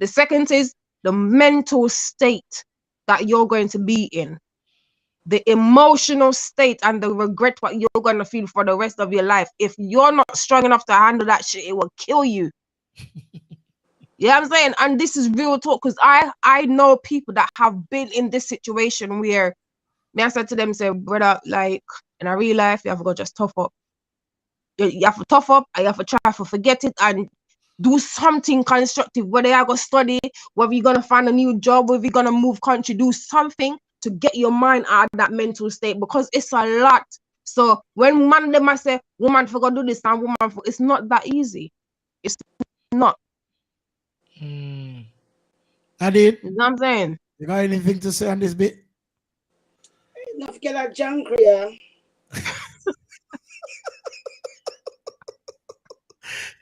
Speaker 6: The second is the mental state that you're going to be in, the emotional state and the regret what you're gonna feel for the rest of your life. If you're not strong enough to handle that shit, it will kill you. You know what I'm saying? And this is real talk because I know people that have been in this situation where I said to them, say, brother, like in a real life, you have to go just tough up. You have to tough up and you have to try to forget it and do something constructive, whether you're going to study, whether you're going to find a new job, whether you're going to move country, do something to get your mind out of that mental state because it's a lot. So when man them I say, woman for do this and woman for, it's not that easy. It's not.
Speaker 4: I did.
Speaker 6: You know what I'm saying?
Speaker 4: You got anything to say on this bit?
Speaker 5: Not forget that junk here.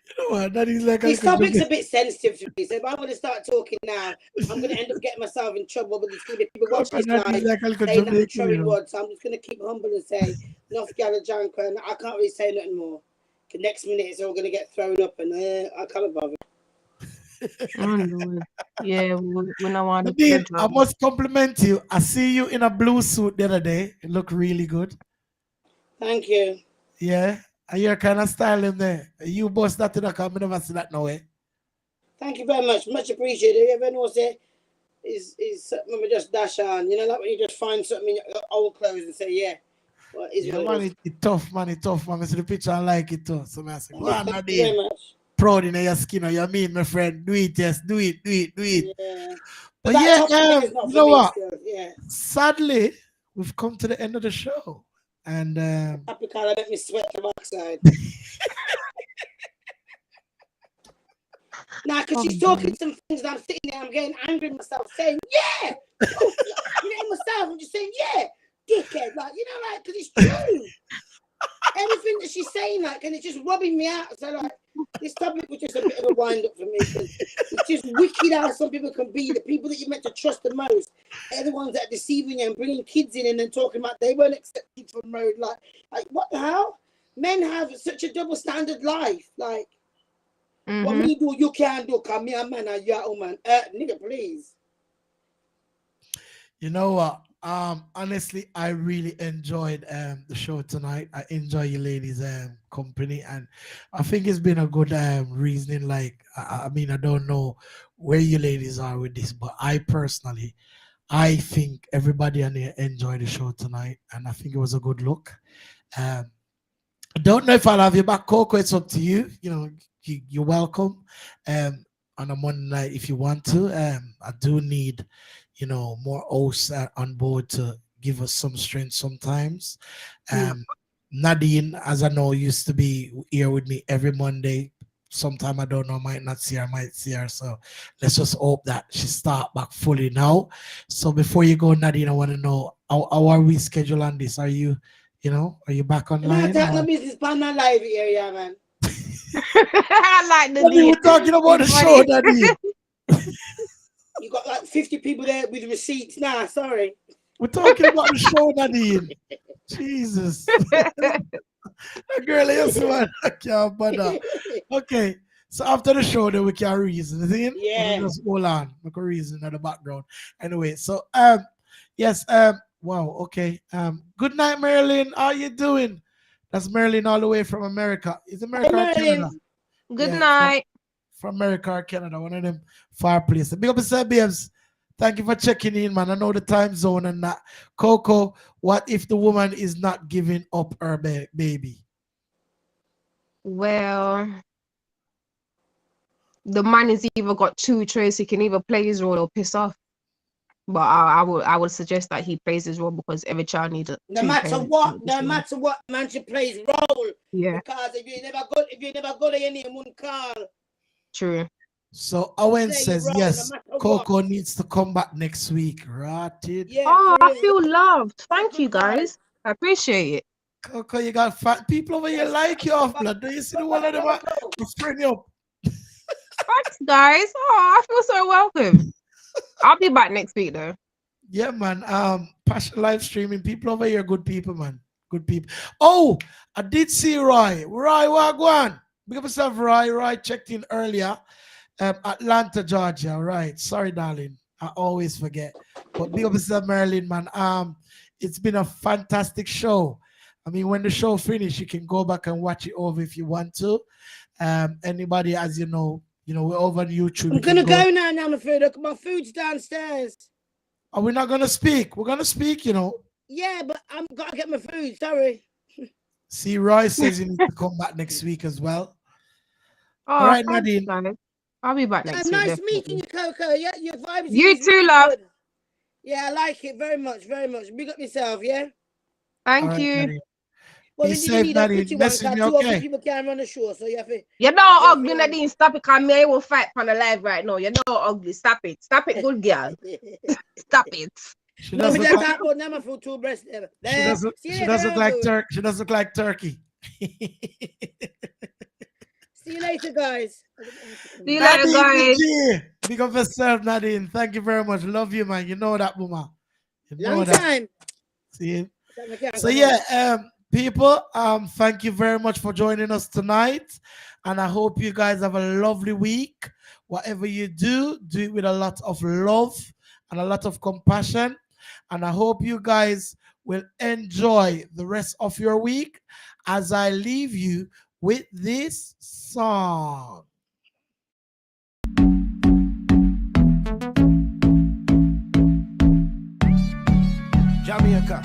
Speaker 4: You know what? That is like
Speaker 5: This topic's a bit sensitive to me. So if I'm going to start talking now, I'm going to end up getting myself in trouble. But there's going to be people watching this live saying I'm throwing words. So I'm just going to keep humble and say, not forget that junk, and I can't really say nothing more. The next minute it's all going to get thrown up, and I can't bother.
Speaker 6: Yeah, we don't want to.
Speaker 4: Nadine, I must compliment you. I see you in a blue suit the other day. It looked really good.
Speaker 5: Thank you.
Speaker 4: Yeah, and you're kind of styling there. You bust that in the car. I never see that no way.
Speaker 5: Thank you very much. Much appreciated. If anyone say is something we just dash on, you know, like when you just find something in your old clothes and say, yeah. Well,
Speaker 4: man, it's tough, man. It's tough, man. I see the picture, I like it too. So I say, go on,
Speaker 5: Thank you very
Speaker 4: Nadine.
Speaker 5: much.
Speaker 4: Proud in your skin, or you mean, my friend. Do it, yes, do it.
Speaker 5: Yeah.
Speaker 4: But yeah,
Speaker 5: you
Speaker 4: know what?
Speaker 5: Yeah.
Speaker 4: Sadly, we've come to the end of the show. And
Speaker 5: Happy Carla make me sweat the backside. Nah, because she's talking some things and I'm sitting there, I'm getting angry at myself, saying, yeah! Oh, you know, myself, I'm just saying, yeah, dickhead, like, you know, like, because it's true. Everything that she's saying, like, and it's just rubbing me out. So, like, this topic was just a bit of a wind up for me. It's just wicked how some people can be. The people that you're meant to trust the most are the ones that are deceiving you and bringing kids in and then talking about they weren't accepted from road. Like what the hell? Men have such a double standard life. Like, what me do, you can't do. Come me a man and you a woman. Nigga, please.
Speaker 4: you know what? Honestly, I really enjoyed the show tonight. I enjoy you ladies' company, and I think it's been a good reasoning. Like, I mean, I don't know where you ladies are with this, but I personally, I think everybody on here enjoyed the show tonight, and I think it was a good look. I don't know if I'll have you back, Coco. It's up to you. You know, you're welcome. On a Monday night if you want to. I do need, you know, more hosts on board to give us some strength sometimes. Nadine, as I know, used to be here with me every Monday. Sometime I don't know, might not see her, might see her. So let's just hope that she start back fully now. So before you go, Nadine, I want to know how are we scheduled on this? Are you back online?
Speaker 5: I'm not business partner live here, yeah, man.
Speaker 6: I like the
Speaker 4: Nadine, we're talking about the show, Nadine.
Speaker 5: You got like 50 people there with receipts now. Sorry.
Speaker 4: We're talking about the show, Nadine. Jesus. That girl is man. I can't bother. Okay. So after the show, then we can reason. See?
Speaker 5: Yeah.
Speaker 4: Just hold on. Make a reason in the background. Anyway, so yes, wow, okay. Good night, Marilyn. How you doing? That's Marilyn all the way from America. Is America or Canada?
Speaker 6: Good night.
Speaker 4: From America or Canada, one of them far places. Big up yourself, babes. Thank you for checking in, man. I know the time zone and that. Coco, what if the woman is not giving up her baby?
Speaker 6: Well, the man has either got two choices. He can either play his role or piss off. But I would suggest that he plays his role because every child needs a
Speaker 5: no matter what, man should play his role.
Speaker 6: Yeah.
Speaker 5: Because if you never go there, your name won't call.
Speaker 6: True.
Speaker 4: So Owen
Speaker 5: Play
Speaker 4: says
Speaker 5: your role,
Speaker 4: yes.
Speaker 5: no matter
Speaker 4: Coco
Speaker 5: what.
Speaker 4: needs to come back next week. Rotted.
Speaker 5: Yeah,
Speaker 6: Oh,
Speaker 5: for
Speaker 6: I
Speaker 5: real.
Speaker 6: feel loved. Thank you, guys. I appreciate it.
Speaker 4: Coco, you got fat people over here like you off blood. Do you see the one of them bring you up?
Speaker 6: Thanks, guys. Oh, I feel so welcome. I'll be back next week though.
Speaker 4: Yeah, man. Passion live streaming. People over here, good people, man. Good people. Oh, I did see Roy. Roy, wagwan. Big up yourself, Roy. Roy checked in earlier. Atlanta, Georgia. Right. Sorry, darling. I always forget. But big up yourself, Marilyn, man. It's been a fantastic show. I mean, when the show finished, you can go back and watch it over if you want to. Anybody, as you know, we're over on YouTube.
Speaker 5: I'm gonna go now. My food. My food's downstairs.
Speaker 4: Are we not gonna speak? We're gonna speak,
Speaker 5: Yeah, but I'm gotta get my food. Sorry.
Speaker 4: See, Roy says he needs to come back next week as well.
Speaker 6: Oh,
Speaker 4: All right,
Speaker 6: thanks,
Speaker 4: Nadine.
Speaker 6: guys. I'll be back next week.
Speaker 5: Nice
Speaker 6: definitely.
Speaker 5: meeting you, Coco. Yeah, your vibes.
Speaker 6: You too, love.
Speaker 5: Good. Yeah, I like it very much, very much. Big up yourself, yeah.
Speaker 6: Thank
Speaker 4: All right,
Speaker 6: you.
Speaker 4: Nadine.
Speaker 5: Well,
Speaker 4: Be
Speaker 5: you
Speaker 4: safe,
Speaker 5: need a
Speaker 4: Nadine.
Speaker 5: pretty one,
Speaker 4: Message
Speaker 5: because
Speaker 4: me,
Speaker 5: 2 other
Speaker 4: okay?
Speaker 5: people can't run the show, so you have to.
Speaker 6: You're not ugly, Nadine. Stop it, because me, I will fight on the live right now. You're not ugly. Stop it. Stop it, good girl. Stop it.
Speaker 4: She
Speaker 5: No,
Speaker 4: does
Speaker 5: me
Speaker 4: look
Speaker 5: that
Speaker 4: like,
Speaker 5: talk about now my food two breasts.
Speaker 4: she does look like turkey. She does look like turkey.
Speaker 5: See you later, guys.
Speaker 6: See you later,
Speaker 4: Nadine,
Speaker 6: guys.
Speaker 4: G. Big up yourself, Nadine. Thank you very much. Love you, man. You know that, Boomer. You know
Speaker 5: Long
Speaker 4: that.
Speaker 5: time.
Speaker 4: See? So yeah, people, thank you very much for joining us tonight, and I hope you guys have a lovely week. Whatever you do it with a lot of love and a lot of compassion, and I hope you guys will enjoy the rest of your week as I leave you with this song.
Speaker 2: Jamaica.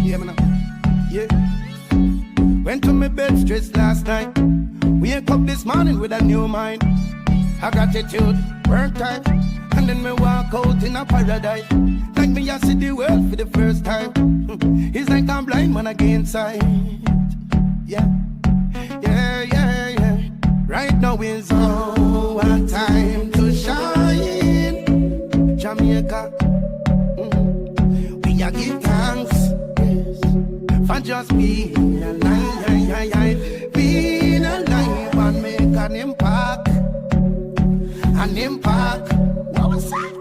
Speaker 2: Yeah, man. Yeah. Went to my bed stressed last night. Wake up this morning with a new mind. I got attitude, work time, and then me walk out in a paradise. Like me, I see the world for the first time. It's like I'm blind when I gain sight. Yeah, yeah, yeah, yeah. Right now is our time to shine. Jamaica. We are give thanks, yes, for just being alive, being alive and make an impact, an impact. What was that?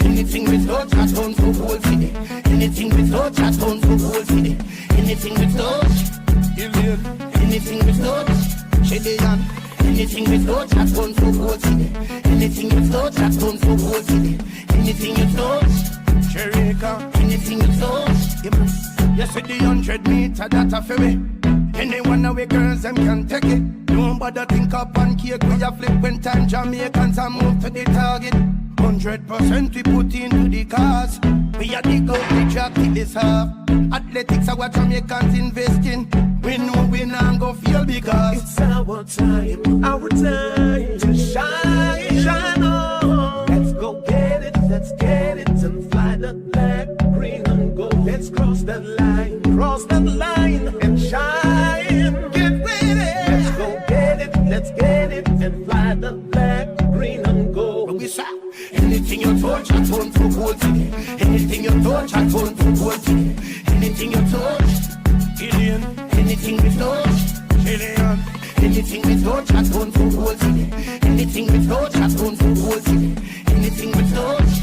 Speaker 2: Anything we touch, I turn to gold city. Anything we touch, I turn to gold city. Anything we touch, anything we touch, Shedian. Anything we touch, I turn to gold city. Anything we touch, I turn to gold city. Anything you touch, Sherika, anything you touch. You see the 100 meter that a ferry. Anyone away girls them can take it. Don't bother think up on cake. We a flip when time Jamaicans a move to the target. 100% we put into the cars. We a dig out the track till this half. Athletics are what Jamaicans invest in. We know we not go feel because
Speaker 8: it's our time to shine, shine on. Let's go get it and fly the flag green.
Speaker 2: Anything we touch, I turn to gold city. Anything we touch, I turn to gold city. Anything we touch,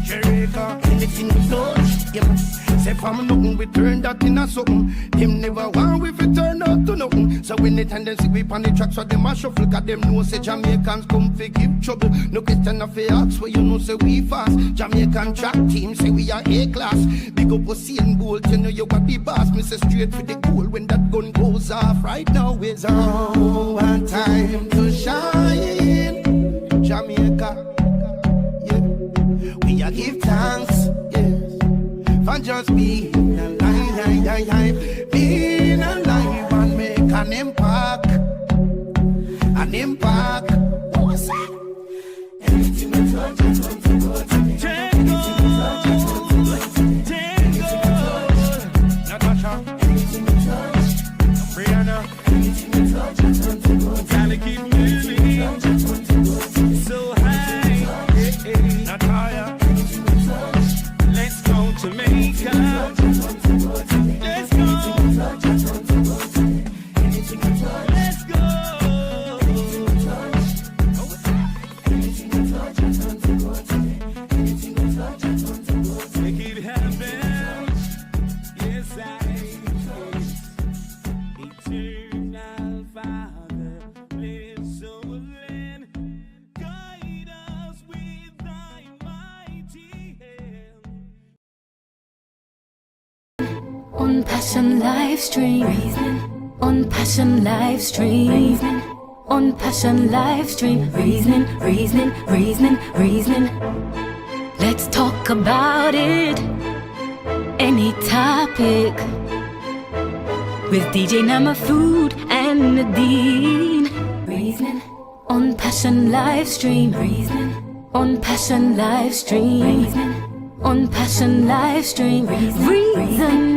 Speaker 2: Jamaica. Anything we touch, yeah. Say from nothing we turn that into something. Them never want we fi turn out to nothing. So when the tendency we on the track, so them a shuffle. Cause them know say Jamaicans come fi give trouble. No question of the ask where you know say we fast. Jamaican track team say we are A-class. Big up Usain Bolt, you know you got the boss. Me say straight for the goal when that gun goes off. Right now is our time to shine. Jamaica, yeah. We are give thanks, yes. For just being alive, being alive and make an impact, an impact. What's that? Anything we touch, I turn to gold. Anything we touch, I turn to gold. Anything we touch, Natasha. Anything we touch, Brianna. Anything we touch, I turn to gold. Gotta keep moving, so high, Natalia. Let's go Jamaica. Let's go. Let's go. Make it happen. Yes, I. Eternal Father, live so then. Guide us with thy mighty hand.
Speaker 1: On Passion live stream. On Passion live stream. On Passion live stream. Reasoning. Let's talk about it. Any topic. With DJ Namafood and Nadine. Reasoning. On Passion live stream. On Passion live stream. On Passion live stream. Reason.